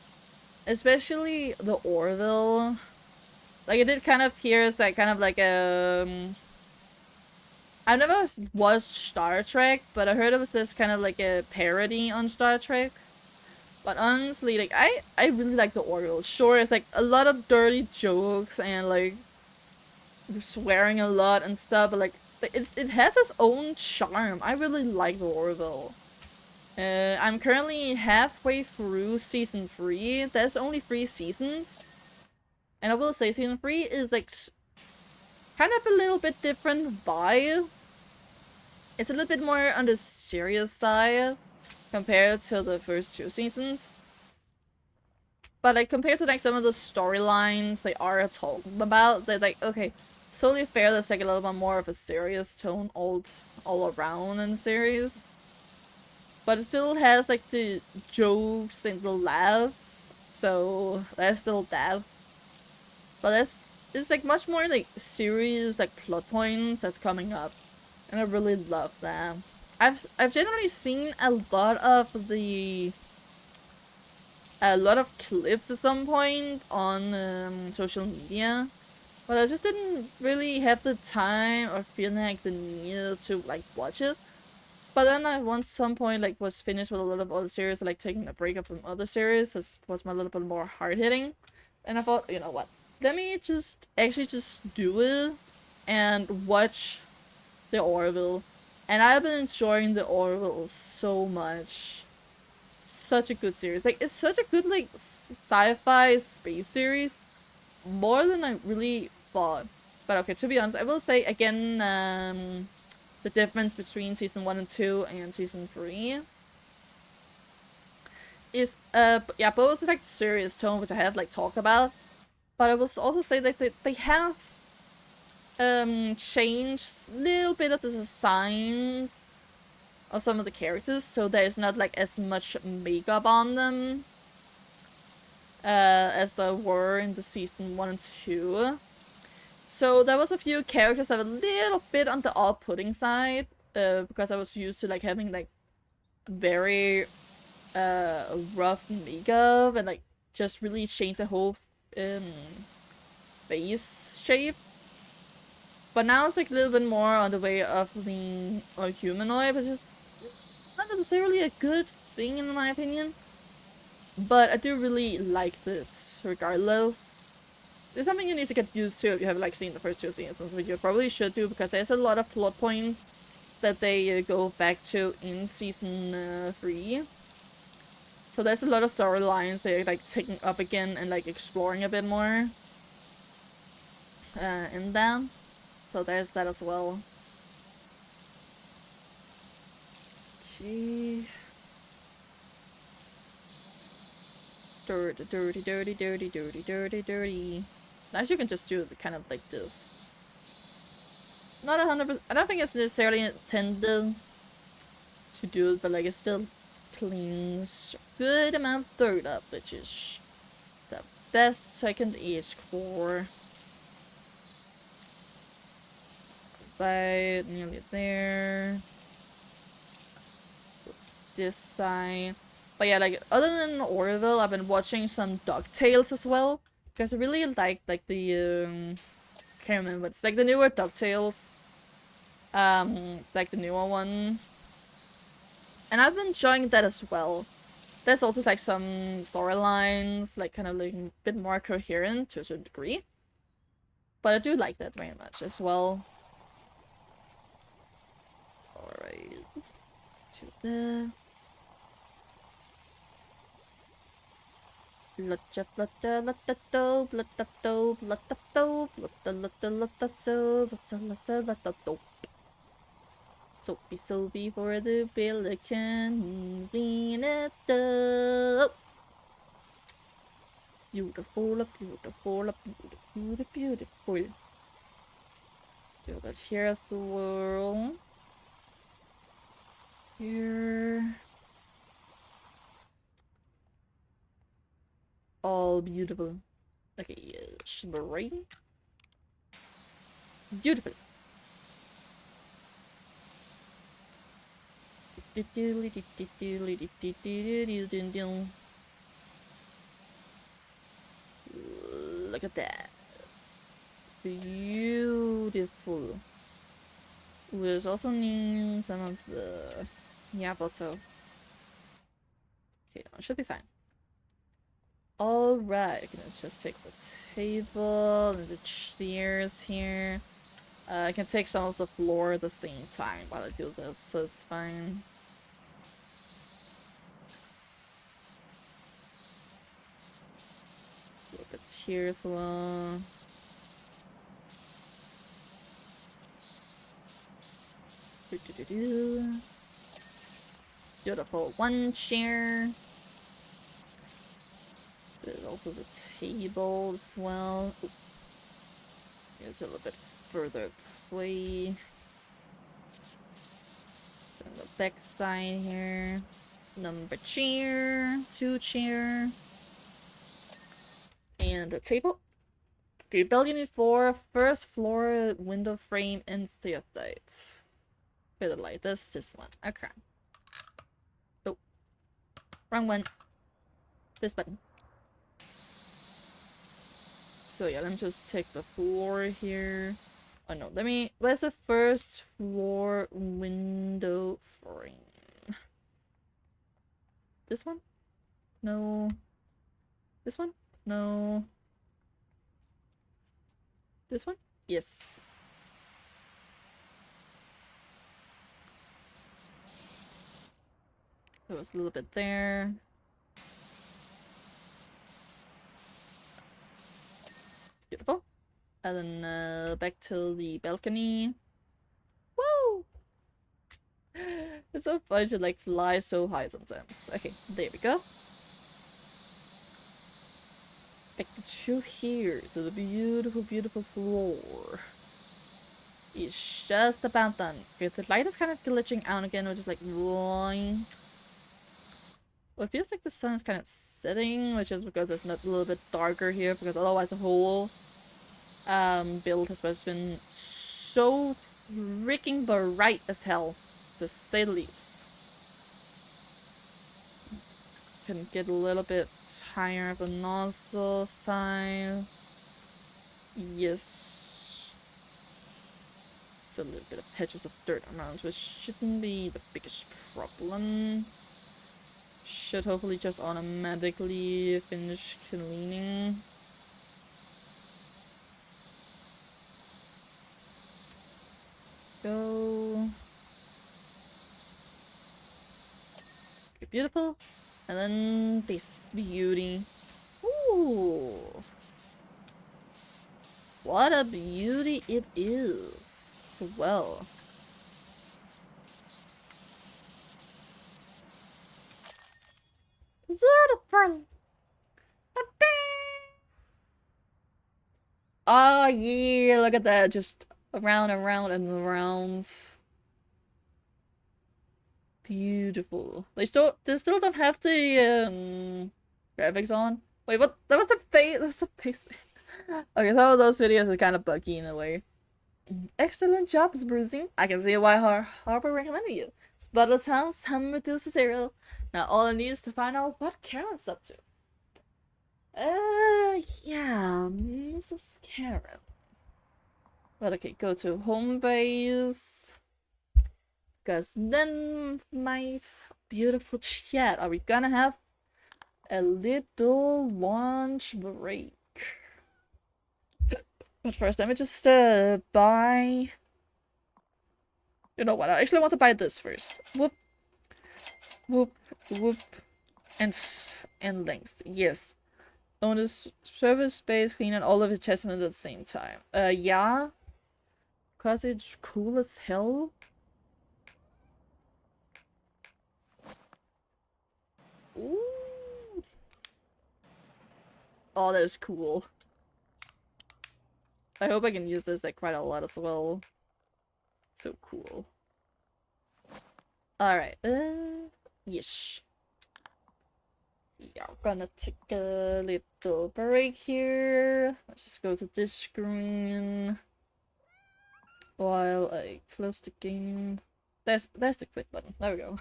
especially the Orville. Like, I did kind of hear it's like kind of like I've never watched Star Trek, but I heard it was this kind of like a parody on Star Trek. But honestly, like I really like the Orville. Sure, it's like a lot of dirty jokes and like swearing a lot and stuff, but like it has its own charm. I really like the Orville. I'm currently halfway through season 3. There's only 3 seasons. And I will say season 3 is like kind of a little bit different vibe. It's a little bit more on the serious side compared to the first 2 seasons. But like compared to like some of the storylines they are talking about, they're like, okay, Solely Fair, there's like a little bit more of a serious tone all around in the series. But it still has like the jokes and the laughs, so there's still that. But it's like much more like serious like plot points that's coming up, and I really love that. I've generally seen a lot of clips at some point on social media, but I just didn't really have the time or feel like the need to like watch it. But then I once some point like was finished with a lot of other series, like taking a break up from other series, as was my little bit more hard hitting, and I thought, you know what, let me just do it and watch the Orville, and I've been enjoying the Orville so much. Such a good series. Like, it's such a good like sci-fi space series, more than I really thought. But okay, to be honest, I will say again, the difference between season 1 and 2 and season 3 is yeah, both like serious tone, which I have like talked about, but I will also say that they have changed a little bit of the designs of some of the characters, so there's not like as much makeup on them as there were in the season 1 and 2. So there was a few characters that were a little bit on the off-putting side, because I was used to like having like very rough makeup and like just really change the whole face shape. But now it's like a little bit more on the way of being a humanoid, which is not necessarily a good thing in my opinion. But I do really like it regardless. It's something you need to get used to if you have like seen the first 2 seasons, which you probably should do, because there's a lot of plot points that they go back to in season 3. So there's a lot of storylines they're like taking up again and like exploring a bit more in that. So there's that as well. Okay. Dirty, dirty, dirty, dirty, dirty, dirty, dirty. It's nice you can just do it kind of like this. Not 100%. I don't think it's necessarily intended to do it, but like it still cleans a good amount of dirt up, which is the best I can ask for. Right, nearly there. This side. But yeah, like other than Orville, I've been watching some DuckTales as well. Because I really like the I can't remember, it's like the newer DuckTales. Like the newer one. And I've been enjoying that as well. There's also like some storylines, like kind of like a bit more coherent to a certain degree. But I do like that very much as well. Alright. To that. Lutcha flutcha lutta dope, lutta dope, lutta dope, lutta lutta lutta so, lutta lutta lutta dope. Soapy soapy for the pelican, clean it up. Beautiful, beautiful, beautiful, beautiful. Do that here as well. Here. All beautiful. Okay, shimmering. Beautiful. Look at that. Beautiful. There's also need some of the... Yeah, but so. Okay, it should be fine. Alright, okay, let's just take the table and the chairs here. I can take some of the floor at the same time while I do this, so it's fine. Look at here as well. Beautiful one chair. There's also the table as well. Ooh. It's a little bit further away. So on the back side here. Number chair, 2 chair. And the table. Okay, balcony 4, first floor window frame and theodolite. Better like this one. Okay. Oh. Wrong one. This button. So yeah, let me just take the floor here. Oh no, where's the first floor window frame? This one? No. This one? No. This one? Yes. There was a little bit there. Beautiful. And then back to the balcony. Woo! It's so fun to like fly so high sometimes. Okay, there we go. Back to here, to the beautiful, beautiful floor. It's just about done. Okay, the light is kind of glitching out again, which is like boing. Well, it feels like the sun is kind of setting, which is because it's not a little bit darker here, because otherwise the whole build has just been so freaking bright as hell, to say the least. Can get a little bit higher of the nozzle side. Yes. Still a little bit of patches of dirt around, which shouldn't be the biggest problem. Should hopefully just automatically finish cleaning. Go. Okay, beautiful. And then this beauty. Ooh. What a beauty it is. Well. Beautiful. Oh yeah, look at that, just around and around and around. Beautiful. They still don't have the graphics on. Wait, what? That was the face. That was the face. Okay, some of those videos are kind of buggy in a way. Excellent job, Brucey. I can see why Harper recommended you. Spottle sounds some reduce to zero. Now all I need is to find out what Karen's up to. Yeah, Mrs. Karen. But okay, go to home base. Because then, my beautiful chat, are we gonna have a little lunch break? But first, let me just buy. You know what? I actually want to buy this first. Whoop, whoop, whoop, and length. Yes. On this service space, clean and all of its chestnuts at the same time. Yeah. Cause it's cool as hell. Ooh. Oh, that is cool. I hope I can use this like quite a lot as well. So cool. Alright, yes. Yeah, we're gonna take a little break here. Let's just go to this screen while I close the game. There's the quit button. There we go.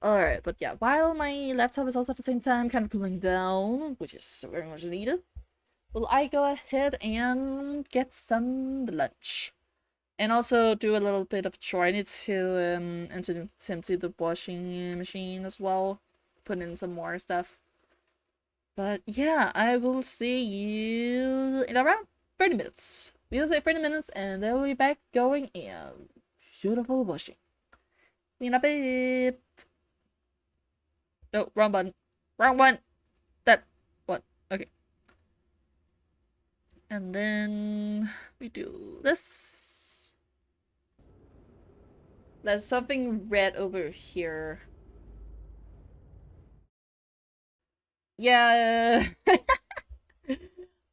Alright, but yeah, while my laptop is also at the same time kind of cooling down, which is very much needed, will I go ahead and get some lunch. And also do a little bit of chore. I need to empty the washing machine as well. Put in some more stuff. But yeah, I will see you in around 30 minutes. We'll say 30 minutes and then we'll be back going in beautiful washing. See you in a bit. Oh, wrong button. Wrong one. That one. Okay. And then we do this. There's something red over here. Yeah. I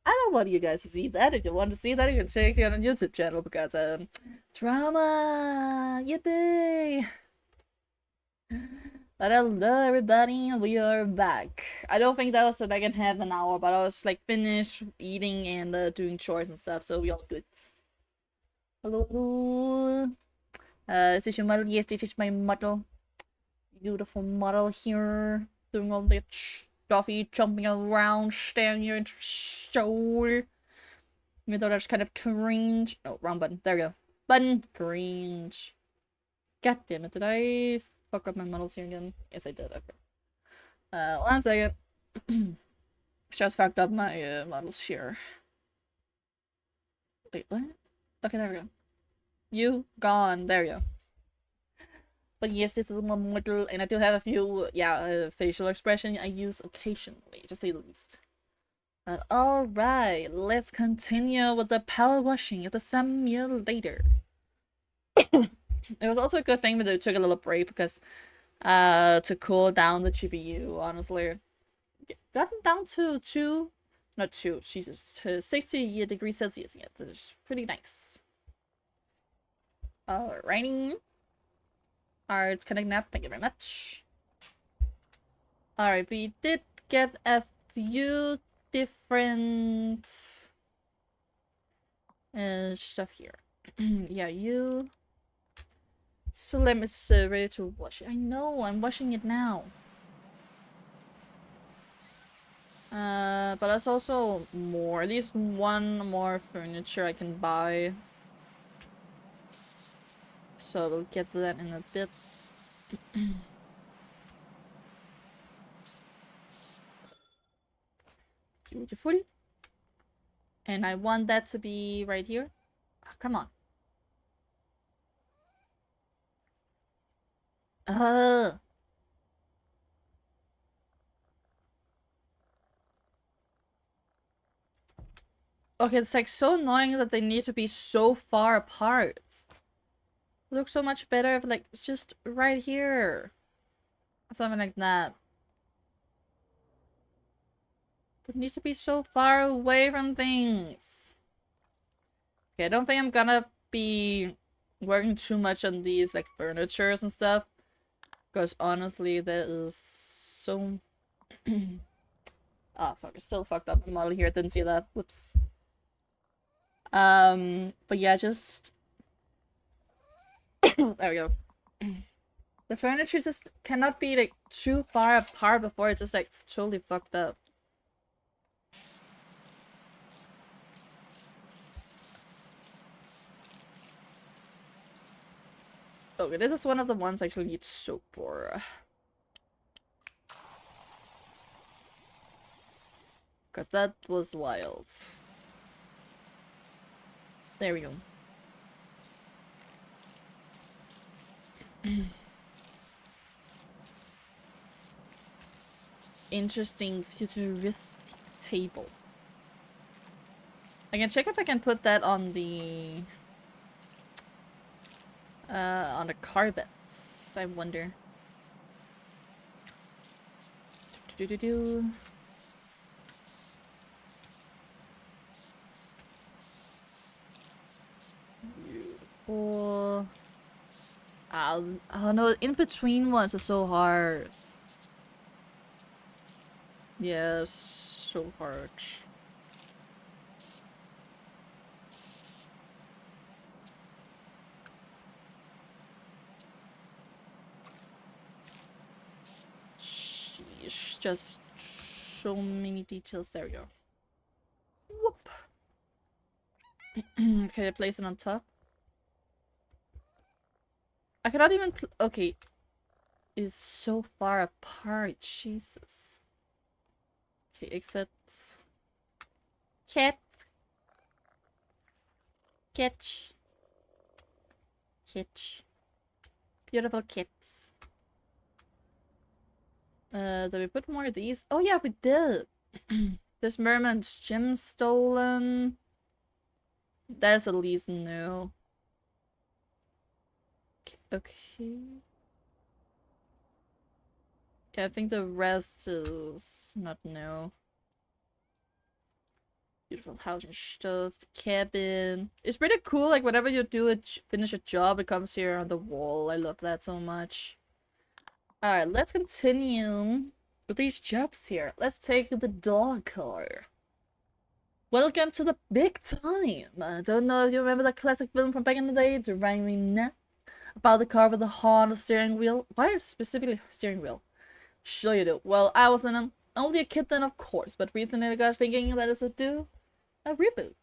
don't want you guys to see that. If you want to see that, you can check it on YouTube channel because drama. Yippee. But hello everybody, we are back. I don't think that was like in half an hour, but I was like finished eating and doing chores and stuff, so we all good. Hello, hello. Is this your model? Yes, this is my model. Beautiful model here. Doing all the stuffy, jumping around, staring you into soul. Even though that's kind of cringe. Oh, wrong button. There we go. Button. Cringe. God damn it, did I fuck up my models here again? Yes, I did. Okay. 1 second. Just fucked up my models here. Wait, what? Okay, there we go. You gone. There we go. But yes, this is my model, and I do have a few, facial expression I use occasionally, to say the least. But alright, let's continue with the power washing of the simulator. It was also a good thing that they took a little break because to cool down the GPU, honestly. Gotten down to 60 degrees Celsius yet. It's pretty nice. Alrighty. Alright, connecting up, thank you very much. Alright, we did get a few different stuff here. Yeah, you. So let me ready to wash it. I know, I'm washing it now. But there's also more. At least one more furniture I can buy. So we'll get to that in a bit. Beautiful. And I want that to be right here. Oh, come on. Okay, it's like so annoying that they need to be so far apart. It looks so much better if like it's just right here. Something like that. But need to be so far away from things. Okay, I don't think I'm gonna be working too much on these like furnitures and stuff. Because honestly, there is so... Ah, fuck, I still fucked up the model here. Didn't see that. Whoops. But yeah, just... there we go. The furniture just cannot be like too far apart before it's just like totally fucked up. Okay, this is one of the ones I actually need soap for. Because that was wild. There we go. Interesting futuristic table. I can check if I can put that on the carpets. I wonder. Beautiful. I don't know, in between ones are so hard. Yes, so hard. Sheesh, just so many details. There we go. Whoop. Can I place it on top? I cannot even okay. It's so far apart, Jesus. Okay, except cats. Catch. Catch. Beautiful cats. Did we put more of these? Oh yeah, we did. This mermaid's gem stolen. That's at least new. Okay. Yeah, I think the rest is not new. Beautiful house and stuff. The cabin. It's pretty cool. Like, whenever you do finish a job, it comes here on the wall. I love that so much. Alright, let's continue with these jobs here. Let's take the dog car. Welcome to the big time. I don't know if you remember that classic film from back in the day, Driving Me Nuts, about the car with the Honda steering wheel. Why specifically steering wheel? Sure you do. Well, I was only a kid then, of course, but recently I got thinking that it's a reboot.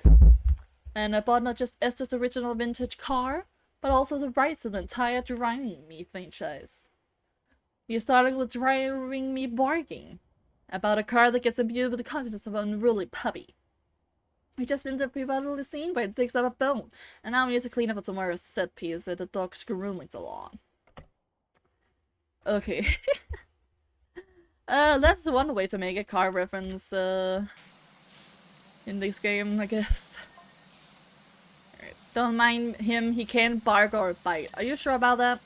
And I bought not just Esther's original vintage car, but also the rights to the entire Driving Me franchise. We started with Driving Me Barking, about a car that gets imbued with the contents of an unruly puppy. We just finished the pre-battle scene where it digs up a bone, and now we need to clean up tomorrow's set piece that the dog's grooming along. Okay. That's one way to make a car reference, in this game, I guess. Alright, don't mind him, he can't bark or bite. Are you sure about that?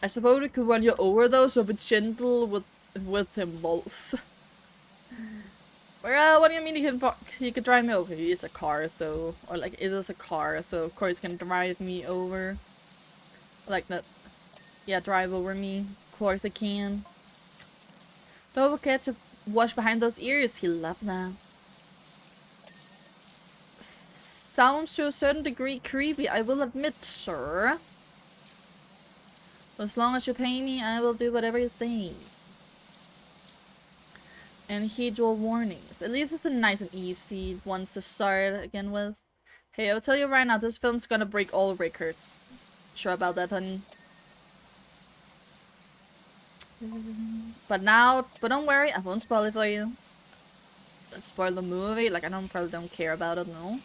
I suppose it could run you over though, so be gentle with him, lols. Well, what do you mean he could drive me over? He is a car, so... Or like, it is a car, so of course he can drive me over. Like, not... Yeah, drive over me. Of course I can. Don't forget to wash behind those ears. He loved that. Sounds to a certain degree creepy, I will admit, sir. As long as you pay me, I will do whatever you say. And heed your warnings. At least it's a nice and easy ones to start again with. Hey, I'll tell you right now, this film's gonna break all records. Sure about that, honey. But don't worry, I won't spoil it for you. Let's spoil the movie. Like, probably don't care about it, no.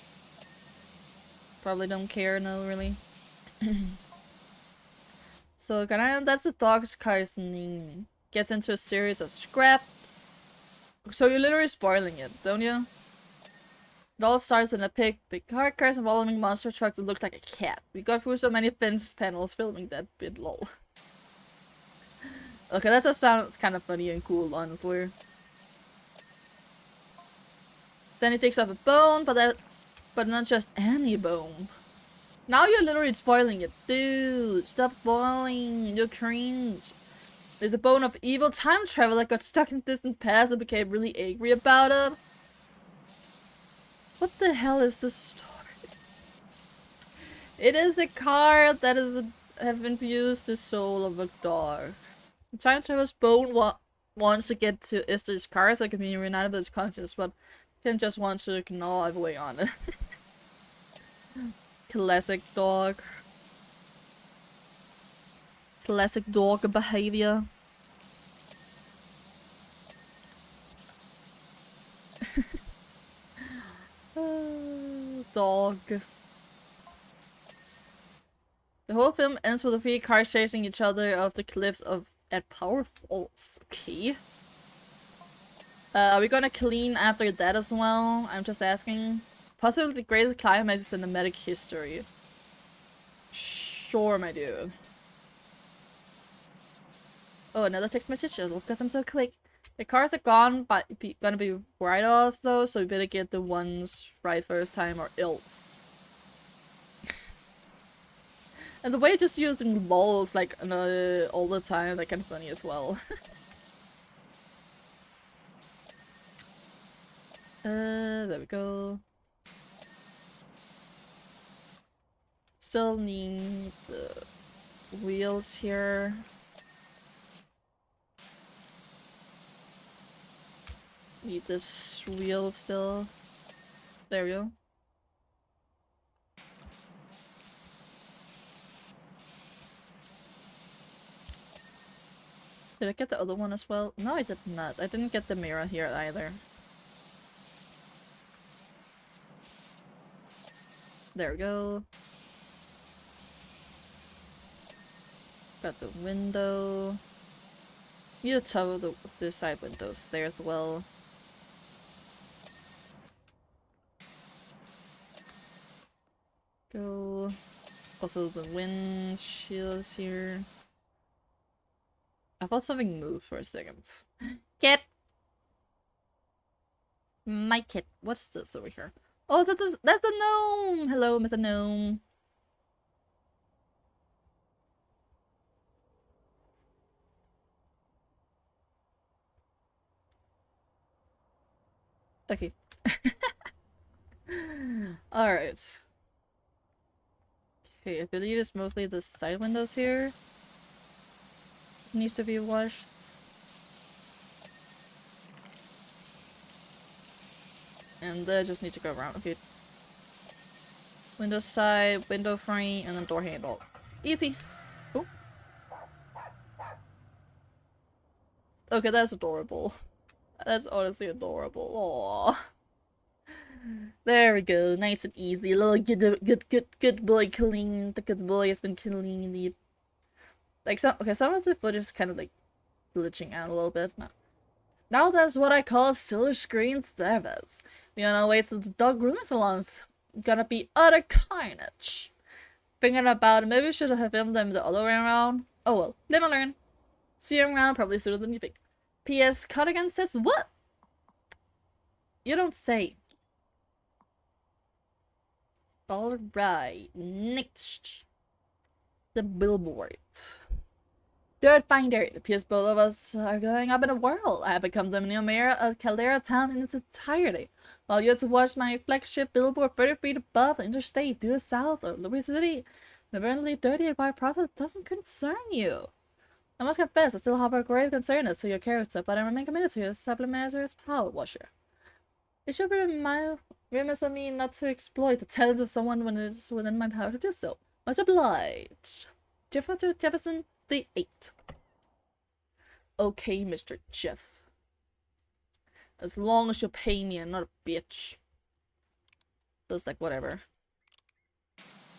Probably don't care, no, really. So, that's the dog's car's name. Gets into a series of scraps. So you're literally spoiling it, don't you? It all starts with a big car crash involving a monster truck that looked like a cat. We got through so many fence panels filming that bit, lol. Okay, that just sounds kind of funny and cool, honestly. Then he takes off a bone, but not just any bone. Now you're literally spoiling it. Dude, stop spoiling. You're cringe. There's a bone of evil time travel that got stuck in distant past and became really angry about it. What the hell is this story? It is a card that have infused the soul of a dog. The time travel's bone wants to get to Esther's car so it can be reunited with its conscience, but then just wants to gnaw away on it. Classic dog. Classic dog behavior. Dog. The whole film ends with the three cars chasing each other off the cliffs at Power Falls. Okay. Are we gonna clean after that as well? I'm just asking. Possibly the greatest climax in cinematic history. Sure, my dude. Oh, another text message because I'm so quick. The cars are gone, but gonna be write-offs though, so we better get the ones right first time or else. And the way it's just using lols like all the time, like kind of funny as well. There we go. Still need the wheels here. Need this wheel still. There we go. Did I get the other one as well? No, I did not. I didn't get the mirror here either. There we go. Got the window. Need to tow the side windows there as well. Go. Also the windshields here. I thought something moved for a second. Kit! My kit. What's this over here? Oh, that's the gnome! Hello, Mr. Gnome. Okay. Alright. Okay, I believe it's mostly the side windows here. Needs to be washed. And they just need to go around. Okay. Window side, window frame, and then door handle. Easy. Oh. Okay, that's adorable. That's honestly adorable. Aww. There we go. Nice and easy. A little good boy killing. The good boy has been killing the. Like some of the footage is kind of like glitching out a little bit. Now that's what I call silver screen service. We on our way to the dog grooming salons. Gonna be utter carnage. Thinking about it, maybe we should have filmed them the other way around. Oh well, live and learn. See you around, probably sooner than you think. P.S. Cardigan says what? You don't say. Alright, next. The billboards. Dirt Finder. It appears both of us are going up in a whirl. I have become the new mayor of Caldera Town in its entirety. While you're to watch my flagship billboard 30 feet above the interstate due south of Louis City, the apparently dirty and by process doesn't concern you. I must confess, I still have a grave concern as to your character, but I remain committed to your supplement as power washer. It should be remiss of me not to exploit the talents of someone when it is within my power to do so. Much obliged. Jefferson the 8th. Okay, Mr. Jeff. As long as you pay me and not a bitch. So it's like, whatever.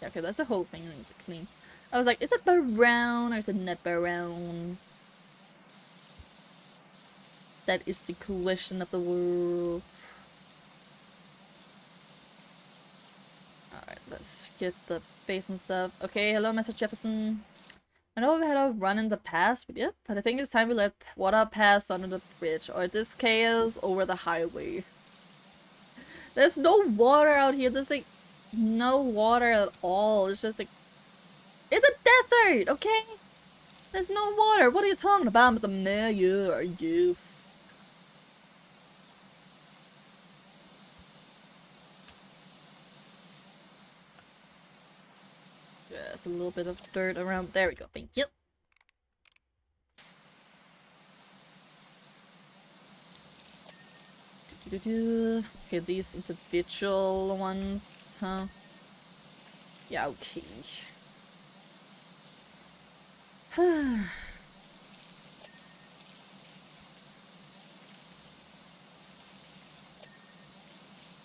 Yeah, okay, that's the whole thing that needs to clean. I was like, is it brown or is it not brown? That is the question of the world. Alright, let's get the base and stuff. Okay, hello, Mr. Jefferson. I know we've had a run in the past, but I think it's time we let water pass under the bridge, or this chaos over the highway. There's no water out here. There's like no water at all. It's just like it's a desert, okay? There's no water. What are you talking about? But the mayor, I guess. Yes, a little bit of dirt around. There we go. Thank you. Okay, these individual ones, huh? Yeah, okay.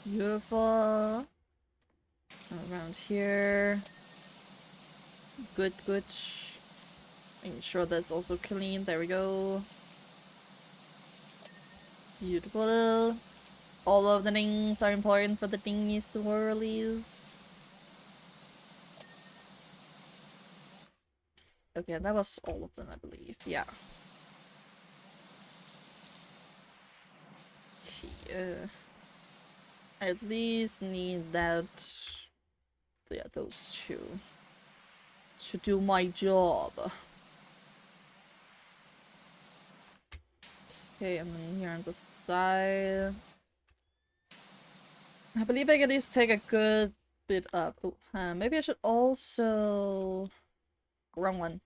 Beautiful. Around here. Good, good. Making sure that's also clean. There we go. Beautiful. All of the things are important for the thingies to whirlies. Okay, that was all of them, I believe. Yeah. Yeah. I at least need that. Yeah, those two. To do my job. Okay, and then here on the side. I believe I can at least take a good bit up. Oh, maybe I should also... Wrong one.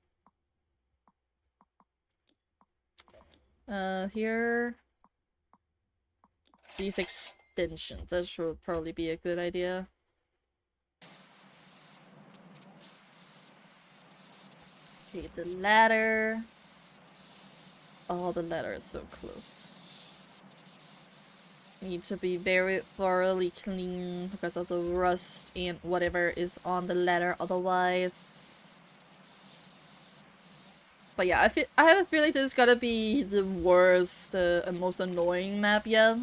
Here... These extensions. That should probably be a good idea. Okay, the ladder. Oh, the ladder is so close. Need to be very thoroughly clean because of the rust and whatever is on the ladder otherwise. But yeah, I have a feeling this is gonna be the worst and most annoying map yet.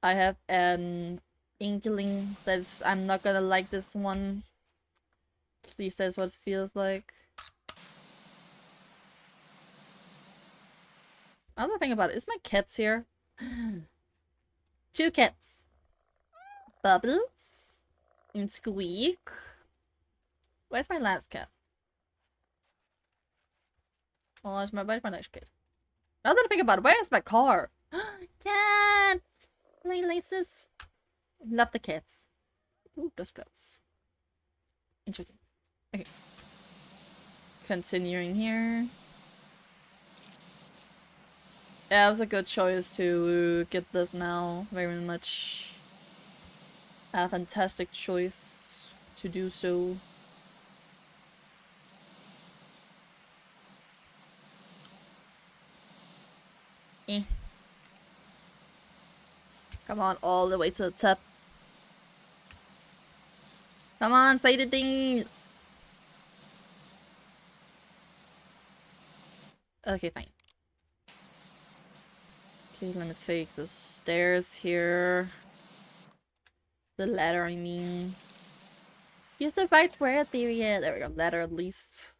I have an inkling that I'm not gonna like this one. At least that's what it feels like. Another thing about it is my cats here. Two cats. Bubbles. And Squeak. Where's my last cat? Oh, where's my next cat? Now that I think about it, where's my car? Cat! Laces. Love the cats. Ooh, those cats. Interesting. Okay. Continuing here. Yeah, it was a good choice to get this now. Very much. A fantastic choice to do so. Eh. Come on, all the way to the top. Come on, say the things! Okay, fine. Okay, let me take the stairs here. The ladder, I mean. Use the right word there, yeah. There we go, ladder at least.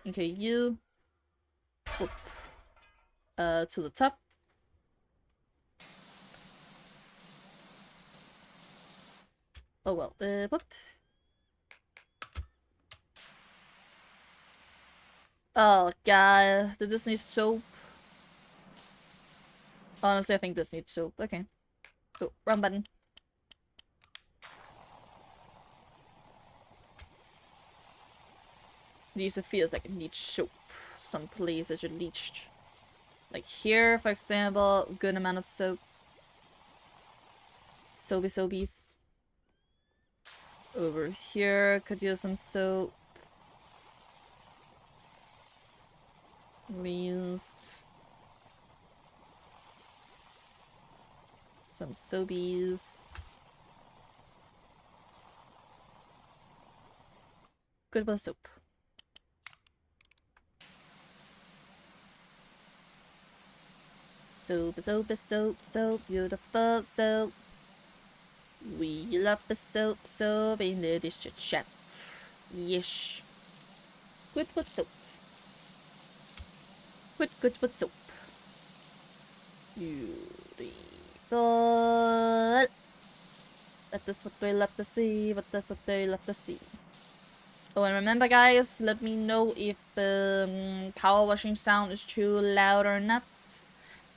Okay, you. Whoop. To the top. Oh well, whoop. Oh god, did this need soap? Honestly, I think this needs soap. Okay. Oh, wrong button. These it feels like it needs soap. Some places are leached. Like here, for example, good amount of soap. Soapy soapies. Over here, could use some soap. Used some soapies. Good with soap. Soap, soap, soap, soap, beautiful soap. We love the soap, soap in the dish chat. Yes. good with soap. Good with soap. Beautiful. That is what they love to see. But that's what they love to see. Oh, and remember, guys, let me know if power washing sound is too loud or not.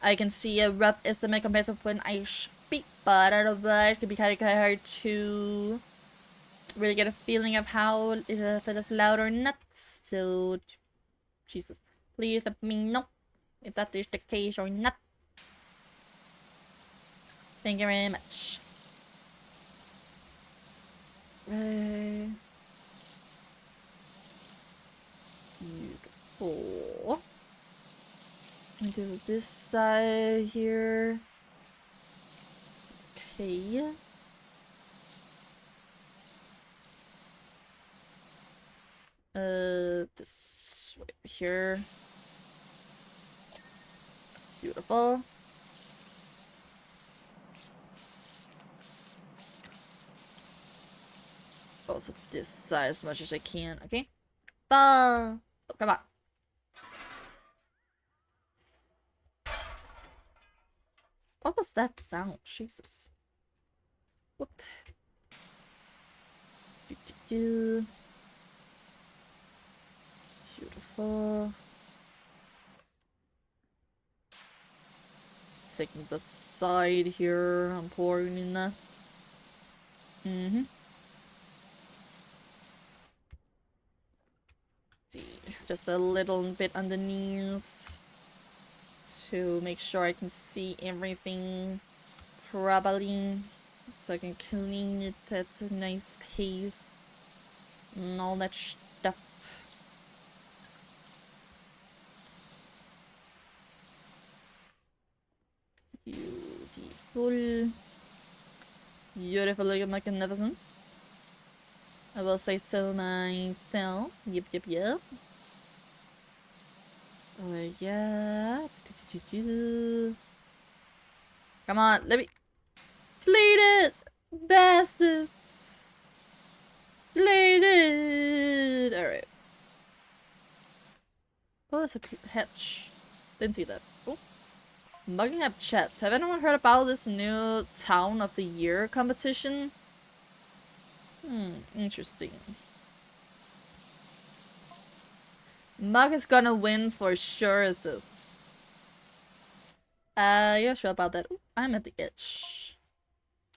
I can see a rough estimate compared to when I speak, but I don't know, it can be kind of hard to really get a feeling of how if it is loud or not. So, Jesus, please let me know if that is the case or not. Thank you very much. Beautiful. Do this side here. Okay. This way here. Beautiful. Also this side as much as I can, okay? Oh, come on. What was that sound? Jesus. Whoop. Beautiful. Taking the side here. I'm pouring in that. See, just a little bit underneath to make sure I can see everything properly, so I can clean it at a nice pace and all that stuff. Beautiful. Beautiful, magnificent. I will say so myself. Yep. Oh, yeah. Come on, let me clean it! Bastards! Clean it! Alright. Oh, there's a hatch. Didn't see that. Oh. Mugging up chats. Have anyone heard about this new Town of the Year competition? Interesting. Mug is gonna win for sure, is this. Yeah, sure about that. Ooh, I'm at the itch.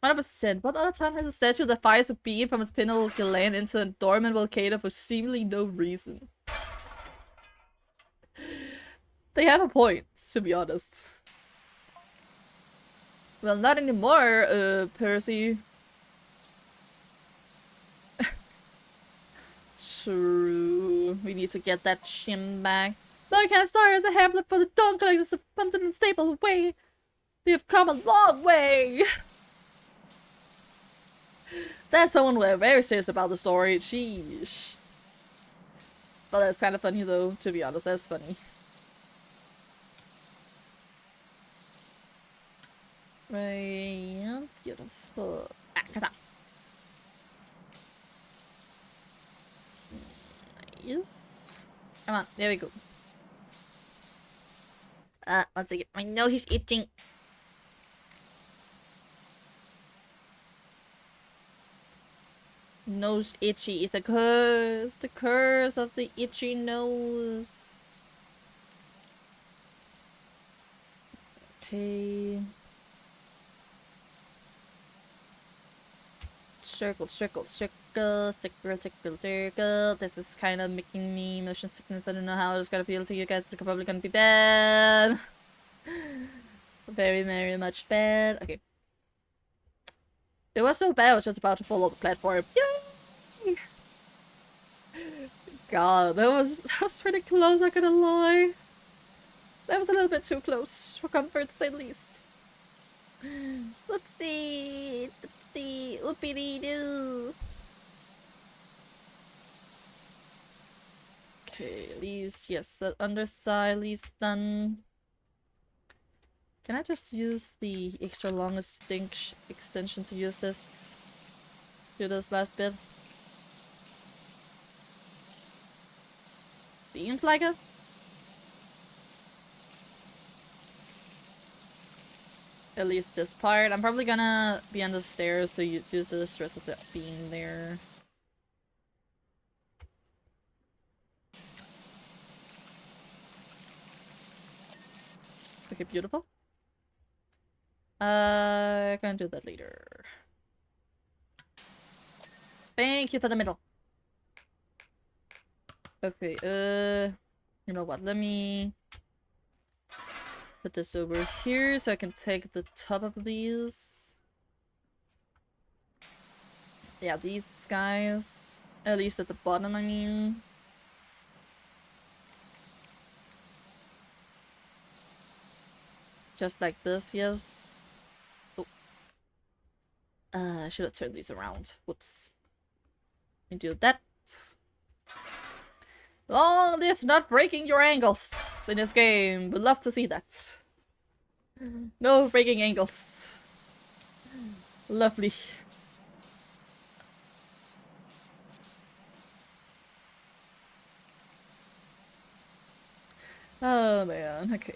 100%. What other town has a statue that fires a beam from its pinnacle gland into a dormant volcano for seemingly no reason? They have a point, to be honest. Well, not anymore, Percy. True. We need to get that shim back. Buckingham Star is a hamlet for the Dawn Collectors of Pumpkin and Staple Way. They have come a long way. That's someone we're very serious about the story. Sheesh. But that's kind of funny though, to be honest. That's funny. Right. Beautiful. Ah, come on. Nice. Come on, there we go. One second. My nose is itching. Nose itchy. It's a curse. The curse of the itchy nose. Okay. Circle. This is kind of making me motion sickness. I don't know how it's gonna feel to you guys. It's probably gonna be bad. Very, very much bad. Okay. It was so bad I was just about to fall off the platform. Yay! God, that was pretty close, not gonna lie. That was a little bit too close for comfort, to say the least. Whoopsie! Whoopity-doo! Okay, at least, yes, the underside, at least done. Can I just use the extra long extension to use this? Do this last bit? Seems like it. At least this part. I'm probably gonna be on the stairs, so you use the stress of it being there. Okay, beautiful. I can do that later. Thank you for the middle. Okay, you know what? Let me put this over here so I can take the top of these. Yeah, these guys. At least at the bottom, I mean. Just like this, yes. Oh. I should have turned these around. Whoops. And do that. Long live not breaking your angles in this game. Would love to see that. No breaking angles. Lovely. Oh man, okay.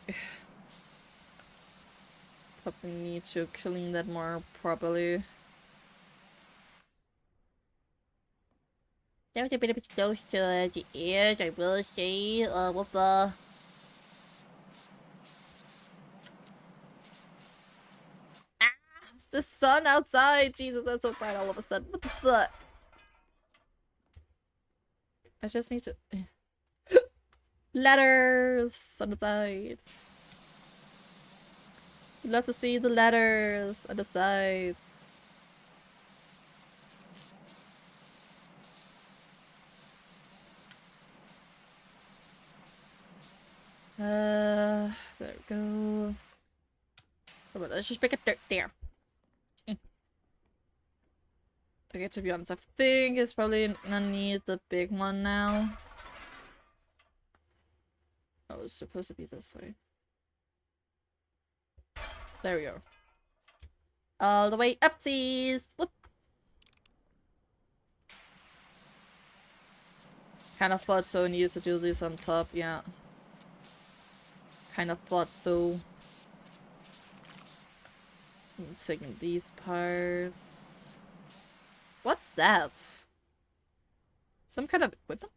Probably need to clean that more properly. That was a bit close to the edge, I will say, with the... Ah! The sun outside! Jesus, that's so bright all of a sudden. What the... I just need to... Letters on the side. You'd love to see the letters on the sides. There we go. Let's just pick a dirt there. Okay, to be honest, I think it's probably gonna need the big one now. Oh, it's supposed to be this way. There we go. All the way upsies! Whoop! Kind of thought so, needed to do this on top, yeah. Kind of thought so. I'm taking these parts. What's that? Some kind of equipment?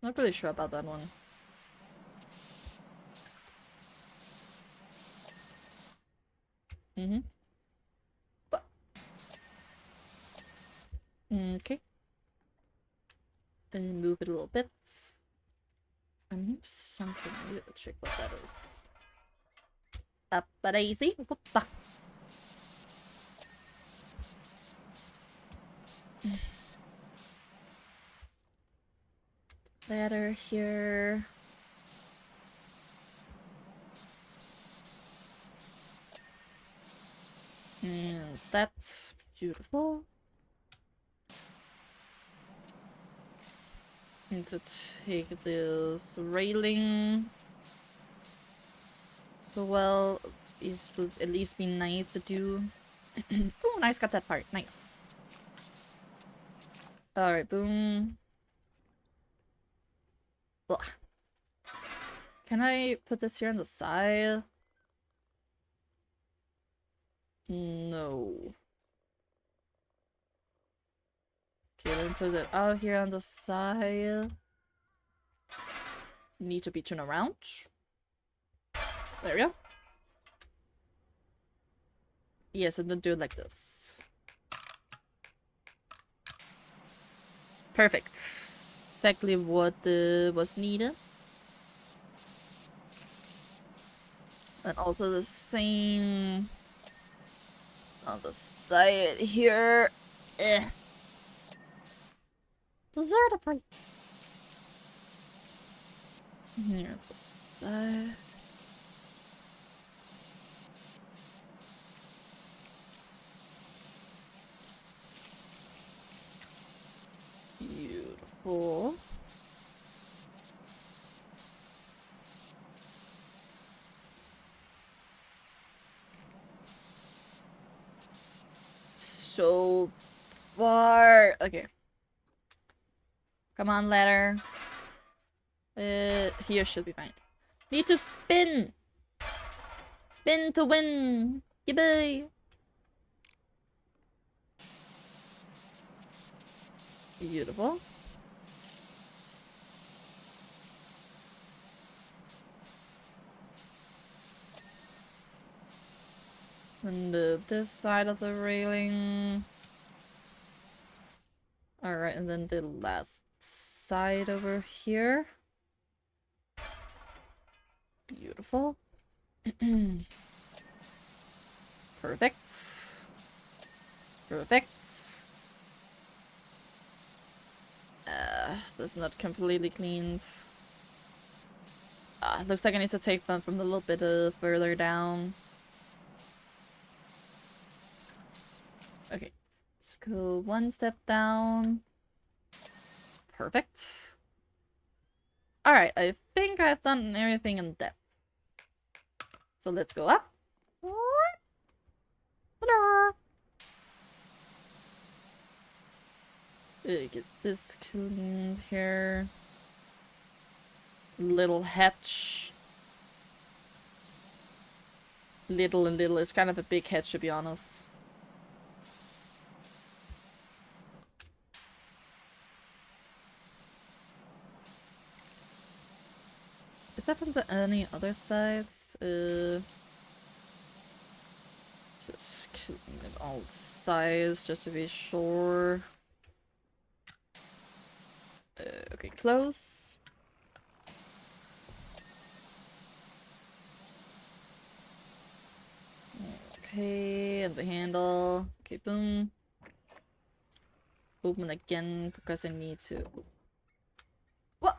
Not really sure about that one. Mm-hmm. But okay. And move it a little bit. I knew something. I need to check what that is. Up a daisy. Whoop-a. Ladder here. And that's beautiful. Need to take this railing. So well, it would at least be nice to do. Oh, nice, got that part. Nice. Alright, boom. Ugh. Can I put this here on the side? No. Okay, let me put it out here on the side. Need to be turned around. There we go. Yes, and then do it like this. Perfect. Exactly what was needed. And also the same on the side here. Desertify. Here on the side. Beautiful. So far. Okay. Come on, ladder. Here should be fine. Need to spin! Spin to win! Yippee! Beautiful. And this side of the railing. Alright, and then the last side over here. Beautiful. Perfect. Perfect. This is not completely cleaned. It looks like I need to take them from a little bit further down. Okay. Let's go one step down. Perfect. Alright, I think I've done everything in depth. So let's go up. Get this cleaned here. Little hatch. Little and little. It's kind of a big hatch, to be honest. Is that from any other sides? Just clean it all sides just to be sure. Okay, close. Okay, and the handle. Okay, boom. Open again because I need to. What?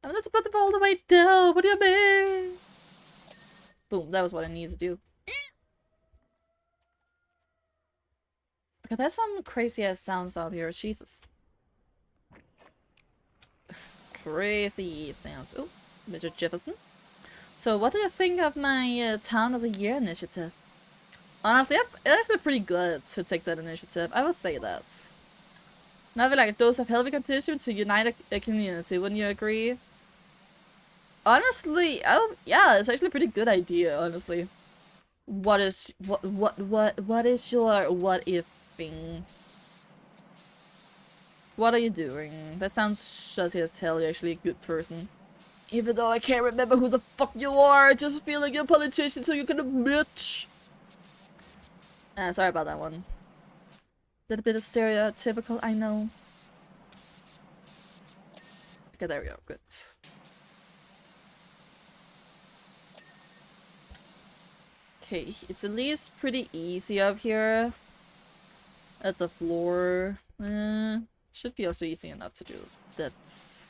I'm not supposed to fall all the way down. What do you mean? Boom, that was what I needed to do. Okay, there's some crazy ass sounds out here. Jesus. Crazy sounds. Oh, Mr. Jefferson. So, what do you think of my Town of the Year initiative? Honestly, it's actually pretty good to take that initiative. I would say that. Now I feel like a dose of healthy competition to unite a community. Wouldn't you agree? Honestly, yeah, it's actually a pretty good idea. Honestly, what is your what if thing? What are you doing? That sounds shitty as hell. You're actually a good person. Even though I can't remember who the fuck you are, I just feel like you're a politician, so you can bitch. Sorry about that one. Little bit of stereotypical, I know. Okay, there we go. Good. Okay, it's at least pretty easy up here. At the floor. Should be also easy enough to do that as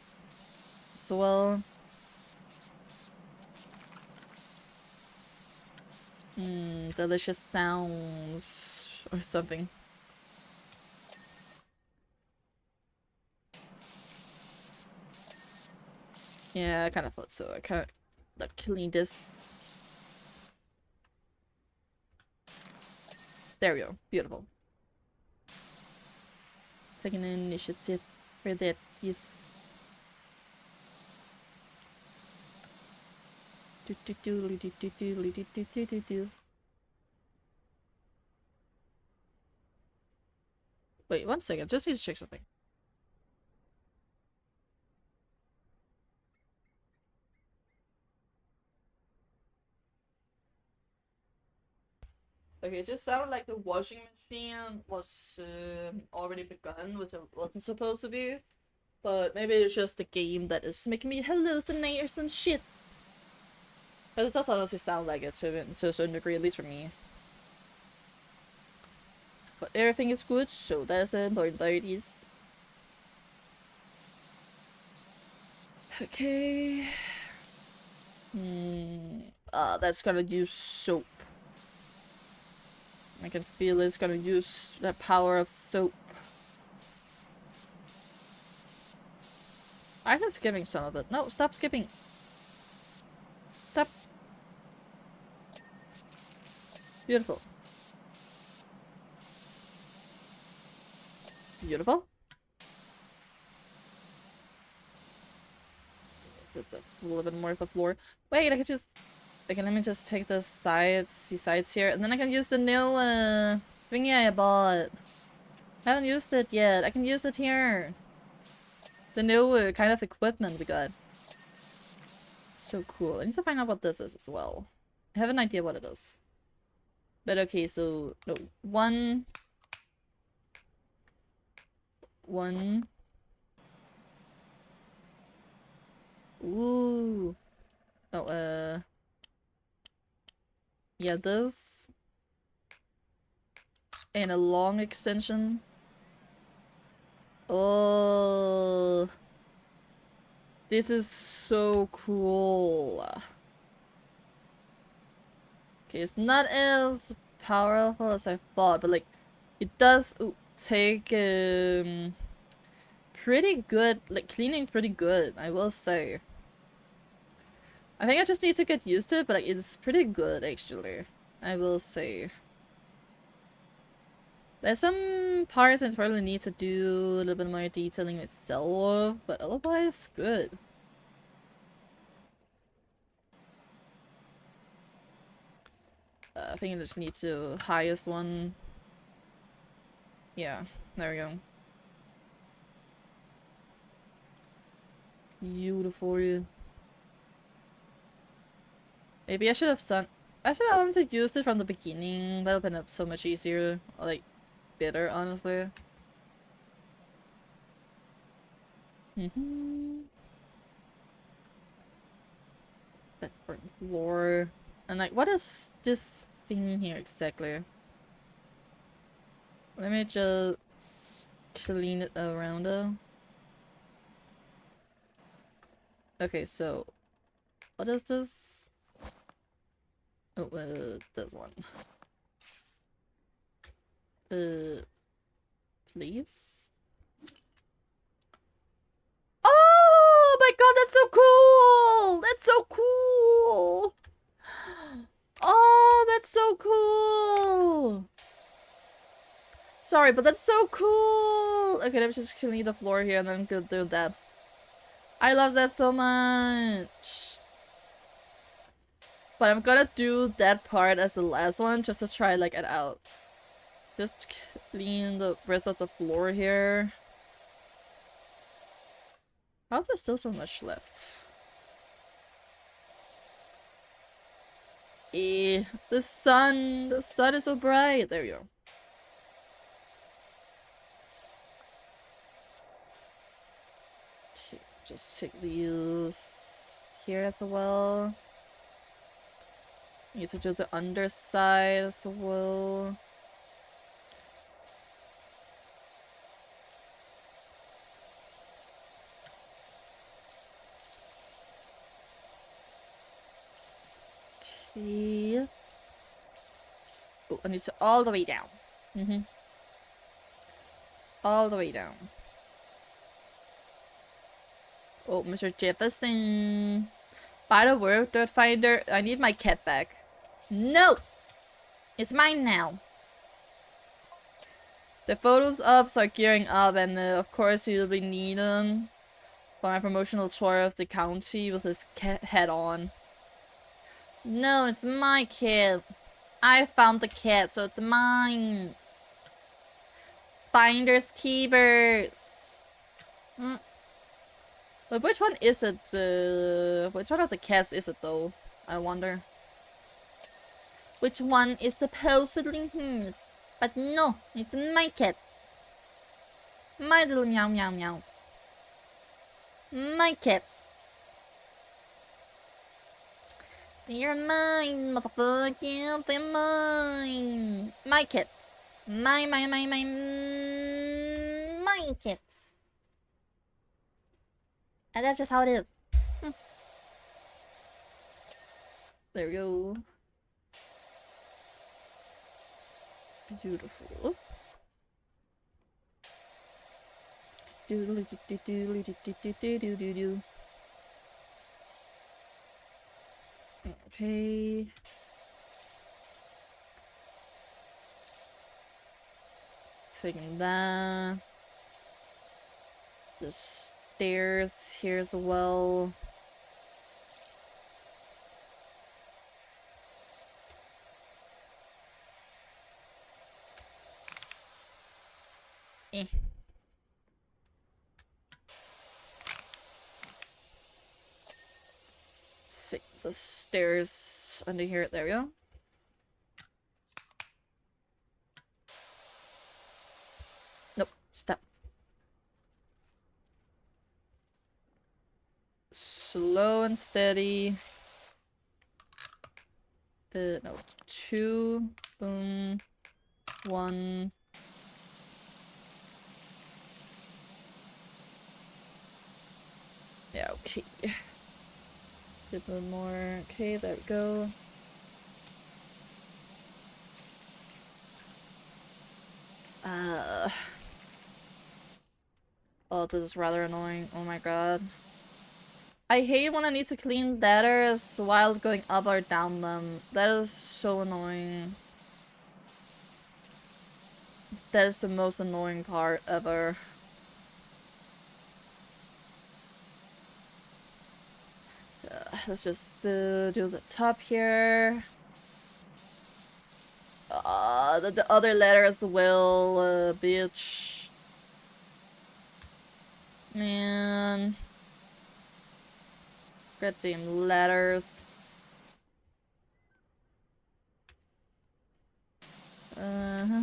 well. Delicious sounds or something. Yeah, I kind of thought so. I kind of like clean this. There we go. Beautiful. Taking an initiative for that, yes. Wait, one second. Just need to check something. Okay, it just sounded like the washing machine was already begun, which it wasn't supposed to be. But maybe it's just the game that is making me hallucinate or some shit. But it does honestly sound like it to a certain degree, at least for me. But everything is good, so that's the important part is. Okay. That's gonna use soap. I can feel it's gonna use the power of soap. I'm just skipping some of it. No, stop skipping. Stop. Beautiful. Beautiful. just a little bit more of the floor. Wait, I could just... Okay, let me just take the sides here, and then I can use the new thingy I bought. I haven't used it yet. I can use it here. The new kind of equipment we got. So cool. I need to find out what this is as well. I have an idea what it is. But okay, so no, one. Ooh. Oh, yeah, this. And a long extension. Oh. This is so cool. Okay, it's not as powerful as I thought, but like, it does take pretty good, like cleaning pretty good, I will say. I think I just need to get used to it, but like, it's pretty good actually, I will say. There's some parts I probably need to do a little bit more detailing myself, but otherwise, good. I think I just need to highest one. Yeah, there we go. Beautiful. Maybe I should have done. I should have honestly used it from the beginning. That would have been so much easier. Or, like, better, honestly. That front floor. And like, what is this thing here exactly? Let me just clean it around it. Okay, so what is this? Oh, this one. Please? Oh my god, that's so cool! That's so cool! Oh, that's so cool! Sorry, but that's so cool! Okay, let me just clean the floor here and then go do that. I love that so much! But I'm gonna do that part as the last one just to try like it out. Just clean the rest of the floor here. How is there still so much left? The sun is so bright. There we go. Okay, just take these here as well. Need to do the underside as well. Okay. Oh, I need to all the way down. All the way down. Oh, Mr. Jefferson. By the way, Dirt Finder, I need my cat back. No! It's mine now. The photos ops are gearing up, and of course you'll be needing for my promotional tour of the county with his cat head on. No, it's my cat. I found the cat, so it's mine. Finders keepers. But which one is it? Which one of the cats is it though? I wonder. Which one is supposedly his? But no, it's my cat. My little meow meow meows. My cats. They're mine, motherfucker. They're mine. My cats. My cats. And that's just how it is. There we go. Beautiful. Doodly doo doodly doo doo doo doo doo doo. Okay. Taking that. The stairs here as well. Eh. Let's see the stairs under here. There we go. Nope. Stop. Slow and steady. No. 2. Boom. 1. Yeah, okay. A little more. Okay, there we go. Oh, this is rather annoying. Oh my god. I hate when I need to clean ladders while going up or down them. That is so annoying. That is the most annoying part ever. Let's just do the top here. The other ladder as well, bitch. Man. Goddamn ladders. Uh-huh.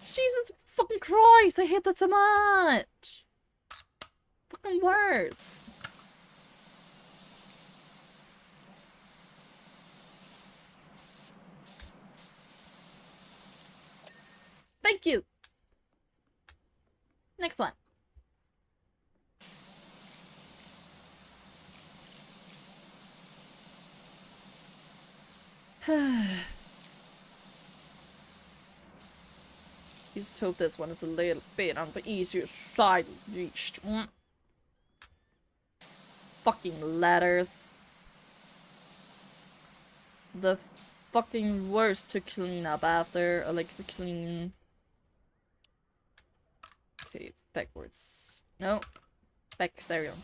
Jesus fucking Christ, I hate that so much. Fucking worst. Thank you. Next one. Just hope this one is a little bit on the easier side at least. Fucking ladders. The fucking worst to clean up after, or like to clean. Okay, backwards. No. Back, there we go.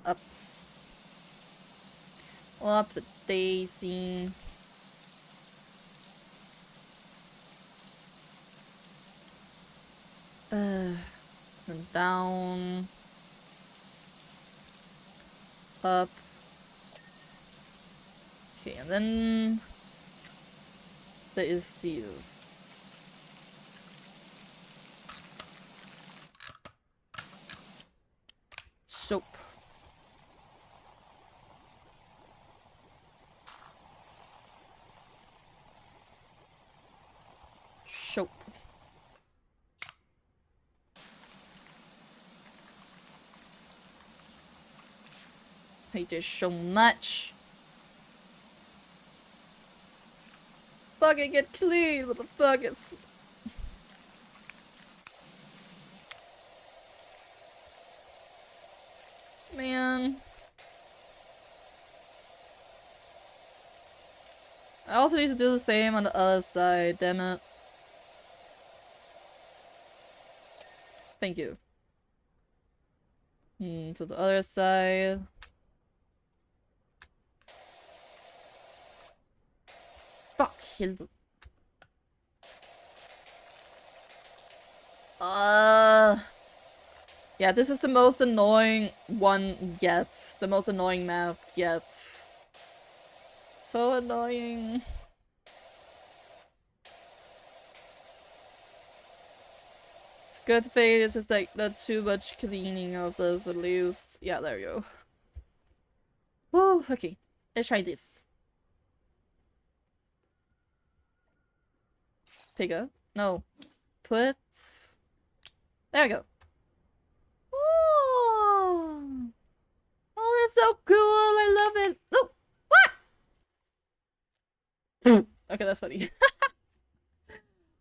Ups. Ups a daisy. And down. Up. Okay, and then there is these. Soap. Soap. I hate this so much. Fucking get clean with the buckets. Man. I also need to do the same on the other side, damn it. Thank you. To the other side. Fuck. Yeah, this is the most annoying one yet. The most annoying map yet. So annoying. It's a good thing it's just like not too much cleaning of this at least. Yeah, there we go. Woo, okay. Let's try this. Pick up? No. Put. There we go. Oh, oh, that's so cool! I love it. Oh, what? Okay, that's funny.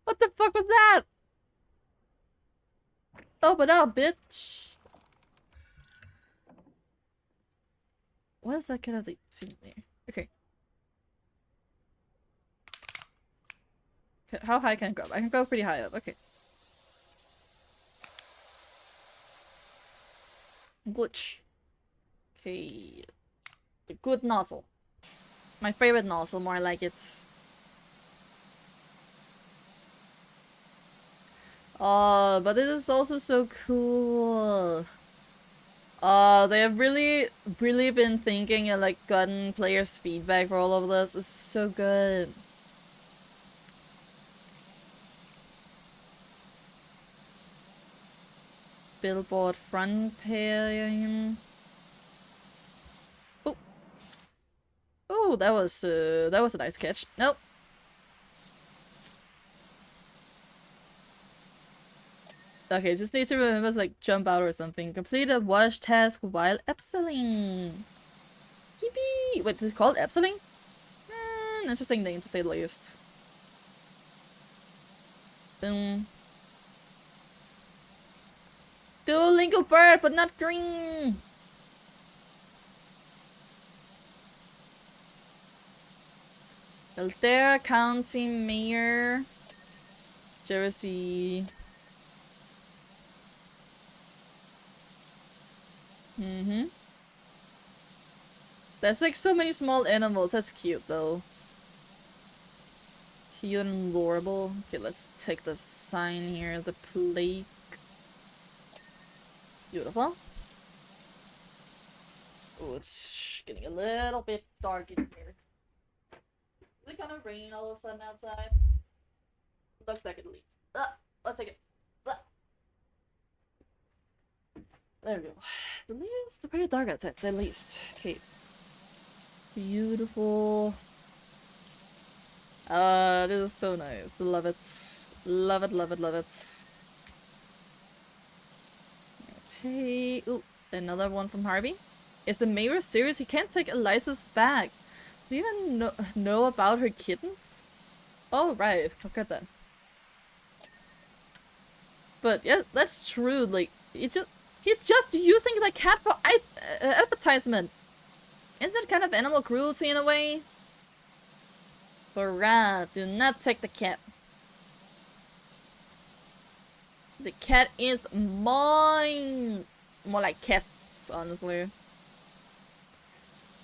What the fuck was that? Open up, bitch. What is that kind of like thing there? Okay. How high can I go up? I can go pretty high up. Okay. Glitch. Okay. The good nozzle. My favorite nozzle, more like it. Oh, but this is also so cool. They have really been thinking and like gotten players' feedback for all of this. It's so good. Billboard front page. Oh, oh, that was a nice catch. Nope. Okay, just need to remember to like jump out or something. Complete a wash task while epsiling. Yippee! Wait, is it called epsiling? Interesting name to say the least. Boom. Duolingo bird, but not green. Altera County Mayor. Jersey. That's like so many small animals. That's cute though. Cute and adorable. Okay, let's take the sign here. The plaque. Beautiful. Oh, it's getting a little bit dark in here. Is it gonna rain all of a sudden outside? Looks like it leaks. Let's take it. There we go. The leaves are pretty dark outside, at least. Okay. Beautiful. This is so nice. Love it. Love it, love it, love it. Okay. Ooh, another one from Harvey. Is the mayor serious? He can't take Eliza's bag. Do you even know about her kittens? Oh, right. Forgot that. But yeah, that's true. Like, he's just using the cat for advertisement. Isn't it kind of animal cruelty in a way? Hurrah, do not take the cat. The cat is mine! More like cats, honestly.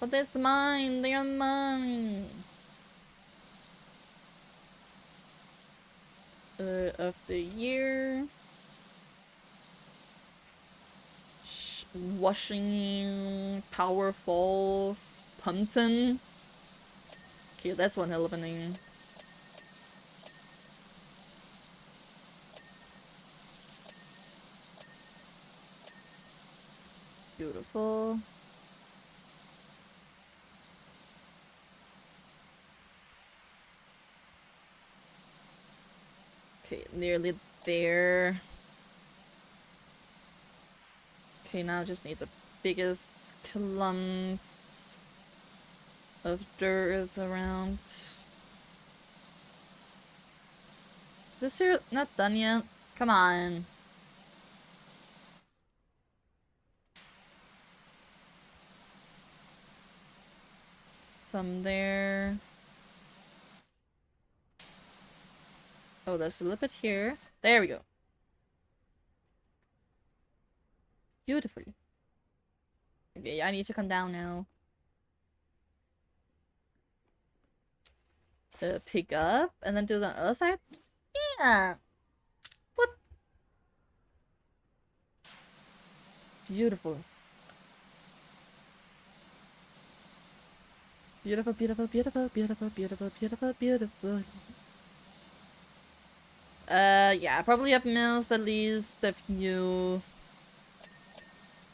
But it's mine, they are mine! Of the year... Washing... Power Falls... Pumpton... Okay, that's one hell of a name. Beautiful. Okay, nearly there. Okay, now I just need the biggest clumps of dirt around. This here not done yet? Come on. Some there. Oh, there's a little bit here. There we go. Beautifully. Okay, I need to come down now. Pick up and then do the other side? Yeah. What? Beautiful. Beautiful, beautiful, beautiful, beautiful, beautiful, beautiful, beautiful. Yeah, I probably have missed at least a few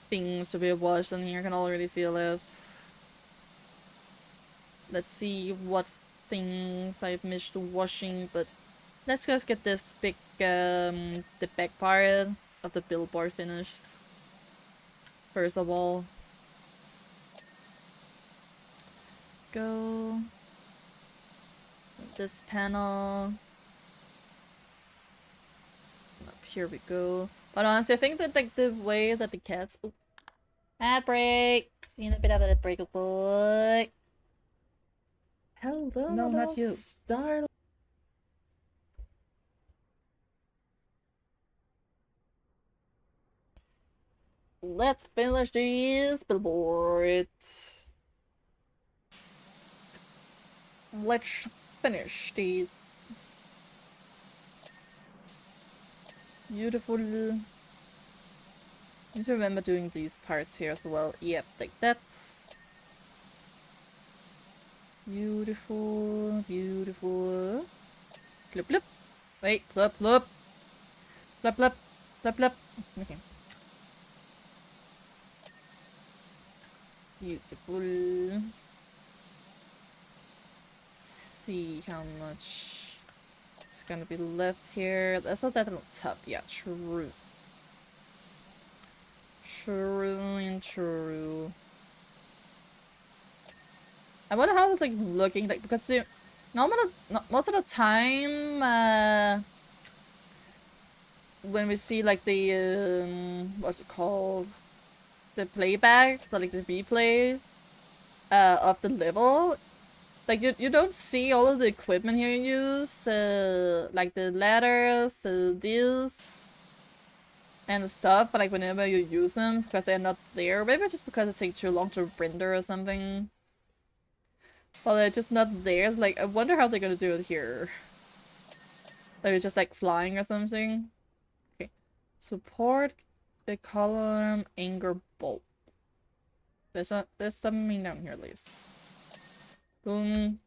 things to be watched in here. I can already feel it. Let's see what things I've missed washing, but let's just get this big, the back part of the billboard finished. First of all. Go. This panel. Up here we go. But honestly, I think that like the way that the cats... Oh. Ad break! Seeing a bit of a break, boy. Hello, no, not you. Star. let's finish these billboards. Let's finish these. Beautiful. Need to remember doing these parts here as well. Yep, like that. Beautiful, beautiful. Flip, flip. Wait, flip, flip. Flip, flip. Flip, flip. Okay. Beautiful. See how much is gonna be left here. That's not that on top. Yeah, true. True and true. I wonder how it's like looking like because most of the time when we see like the what's it called, the playback, like the replay of the level, like you don't see all of the equipment here you use, like the ladders, this and stuff, but like whenever you use them because they're not there, maybe just because it takes too long to render or something. Well, they're just not there. It's like, I wonder how they're gonna do it here. Like it's just like flying or something. Okay. Support the column anger bolt. There's something down here at least. Boom.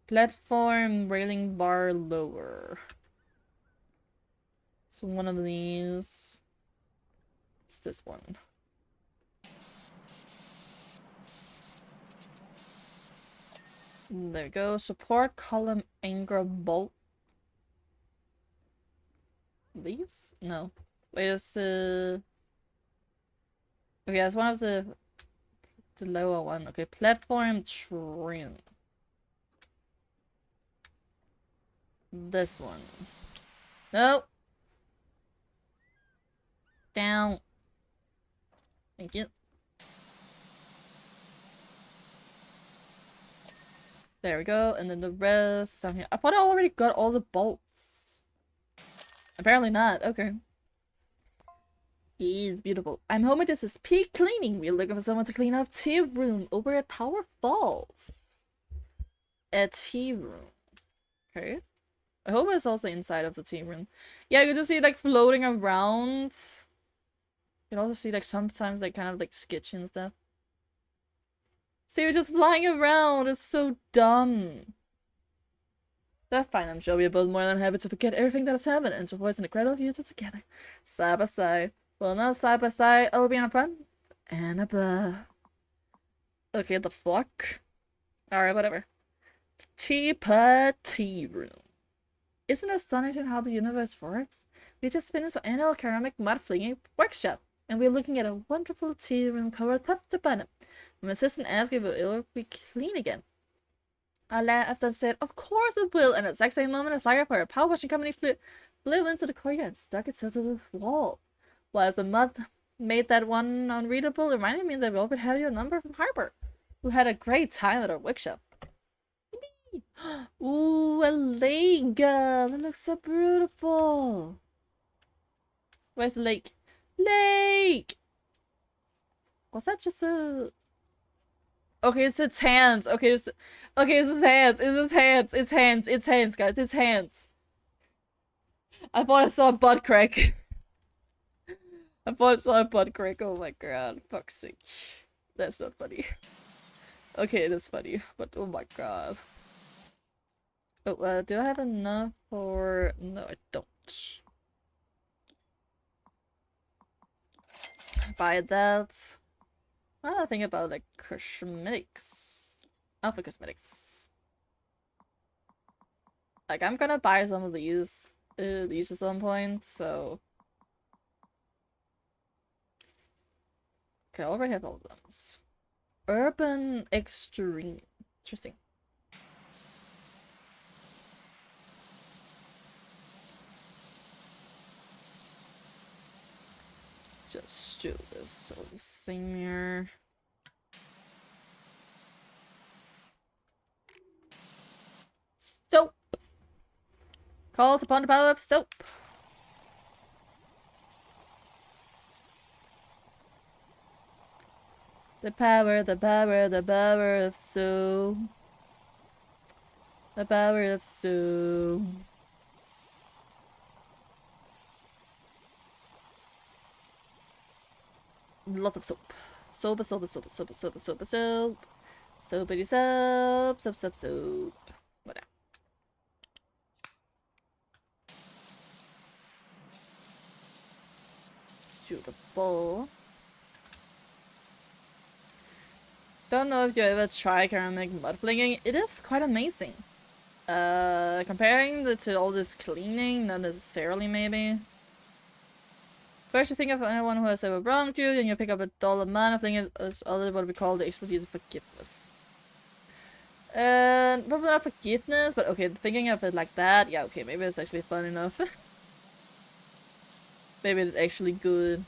Platform railing bar lower. So one of these. It's this one. There we go. Support column anger bolt. These? No. Wait, it's okay, that's one of the lower one. Okay, platform trim. This one. Nope. Down. Thank you. There we go, and then the rest is down here. I thought I already got all the bolts. Apparently not. Okay. It's beautiful. I'm home, and this is peak cleaning. We're looking for someone to clean up tea room over at Power Falls. A tea room. Okay. I hope it's also inside of the tea room. Yeah, you just see it like floating around. You can also see like sometimes like kind of like sketchy and stuff. See, we're just flying around. It's so dumb. That's fine. I'm sure we're both more than happy to forget everything that has happened and to voice an incredible future together. Side by side. Well, not side by side. I'll be in front and above. Okay, the fuck? Alright, whatever. Teapot tea room. Isn't it astonishing how the universe works? We just finished our annual ceramic mud flinging workshop, and we're looking at a wonderful tea room covered top to bottom. My assistant asked if it will be clean again. I laughed and said, of course it will, and at the exact same moment a flyer for a power washing company flew into the courtyard and stuck itself to the wall. While the mud made that one unreadable, it reminded me that Robert had your number from Harper, who had a great time at our workshop. Ooh, a lake! That looks so beautiful! Where's the lake? Lake! Was that just a... Okay, it's its hands. Okay, it's his hands. It's his hands. It's hands. It's hands, guys. It's hands. I thought I saw a butt crack. I thought I saw a butt crack. Oh my god. Fuck's sake. That's not funny. Okay, it is funny, but oh my god. Oh, do I have enough for... No, I don't. Buy that. Now I think about like cosmetics. Alpha cosmetics. Like I'm gonna buy some of these at some point, so okay, I already have all of those. Urban Extreme. Interesting. Let's just do this all the same here. Soap. Called upon the power of soap. The power, the power, the power of soap. The power of soap. Lot of soap. Soap, soap, soap, soap, soap, soap, soap. Soapity soap, soap, soap, soap. Whatever. Beautiful. Don't know if you ever try ceramic mud flinging. It is quite amazing. Comparing to all this cleaning, not necessarily maybe. First you think of anyone who has ever wronged you, then you pick up a doll of mud and fling it as other what we call the expertise of forgiveness. Probably not forgiveness, but okay, thinking of it like that, yeah, okay, maybe it's actually fun enough. Maybe it's actually good.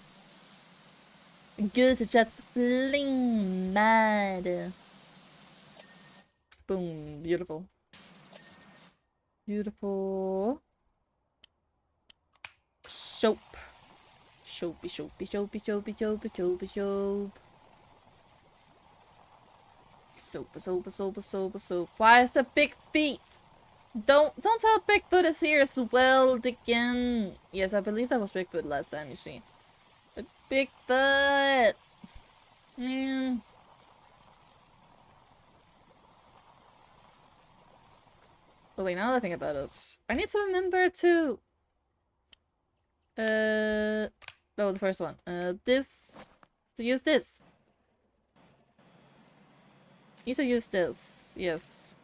Good to just fling mud. Boom, beautiful. Beautiful. Soap. Soapy, soapy, soapy, soapy, soapy, soapy, soap. Soap, soap, soap, soap, soap. Why is it big feet? Don't tell Bigfoot is here as well, Dickon. Yes, I believe that was Bigfoot last time, you see. But Bigfoot! Man. Oh wait, now that I think about it, I need to remember to... No, the first one. This... To use this. Need to use this, yes.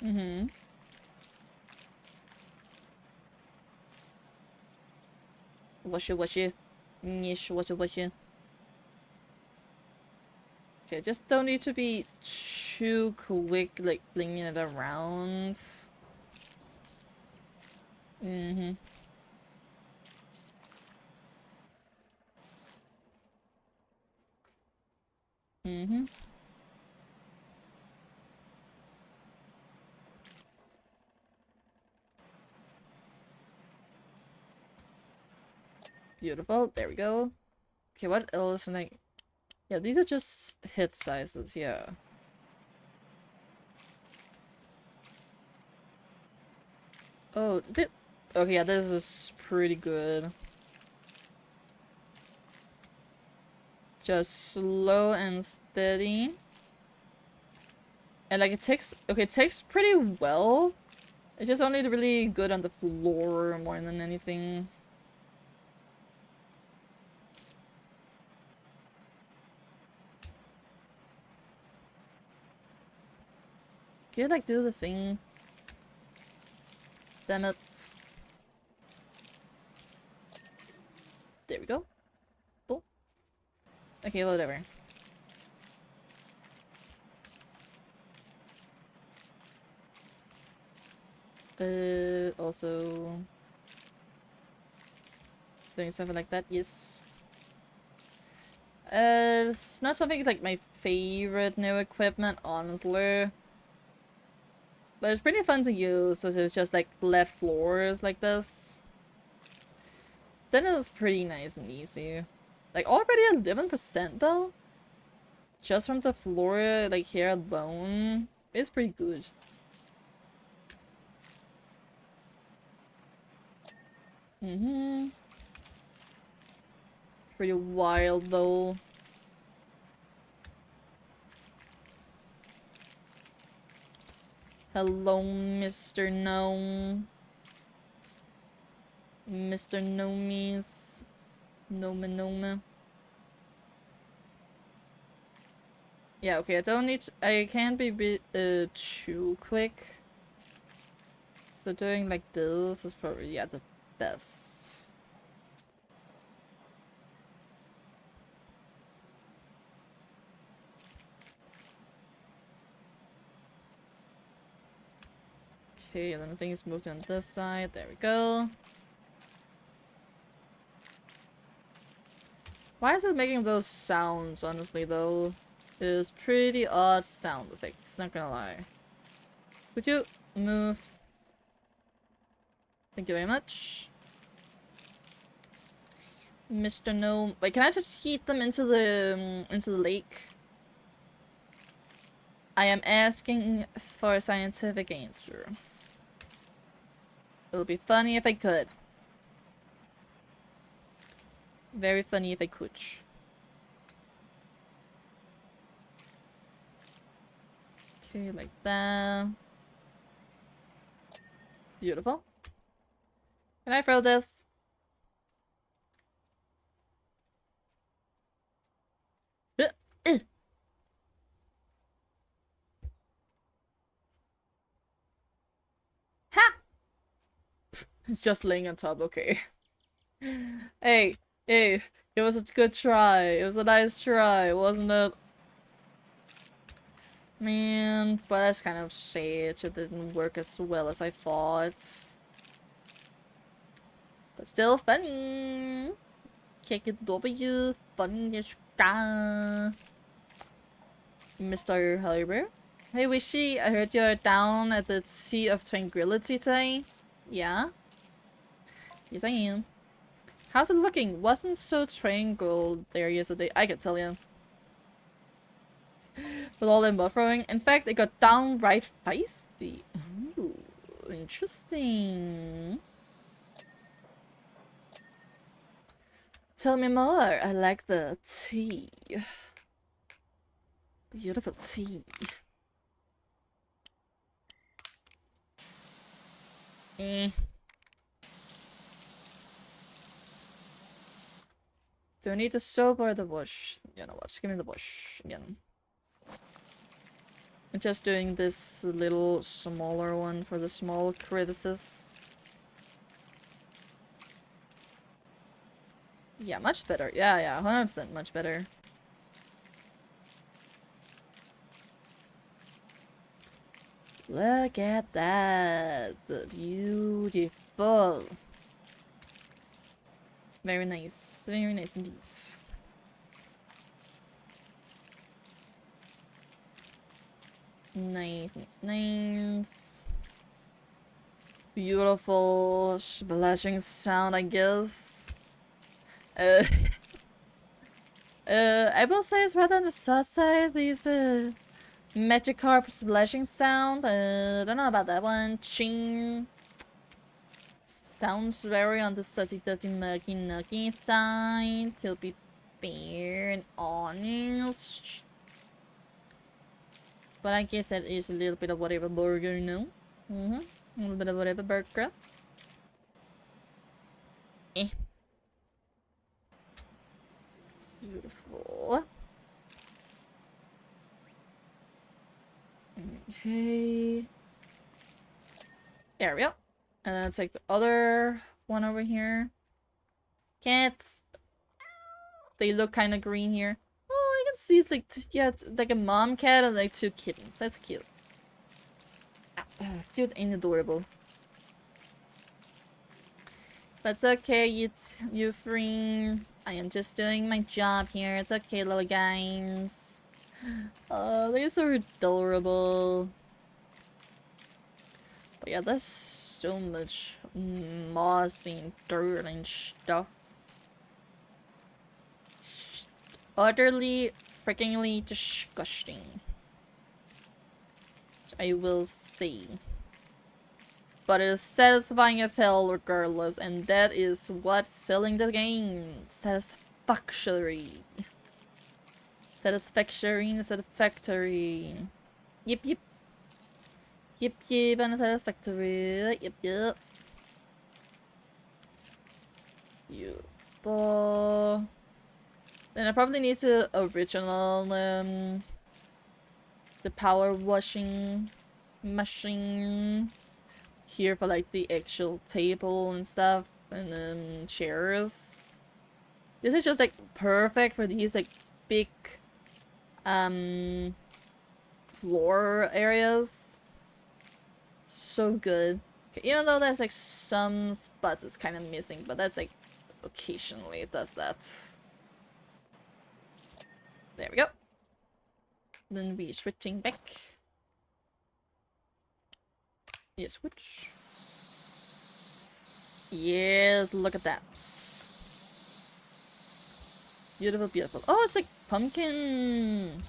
Mm-hmm. Wash it, wash it. Yes, wash it, wash it. Okay, just don't need to be too quick, like, flinging it around. Mm-hmm. Mm-hmm. Beautiful. There we go. Okay, what else? And like, yeah, these are just hit sizes. Yeah. Oh, okay, yeah, this is pretty good. Just slow and steady. And like it takes pretty well. It's just only really good on the floor more than anything. Can you like do the thing? Damn it. There we go. Oh. Okay, whatever. Also doing something like that, yes. It's not something like my favorite new equipment, honestly. But it's pretty fun to use, because it's just like flat floors like this. Then it's pretty nice and easy. Like already 11% though? Just from the floor, like here alone, it's pretty good. Mm-hmm. Pretty wild though. Hello, Mr. Gnome. Mr. Gnomies. Gnome Gnome. Yeah, okay, I can't be too quick. So doing like this is probably, yeah, the best. Okay, and then the thing is moved on this side. There we go. Why is it making those sounds, honestly, though? It is pretty odd sound effects, not gonna lie. Would you move? Thank you very much. Mr. Gnome. Wait, can I just heat them into the lake? I am asking for a scientific answer. It would be funny if I could. Very funny if I could. Okay, like that. Beautiful. Can I throw this? Uh, uh. Ha! It's just laying on top, okay. Hey, hey, it was a good try. It was a nice try, wasn't it? Man, but that's kind of shit. It didn't work as well as I thought. But still funny. Kick it W. Funny as guy. Mr. Halliburton. Hey Wishy, I heard you're down at the Sea of Tranquility today. Yeah? Yes I am. How's it looking? Wasn't so tranquil there yesterday, I can tell you. With all the mud throwing. In fact, it got downright feisty. Ooh, interesting. Tell me more. I like the tea. Beautiful tea. Eh. Do I need the soap or the wash? You know what? Just give me the wash again. I'm just doing this little smaller one for the small crevices. Yeah, much better. Yeah, 100% much better. Look at that. Beautiful. Very nice. Very nice indeed. Nice, nice, nice. Beautiful splashing sound, I guess. I will say it's rather on the soft side. These Magikarp splashing sound. Don't know about that one. Ching. Sounds very on the dirty, dirty, muggy, nuggy side. To be fair and honest. But I guess that is a little bit of whatever burger, you know? A little bit of whatever burger. Eh. Beautiful. Okay. There we go. And then let's take the other one over here. Cats. They look kind of green here. Oh, you can see it's like, yeah, it's like a mom cat and like two kittens. That's cute. Cute and adorable. But it's okay, you free. I am just doing my job here. It's okay, little guys. Oh, they're so adorable. But yeah, there's so much moss and dirt and stuff. Utterly, freakingly disgusting. I will say. But it is satisfying as hell regardless, and that is what's selling the game. Satisfactory. Satisfactory. Yep. Yep, and satisfactory. Yep. Beautiful. Then I probably need to original the power washing machine here for like the actual table and stuff and chairs. This is just like perfect for these like big floor areas. So good. Okay, even though there's like some spots it's kind of missing, but that's like occasionally it does that. There we go. Then we switching back. Yes, switch. Yes, look at that. Beautiful, beautiful. Oh, it's like pumpkin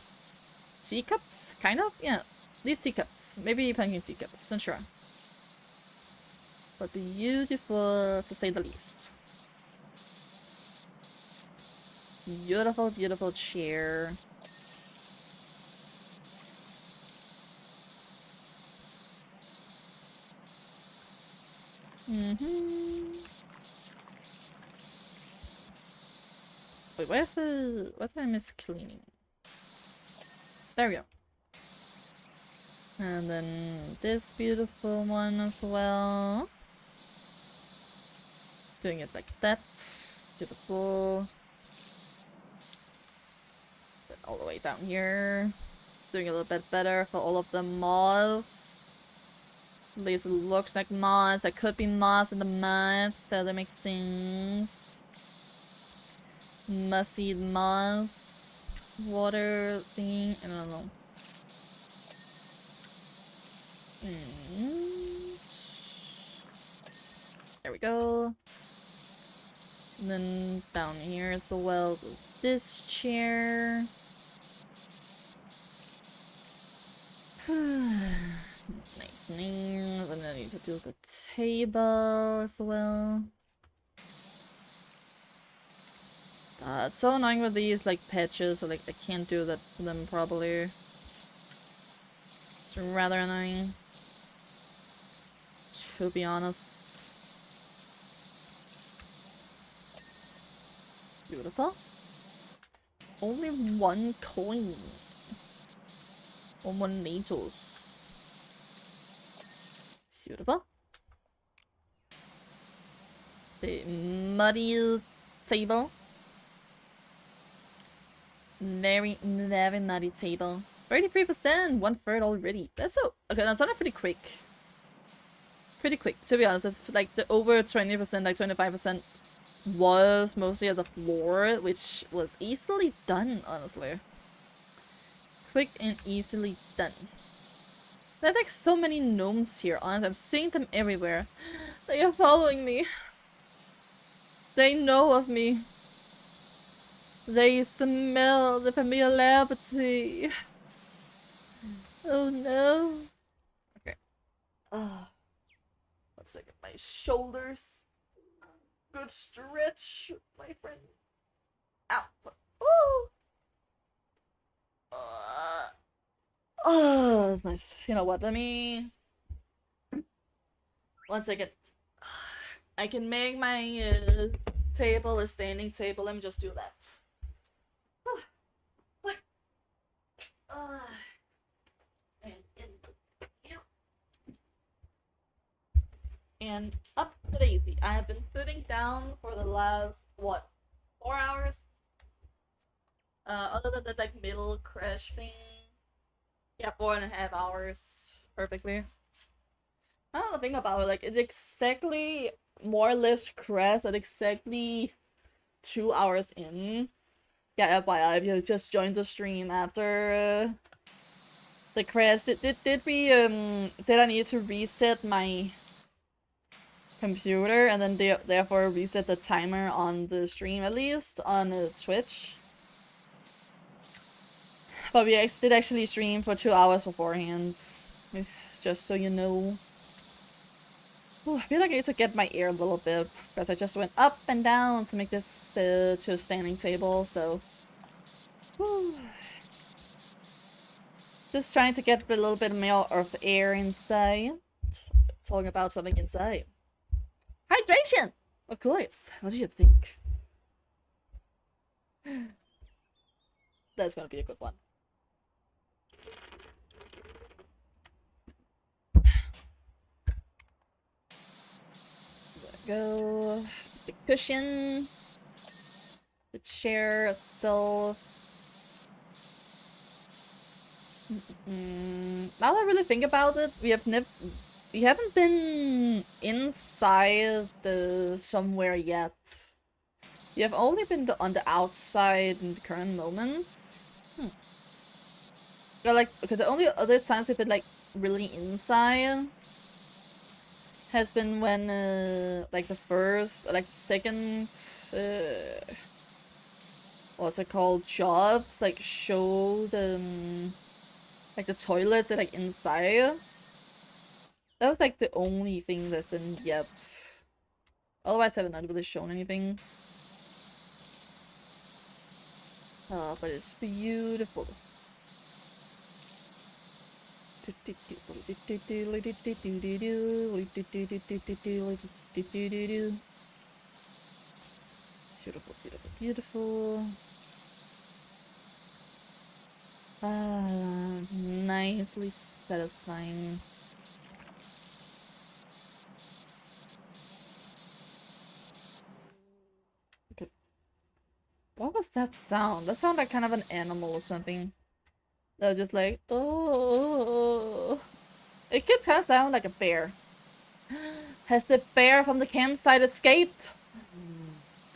teacups, kind of? Yeah, these teacups. Maybe pumpkin teacups, not sure. But beautiful, to say the least. Beautiful, beautiful chair. Wait, where's the... What did I miss cleaning? There we go. And then this beautiful one as well. Doing it like that. Beautiful. Then all the way down here. Doing a little bit better for all of the moss. At least it looks like moss. There could be moss in the mud, so that makes sense. Mussy moss. Water thing. I don't know. There we go. And then down here as well with this chair. Nice names. And then I need to do the table as well. It's so annoying with these like patches, so like I can't do them properly. It's rather annoying, to be honest. Beautiful. Only one coin. One needles. Beautiful. The muddy table. Very, very muddy table. 33%! 1/3 already. That's so... Okay, that's not pretty quick. Pretty quick, to be honest. It's like the over 20%, like 25% was mostly at the floor, which was easily done, honestly. Quick and easily done. There's like so many gnomes here, honestly. I'm seeing them everywhere. They are following me. They know of me. They smell the familiarity. Oh no. Okay. Let's look at my shoulders. Good stretch, my friend. Ow. Ooh. Oh, that's nice. You know what? Let me... One second. I can make my table a standing table. Let me just do that. And up to daisy. I have been sitting down for the last, what, 4 hours? Other than that, like, middle crash thing. Yeah, 4.5 hours. Perfectly. I don't know, think about it, like, it exactly more or less crashed at exactly 2 hours in. Yeah, FYI, if you just joined the stream after the crash, did I need to reset my computer and then therefore reset the timer on the stream, at least on Twitch? But we did actually stream for 2 hours beforehand, just so you know. Ooh, I feel like I need to get my ear a little bit, because I just went up and down to make this to a standing table, so... Whew. Just trying to get a little bit more of air inside. Talking about something inside. Hydration! Of course. What do you think? That's gonna be a good one. There we go. The cushion. The chair itself. Now that I really think about it, we haven't been inside the somewhere yet. We have only been on the outside in the current moments. Yeah, like, okay, the only other times we've been like really inside has been when like the first, like the second what's it called, jobs, like show them like the toilets and like inside. That was like the only thing that's been yet. Otherwise I haven't really shown anything. But it's beautiful. Beautiful, beautiful, beautiful. Nicely satisfying. Okay. What was that sound? That sounded like kind of an animal or something. That was just like, oh. It could kind of sound like a bear. Has the bear from the campsite escaped?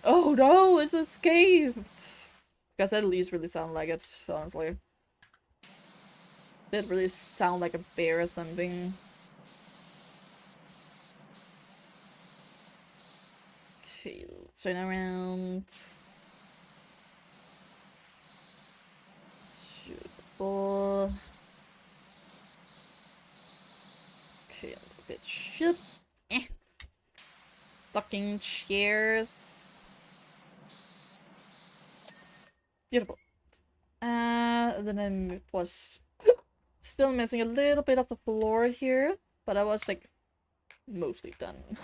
Oh no, it's escaped! Because that at least really sounded like it, honestly. Did really sound like a bear or something. Okay, let's turn around. Beautiful. Okay, a little bit shit. Fucking chairs. Beautiful. Then I was still missing a little bit of the floor here, but I was like mostly done.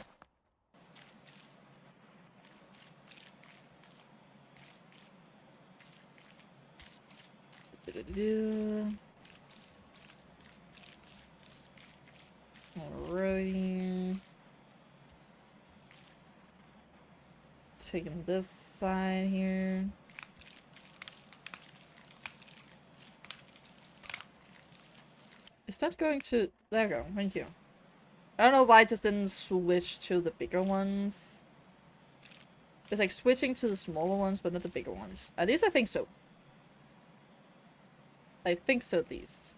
Alrighty. Taking this side here. Is that going to... There we go, thank you. I don't know why it just didn't switch to the bigger ones. It's like switching to the smaller ones, but not the bigger ones. At least I think so. I think so, at least.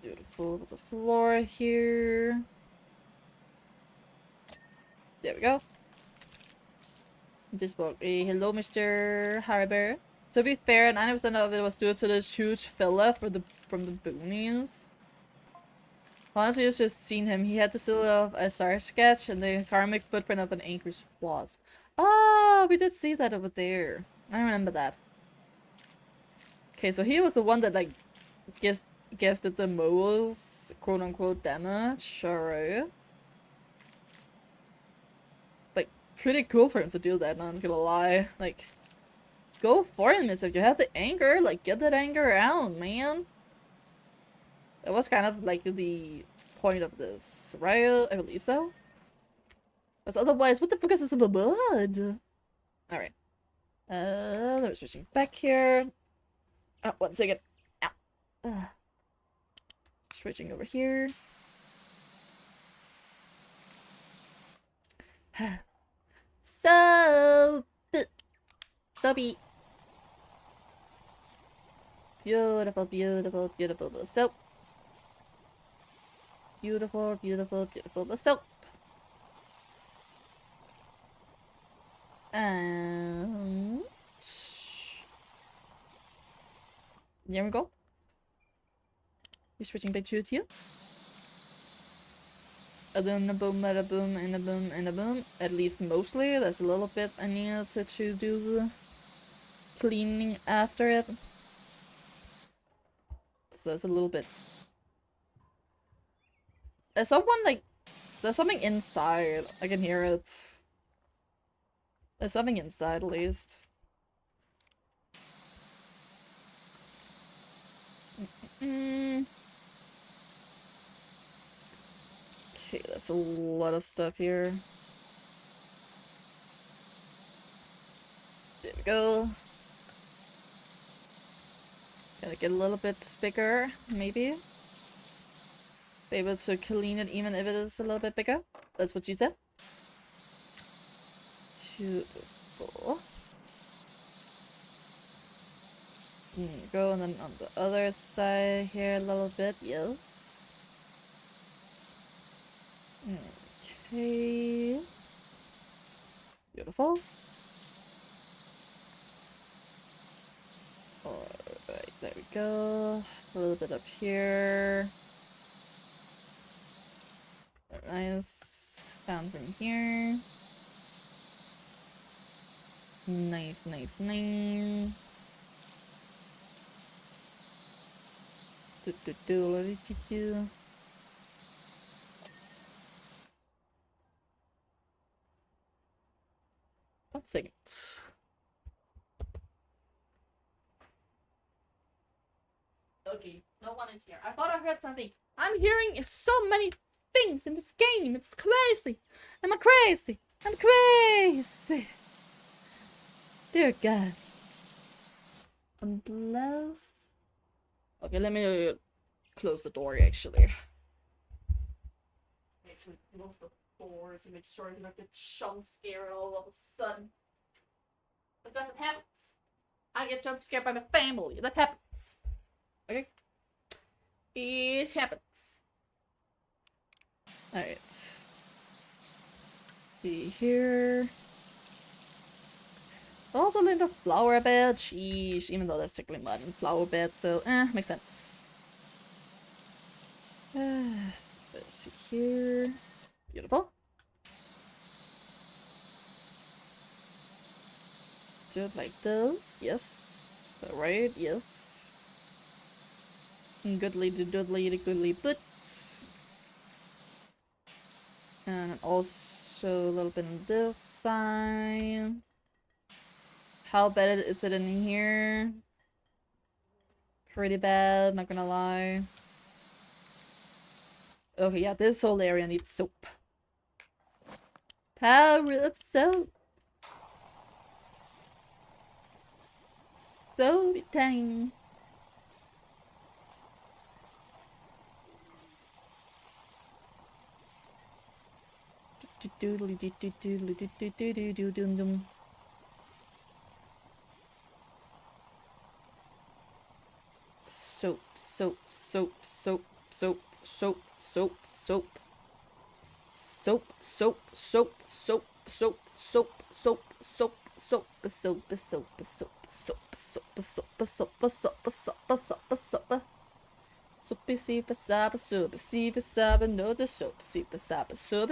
Beautiful with the floor here. There we go. This book. Hello, Mr. Hariber. To be fair, 90% of it was due to this huge fella from the boonies. Honestly, it's just seen him. He had the silhouette of a star sketch and the karmic footprint of an angry wasp. Oh, we did see that over there. I remember that. Okay, so he was the one that like guessed at the most quote unquote damage. Alright. Like, pretty cool for him to do that, not gonna lie. Like, go for it, miss. If you have the anger, like, get that anger out, man. That was kind of like the point of this, right? I believe so. Because otherwise, what the fuck is this about blood? Alright. We're switching back here. Oh, 1 second. Ow. Switching over here. Soap! Soapy! Beautiful, beautiful, beautiful the soap. Beautiful, beautiful, beautiful the soap. There we go. We're switching back to it here. A boom, a boom, a boom, and a boom, and a boom. At least mostly. There's a little bit I need to do cleaning after it. So there's a little bit. There's someone like... There's something inside. I can hear it. There's something inside at least. Okay, that's a lot of stuff here. There we go. Gotta get a little bit bigger, maybe. Be able to clean it even if it is a little bit bigger. That's what she said. Beautiful. There you go, and then on the other side here a little bit, yes. Okay. Beautiful. Alright, there we go. A little bit up here. Nice. Fountain here. Nice, nice, nice. Do. One second. Okay, no one is here. I thought I heard something. I'm hearing so many things in this game. It's crazy. Am I crazy? I'm crazy. Dear God. Unless... Okay, let me close the door actually. Actually close the door to make sure I don't get jump scared all of a sudden. Because it happens. I get jump scared by my family. That happens. Okay? It happens. Alright. Be here. Also in the flower bed. Sheesh. Even though there's technically mud in the flower bed, so makes sense. This here. Beautiful. Do it like this. Yes. Alright, yes. Goodly doodly goodly but. And also a little bit on this side. How bad is it in here? Pretty bad, not gonna lie. Okay, yeah, this whole area needs soap. Power of soap. Soapy time. Soap, soap, soap, soap, soap, soap, soap, soap. Soap, soap, soap, soap, soap, soap, soap, soap, soap, soap, soap, soap, soap, soap, soap, soap, soap, soap, soap. Soapy seepa sapa soap, seepa sapa no the soap, seepa sapa soap.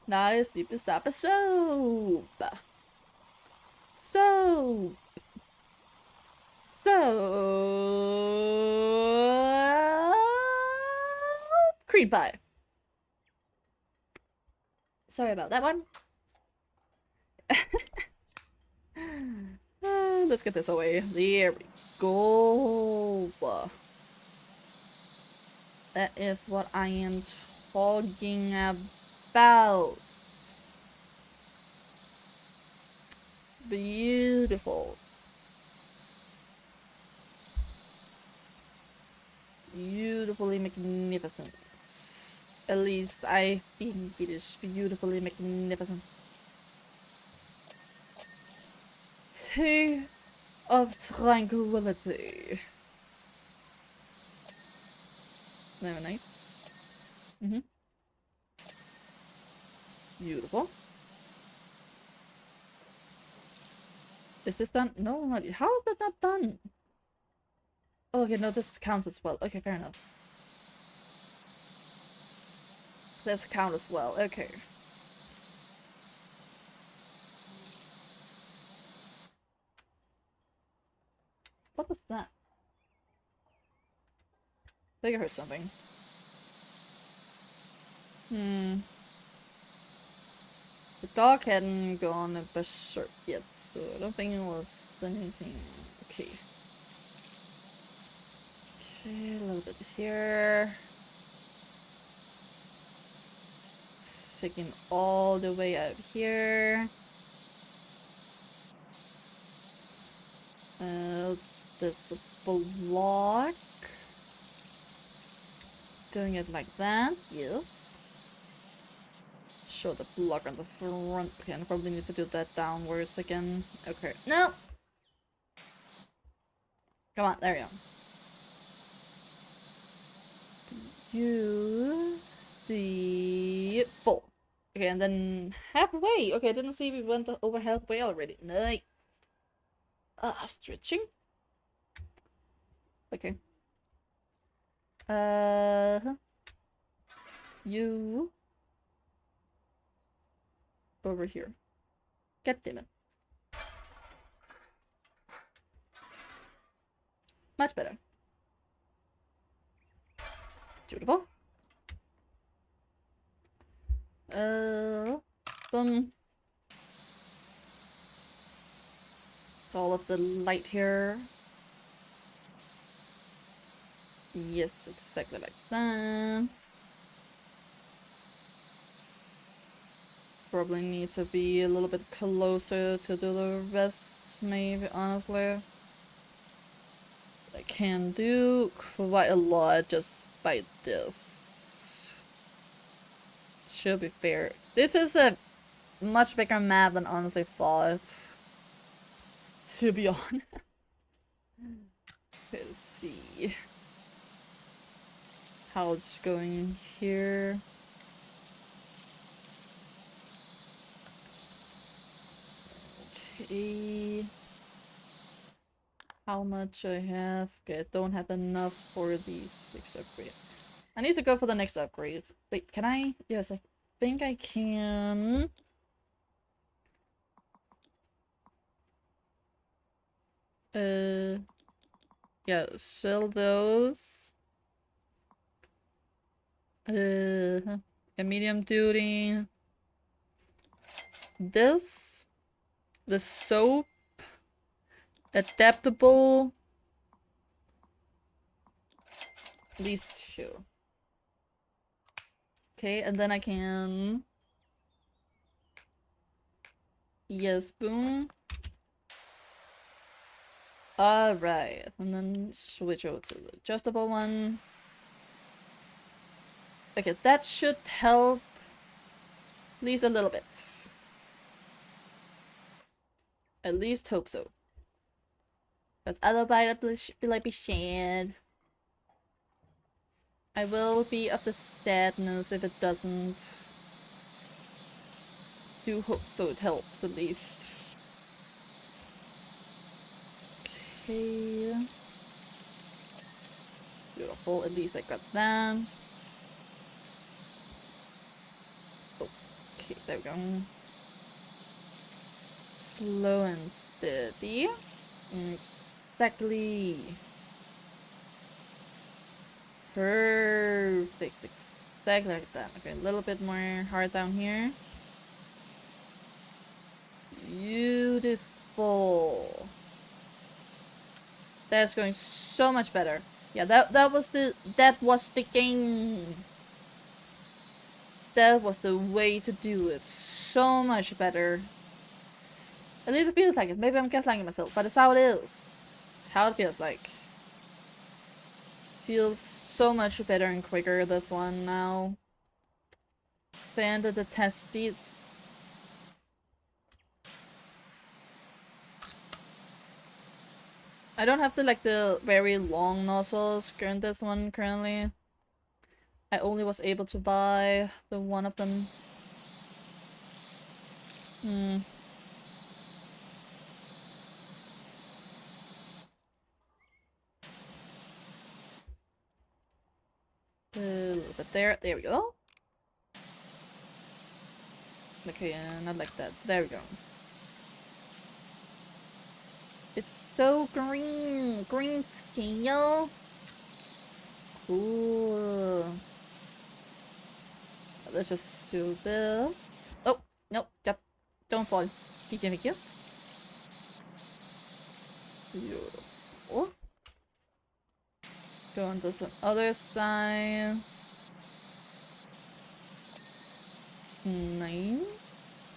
Nice seepa sapa soap. Soap. Soap. Cream pie. Sorry about that one. Let's get this away. There we go. That is what I am talking about. Beautiful. Beautifully magnificent. At least I think it is beautifully magnificent. Tea of tranquility. Very nice. Beautiful. Is this done? No, not yet. How is that not done? Oh, okay, no, this counts as well. Okay, fair enough. This count as well. Okay. What was that? I think I heard something. The dog hadn't gone berserk yet, so I don't think it was anything. Okay. Okay, a little bit here. Taking all the way out here. This block. Doing it like that, yes. Show the block on the front. Okay, I probably need to do that downwards again. Okay, no! Come on, there we go. Beautiful. Okay, and then halfway. Okay, I didn't see we went over halfway already. Nice. Stretching. Okay. You over here. God damn it. Much better. Beautiful. Boom. It's all of the light here. Yes, exactly like that. Probably need to be a little bit closer to do the rest, maybe, honestly. I can do quite a lot just by this. Should be fair. This is a much bigger map than honestly thought. To be honest. Let's see how it's going here. Okay. How much I have? Okay, I don't have enough for the next upgrade. I need to go for the next upgrade. Wait, can I? Yes, I think I can. Yeah, sell those. A medium duty. This. The soap. Adaptable. These two. Okay, and then I can... Yes, boom. Alright, and then switch over to the adjustable one. Okay, that should help at least a little bit. At least hope so. Because otherwise I'll be like, be sad. I will be of the sadness if it doesn't. Do hope so it helps at least. Okay. Beautiful, at least I got that. Oh, okay, there we go. Slow and steady. Exactly. Perfect, exactly like that. Okay, a little bit more hard down here. Beautiful. That's going so much better. Yeah, that was the game. That was the way to do it. So much better. At least it feels like it. Maybe I'm gaslighting myself, but it's how it is. It's how it feels like. Feels so much better and quicker, this one now. Than the testes. I don't have the very long nozzles in this one currently. I only was able to buy the one of them. A little bit there. There we go. Okay, not like that. There we go. It's so green. Green scale. Cool. Let's just do this. Oh, nope. Yep. Don't fall. Thank you. Beautiful. Go on this other side. Nice.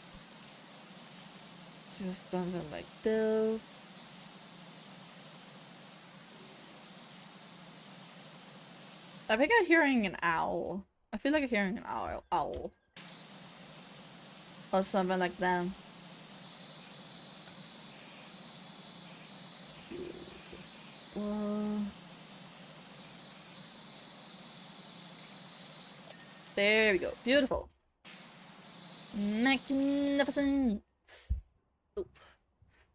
Do something like this. I think I'm hearing an owl. I feel like I'm hearing an owl. Or something like that. There we go. Beautiful. Magnificent.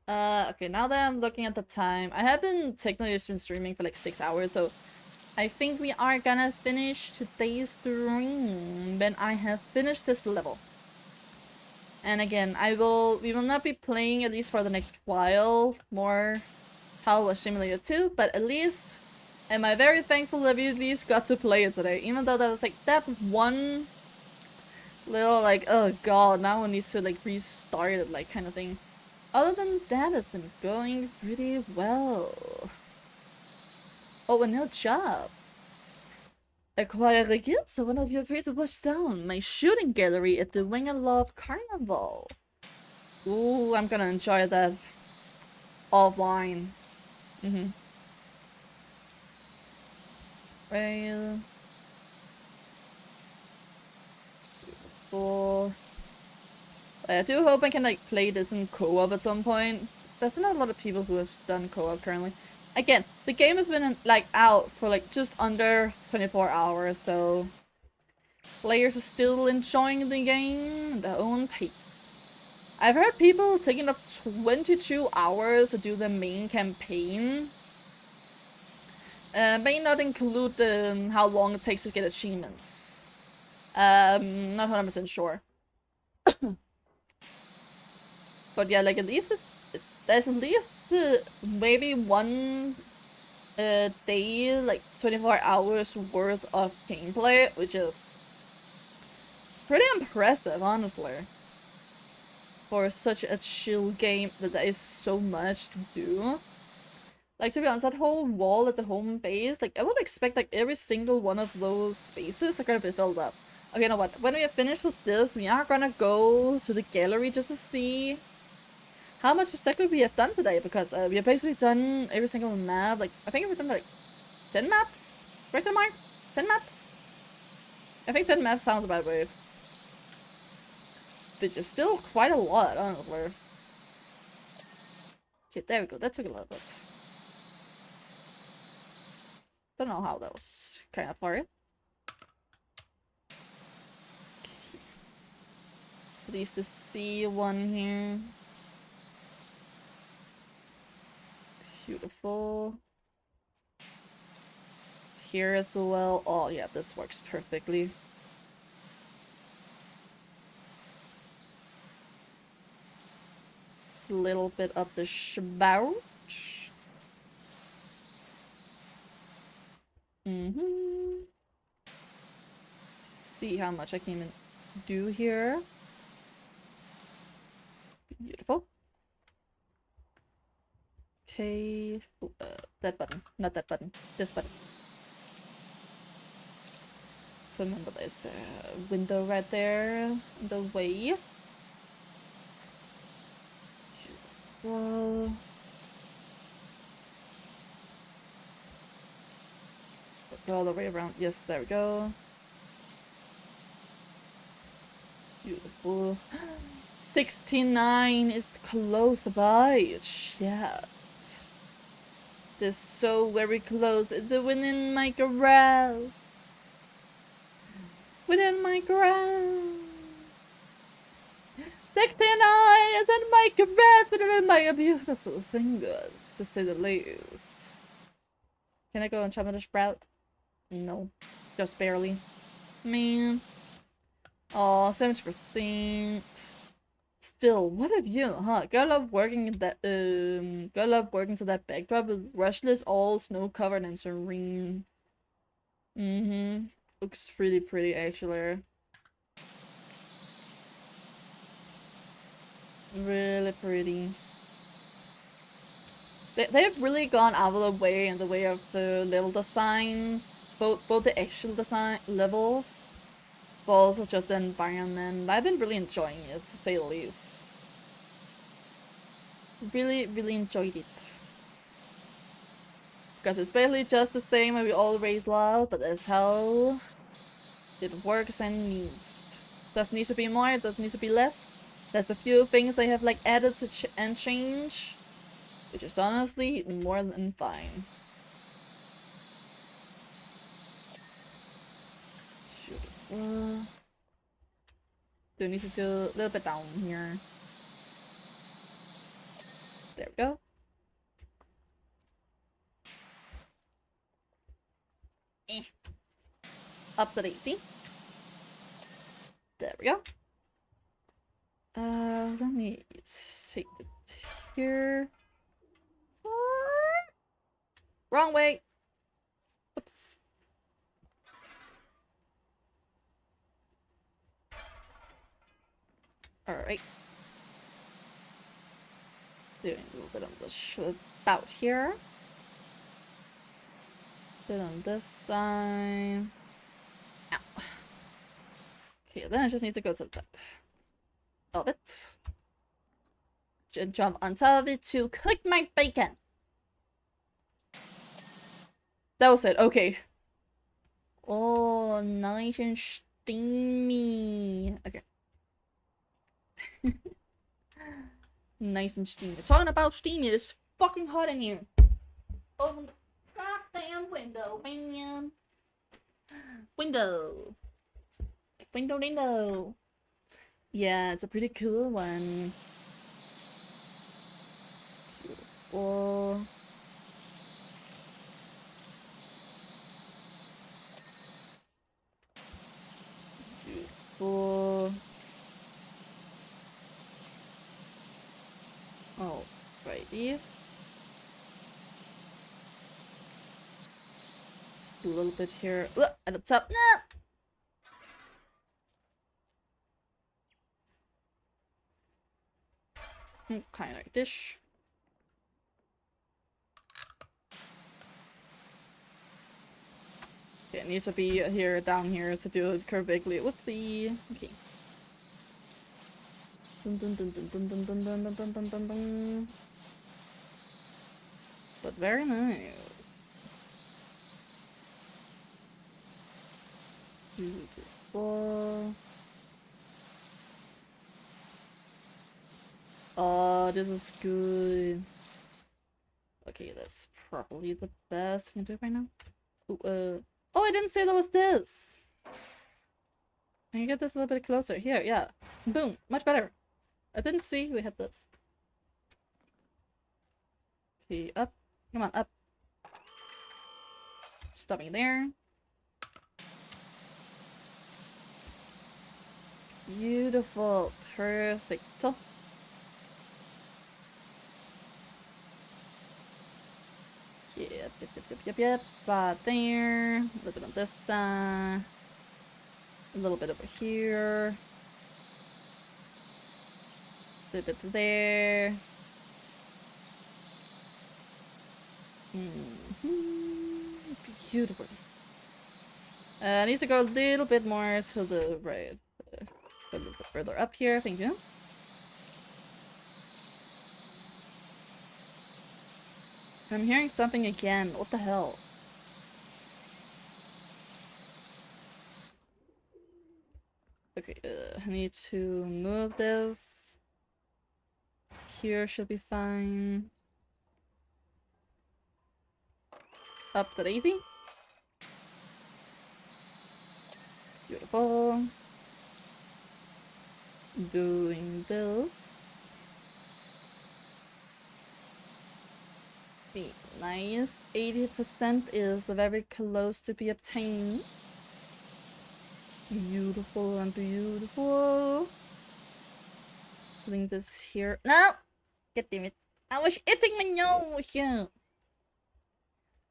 Okay, now that I'm looking at the time, I have been technically just been streaming for like 6 hours, so I think we are gonna finish today's stream when I have finished this level. And again, we will not be playing, at least for the next while, more Hollow Simulator 2, but at least am I very thankful that we at least got to play it today, even though that was like that one little like, oh god, now we need to like restart it, like kind of thing. Other than that, it's been going pretty well. Oh, a new job. Acquire a gift, so one of you free to watch down my shooting gallery at the Wing and Love Carnival. Ooh, I'm gonna enjoy that offline. Well, cool. I do hope I can like play this in co-op at some point. There's not a lot of people who have done co-op currently. Again, the game has been like out for like just under 24 hours, so players are still enjoying the game at their own pace. I've heard people taking up to 22 hours to do the main campaign. May not include how long it takes to get achievements. Not 100% sure. But yeah, like at least there's at least maybe one day, like 24 hours worth of gameplay, which is pretty impressive, honestly. For such a chill game that there is so much to do. Like, to be honest, that whole wall at the home base, like, I would expect, like, every single one of those spaces are gonna be filled up. Okay, you know what? When we are finished with this, we are gonna go to the gallery just to see how much exactly we have done today, because we have basically done every single map. Like, I think we've done, like, 10 maps? Question mark? 10 maps? I think 10 maps sounds about right. Which is still quite a lot, honestly. Okay, there we go. That took a little bit. Don't know how that was kind of hard. At least to see one here. Beautiful. Here as well. Oh yeah, this works perfectly. Just a little bit up the spout. See how much I can even do here. Beautiful. Okay. Oh, that button. Not that button. This button. So remember there's a window right there in the way. Beautiful. Go all the way around. Yes, there we go. Beautiful. 69 is close by. Chat. This so very close. It's within my grasp. Within my grasp. 69 is in my grasp. Within my beautiful fingers, to say the least. Can I go and chop on the sprout? No. Just barely. Man. Oh, 70%. Still, what have you, huh? Gotta love working in that, gotta love working to that backdrop with rushless, all snow-covered and serene. Looks really pretty, actually. Really pretty. They've really gone out of the way in the way of the level designs. Both the actual design levels, but also just the environment. I've been really enjoying it, to say the least. Really, really enjoyed it. Because it's basically just the same as we always love, but that's how it works and needs. Doesn't need to be more, it doesn't need to be less. There's a few things they have like added to and change, which is honestly more than fine. Do need to do a little bit down here. There we go. Up the daisy. There we go. Let me take it here. Wrong way. Oops. Alright. Doing a little bit on the about here. Bit on this side. Ow. Okay, then I just need to go to the top of it. And jump on top of it to cook my bacon. That was it. Okay. Oh, nice and steamy. Okay. Nice and steamy. Talking about steamy, it's fucking hot in here. Open the goddamn window, man. Window. Window. Yeah, it's a pretty cool one. Beautiful. Beautiful. Alrighty. Just a little bit here. At the top. Nah. Kind of like dish. Okay, it needs to be here, down here to do it correctly. Whoopsie. Okay. Dun, dun, dun, dun, dun, dun, dun, dun, dun, dun, dun, dun. But very nice. Beautiful. Oh, this is good. Okay, that's probably the best I can do right now. Ooh, oh, I didn't say that was this. Can you get this a little bit closer? Here, yeah. Boom, much better. I didn't see we had this. Okay, up. Come on, up. Stopping there. Beautiful. Perfecto. Yep. Right there. A little bit on this side. A little bit over here. A little bit there. Beautiful. I need to go a little bit more to the right. A little bit further up here, thank you. I'm hearing something again. What the hell? Okay, I need to move this. Here should be fine. Up the daisy. Beautiful. Doing this. Be nice. 80% is very close to be obtained. Beautiful and beautiful. Putting this here. No! God damn it. I was itching my nose!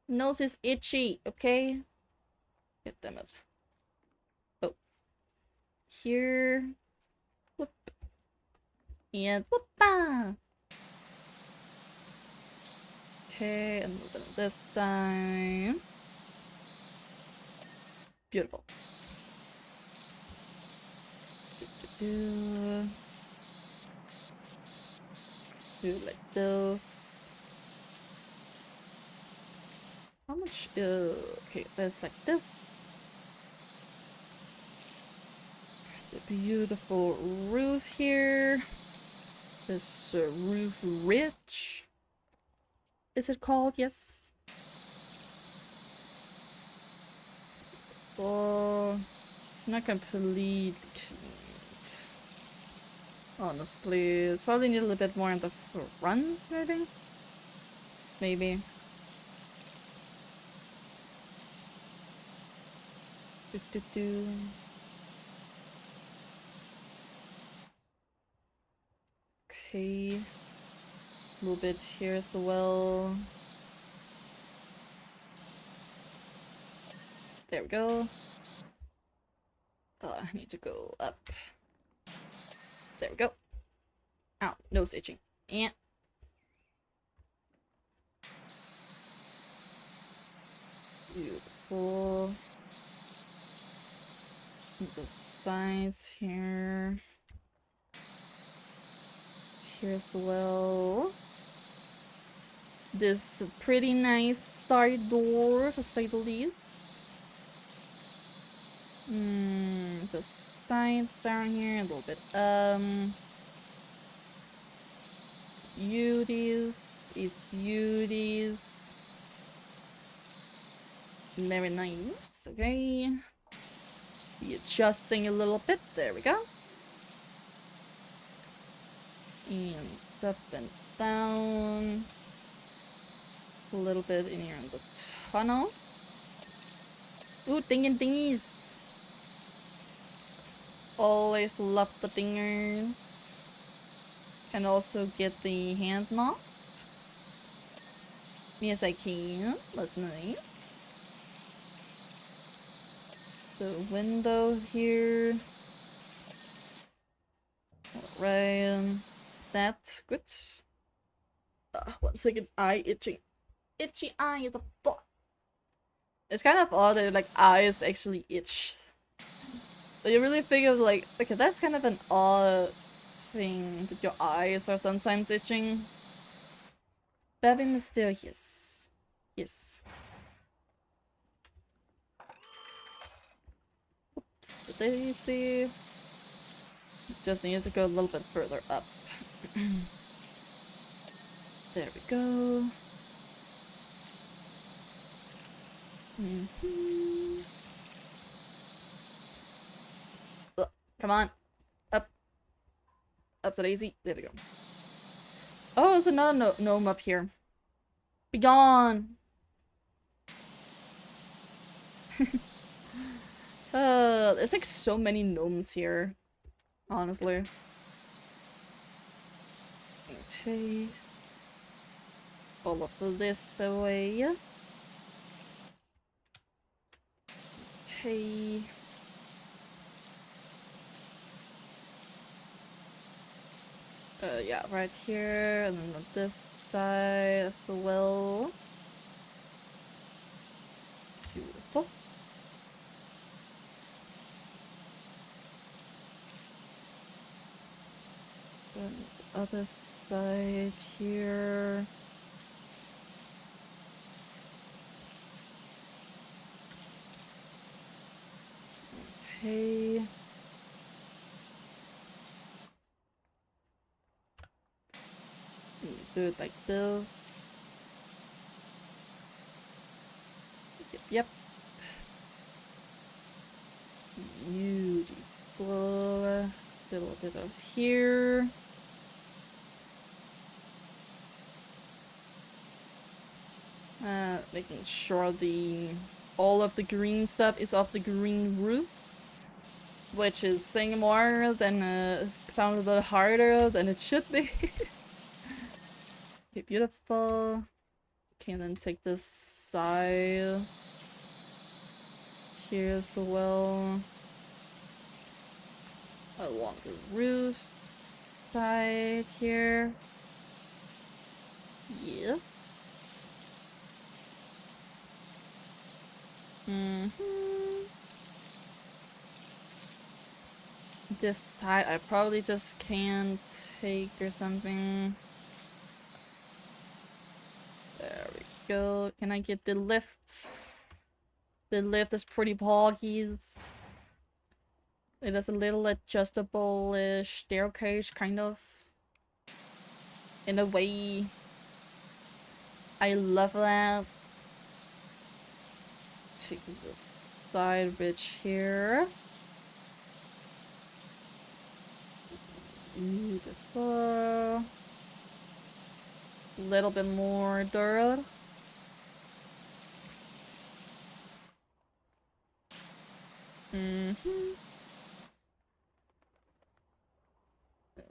Nose is itchy, okay? God damn it. Oh. Here. Whoop. And whoop-a! Okay, and a little bit on this side. Beautiful. Do like this. How much? Okay, there's like this. The beautiful roof here. This roof ridge. Is it called? Yes. Oh, it's not completely clean. Honestly, it's probably need a little bit more in the front, maybe? Maybe. Do, do, do. Okay. A little bit here as well. There we go. I need to go up. There we go. Ow, nose itching. Yeah. Beautiful. The sides here. Here as well. This pretty nice side door, to say the least. The sides down here, a little bit. Beauties is beauties. Very nice. Okay. Be adjusting a little bit. There we go. And up and down. A little bit in here in the tunnel. Ooh, dingin' dingies. Always love the dingers. Can also get the hand knob. Yes, I can. That's nice. The window here. Alright. That's good. 1 second. Eye itching. Itchy eye, the fuck. It's kind of odd that like eyes actually itch. But you really think of like, okay, that's kind of an odd thing that your eyes are sometimes itching. Very mysterious. Yes. Oops, daisy. Just needs to go a little bit further up. There we go. Come on. Up. Up the daisy. There we go. Oh, there's another gnome up here. Be gone! There's like so many gnomes here. Honestly. Okay. All of this away. Okay. Yeah, right here, and then on this side as well. Beautiful. Then the other side here. Okay. Do it like this. Yep. Beautiful. A little bit of here. Making sure all of the green stuff is off the green roof. Which is saying more than sound a little harder than it should be. Okay, beautiful. Okay, then take this side here as well. Along the roof side here. Yes. This side I probably just can't take or something. There we go. Can I get the lift? The lift is pretty boggies. It is a little adjustable staircase, kind of. In a way. I love that. Take the side bridge here. Beautiful. A little bit more dirt.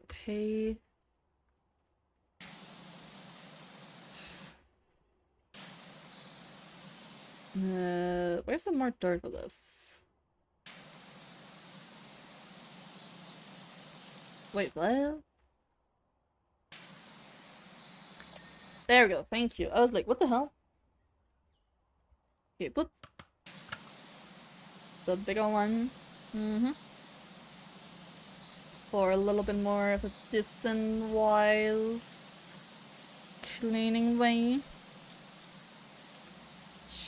Okay. Where's some more dirt for this? Wait, what? There we go, thank you. I was like, what the hell? Okay, put the bigger one. For a little bit more of a distance-wise cleaning way.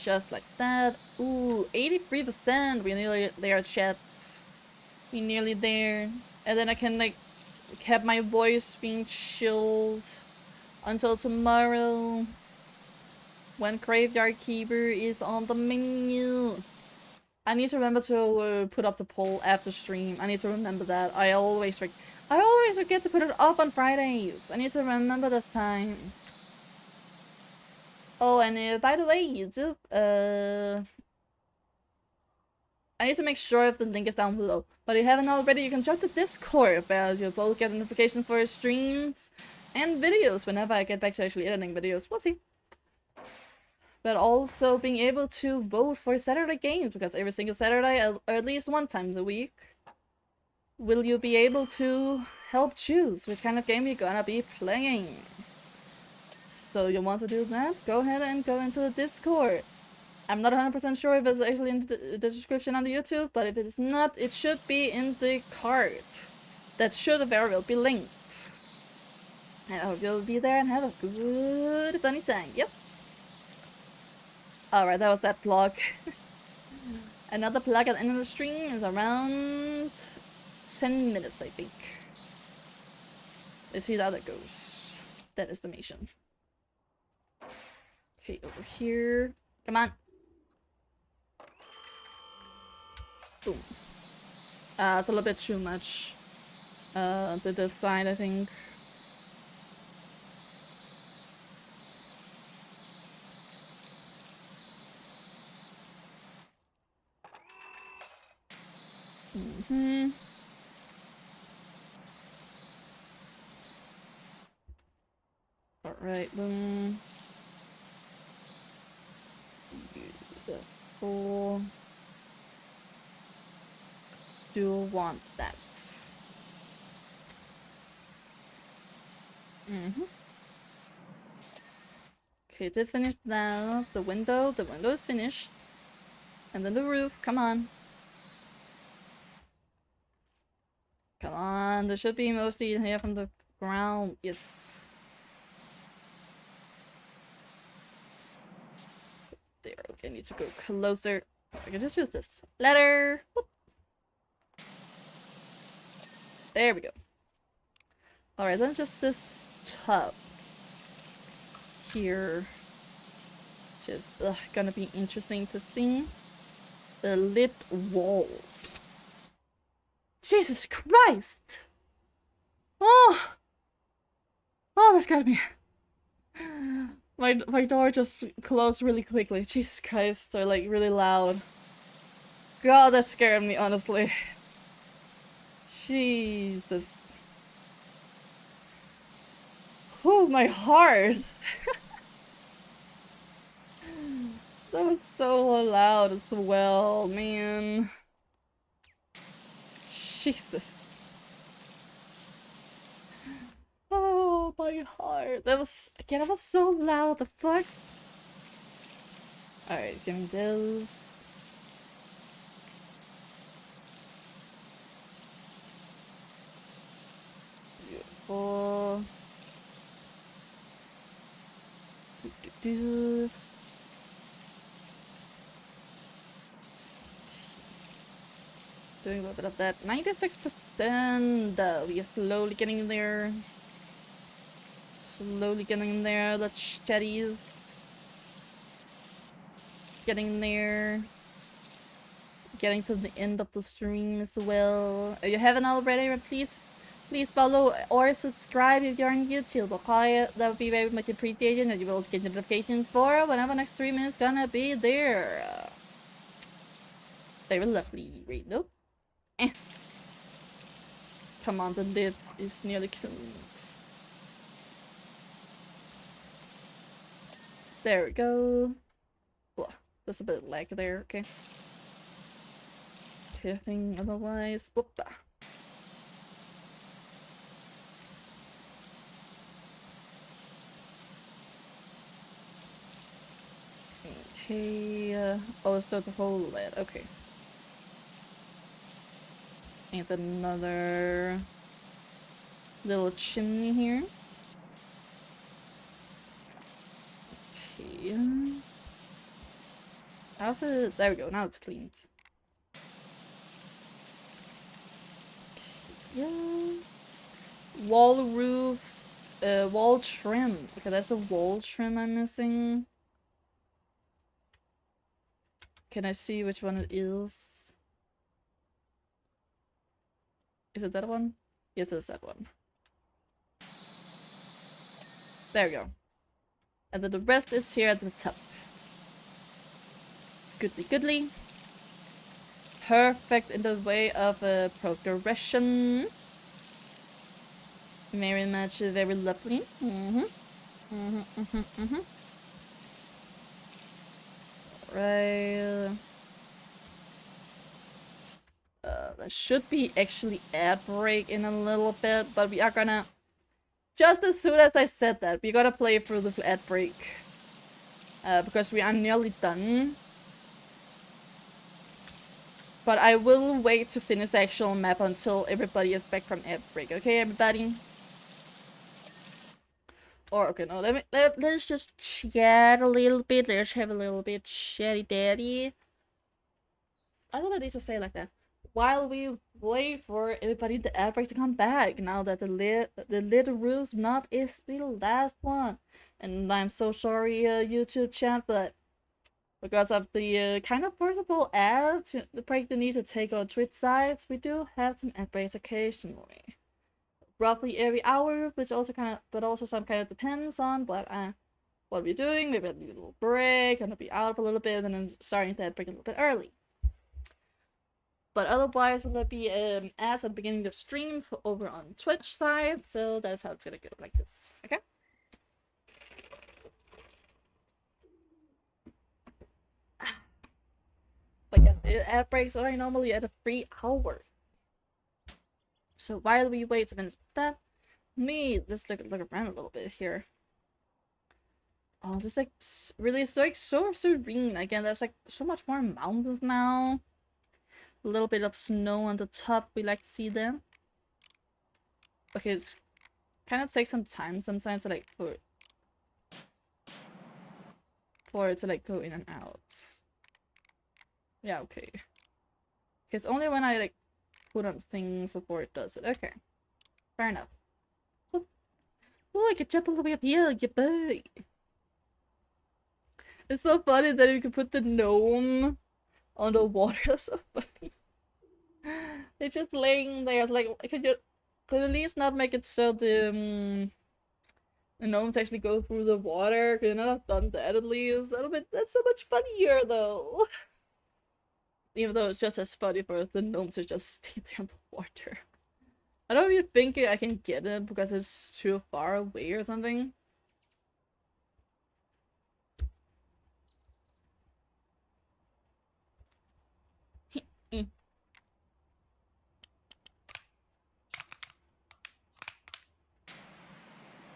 Just like that. Ooh, 83%! We're nearly there, chat. We're nearly there. And then I can, like, have my voice being chilled until tomorrow. When Graveyard Keeper is on the menu. I need to remember to put up the poll after stream. I need to remember that. I always forget to put it up on Fridays. I need to remember this time. Oh, and by the way, YouTube, I need to make sure if the link is down below. But if you haven't already, you can join the Discord, where you'll both get notifications for streams and videos whenever I get back to actually editing videos. Whoopsie. But also being able to vote for Saturday games, because every single Saturday, or at least one time a week, will you be able to help choose which kind of game you're gonna be playing. So you want to do that? Go ahead and go into the Discord. I'm not 100% sure if it's actually in the description on the YouTube, but if it is not, it should be in the card. That should very well be linked. And I hope you'll be there and have a good funny time. Yes. Alright, that was that plug. Another plug at the end of the stream is around 10 minutes, I think. Let's see how that goes. That is the mission. Okay, over here. Come on. Boom. It's a little bit too much. To this side, I think. Alright, boom. Beautiful. Do want that. Okay, did finish that. The window is finished. And then the roof, come on. Come on, there should be mostly here from the ground. Yes. There, okay, I need to go closer. Oh, I can just use this. Ladder! Whoop. There we go. Alright, then just this tub. Here. Which is gonna be interesting to see. The lit walls. Jesus Christ! Oh! Oh, that's gotta be... My door just closed really quickly. Jesus Christ, they're like really loud. God, that scared me, honestly. Jesus. Oh, my heart! That was so loud as well, man. Jesus. Oh, my heart. That was, again, that was so loud, the fuck? Alright, give me this. Beautiful. Do. Doing a little bit of that. 96%. We are slowly getting there. Slowly getting there. The chatties. Getting there. Getting to the end of the stream as well. If you haven't already, please Please follow or subscribe if you're on YouTube. That would be very much appreciated, and you will get notifications for whenever next stream is gonna be there. Very lovely. Wait, nope. Eh. Come on, the lid is nearly cleaned. There we go. Blah. There's a bit of lag there, okay. Nothing otherwise. Whoop. Okay, oh, so the whole lid, okay. And another little chimney here. Okay. How's it? There we go, now it's cleaned. Okay, yeah. Wall roof, wall trim. Okay, that's a wall trim I'm missing. Can I see which one it is? Is it that one? Yes, it's that one. There we go. And then the rest is here at the top. Goodly goodly. Perfect in the way of progression. Very much very lovely. Right. There should be actually ad break in a little bit, but we are gonna, just as soon as I said that, we're gonna play through the ad break. Because we are nearly done. But I will wait to finish the actual map until everybody is back from ad break, okay everybody? Or okay, no, let's just chat a little bit. Let's have a little bit chatty daddy. I don't need to say it like that. While we wait for everybody in the ad break to come back, now that the lid roof knob is the last one. And I'm so sorry, YouTube chat, but because of the kind of portable ad to break the need to take our Twitch sites, we do have some ad breaks occasionally. Roughly every hour, which also some kind of depends on what we're doing. Maybe a little break, gonna be out for a little bit, and then starting that break a little bit early. But otherwise, we're gonna be as at the beginning of stream over on Twitch side, so that's how it's gonna go, like this. Okay. But yeah, ad breaks are normally at 3 hours. So while we wait to finish that, let's look around a little bit here. Oh, this is like really so serene. Again, there's like so much more mountains now. A little bit of snow on the top. We like to see them. Okay, it's kind of takes some time sometimes to like for it to like go in and out. Yeah, okay. It's only when I like put on things before it does it. Okay, fair enough. Oh, I can jump all the way up here, you boy. It's so funny that you can put the gnome on the water. That's so funny. They're just laying there. It's like, could at least not make it so the gnomes actually go through the water? Could you not have done that at least? That's so much funnier though. Even though it's just as funny for the gnomes to just stay there on the water. I don't even think I can get it because it's too far away or something.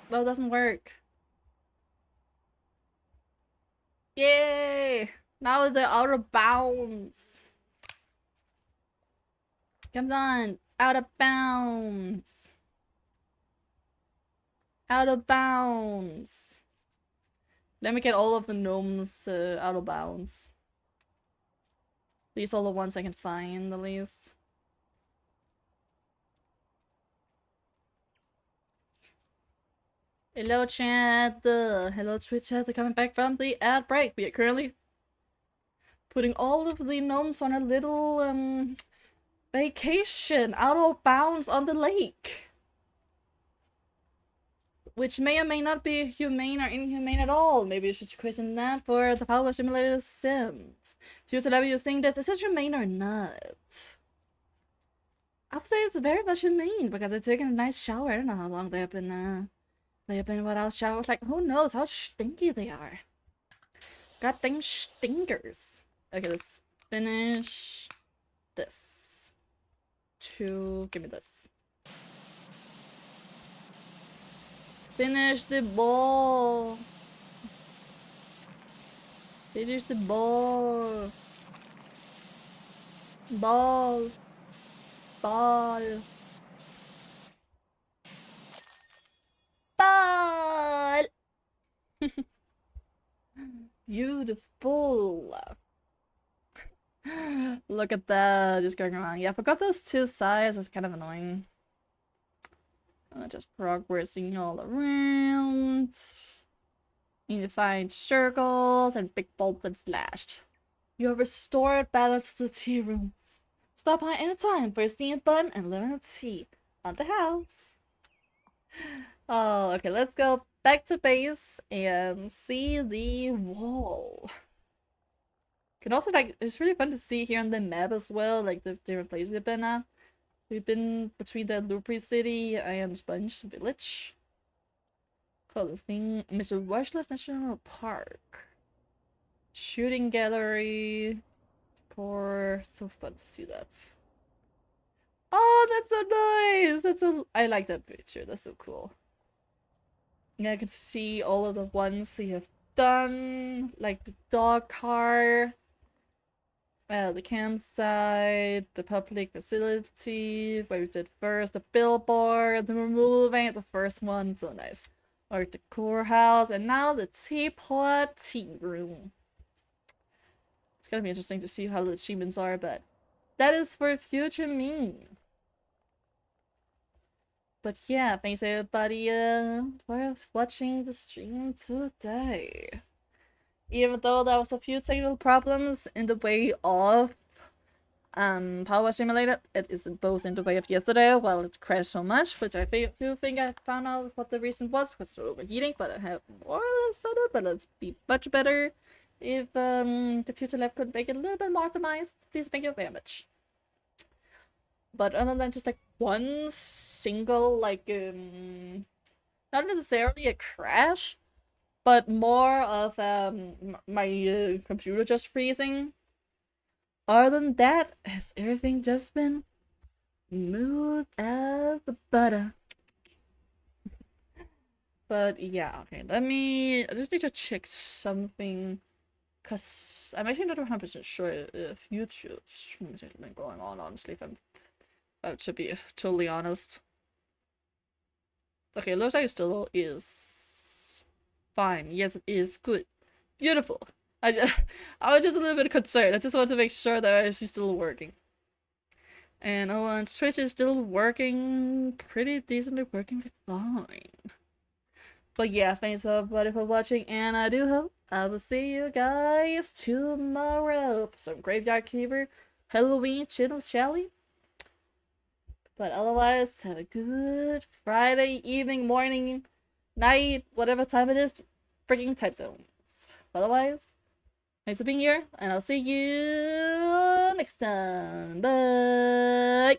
Well, it doesn't work. Yay! Now they're out of bounds. Come on! Out of bounds! Out of bounds! Let me get all of the gnomes out of bounds. These are all the ones I can find, at least. Hello chat! Hello Twitch chat, they're coming back from the ad break. We are currently putting all of the gnomes on a little vacation out of bounds on the lake. which may or may not be humane or inhumane at all. Maybe you should question that for the Power Simulator Sims. Future level, you think this, is it humane or not? I would say it's very much humane because they're taking a nice shower. I don't know how long they've been without showers. Like, who knows how stinky they are. Goddamn stinkers. Okay, let's finish this. Give me this. Finish the ball. Finish the ball. Ball. Ball. Ball. Beautiful. Look at that, just going around. Yeah, I forgot those two sides. It's kind of annoying. Just progressing all around. You find circles and big bolts and slashed. You have restored balance to the tea rooms. Stop by anytime for a steamed bun and lemon tea on the house. Oh, okay, let's go back to base and see the wall. Can also, like, it's really fun to see here on the map as well, like the different places we've been at. We've been between the Lupri City and Sponge Village. Called the thing, Mr. Washless National Park. Shooting gallery. Decor. So fun to see that. Oh, that's so nice! I like that picture. That's so cool. Yeah, I can see all of the ones we have done, like the dog car, the campsite, the public facility, where we did first, the billboard, the removal van, the first one, so nice. Or the courthouse, and now the teapot tea room. It's gonna be interesting to see how the achievements are, but that is for future me. But yeah, thanks everybody for watching the stream today. Even though there was a few technical problems in the way of Power Simulator, it isn't both in the way of yesterday, while it crashed so much, which I do think I found out what the reason was overheating, but I have more or less done it, but let's be much better if the future lab could make it a little bit more optimized. Please, thank you very much. But other than just like one single, like, not necessarily a crash, but more of my computer just freezing. Other than that, has everything just been smooth as butter? But yeah, okay, I just need to check something, because I'm actually not 100% sure if YouTube streams have been going on, honestly, if I'm to be totally honest. Okay, looks like it still is fine. Yes, it is. Good. Beautiful. I was just a little bit concerned. I just want to make sure that it's still working. And oh, and Twitch is still working pretty decently, working fine. But yeah, thanks everybody for watching, and I do hope I will see you guys tomorrow for some Graveyard Keeper Halloween Channel Challenge. But otherwise, have a good Friday evening, morning, night, whatever time it is, freaking type zones. But otherwise, thanks for being here, and I'll see you next time. Bye!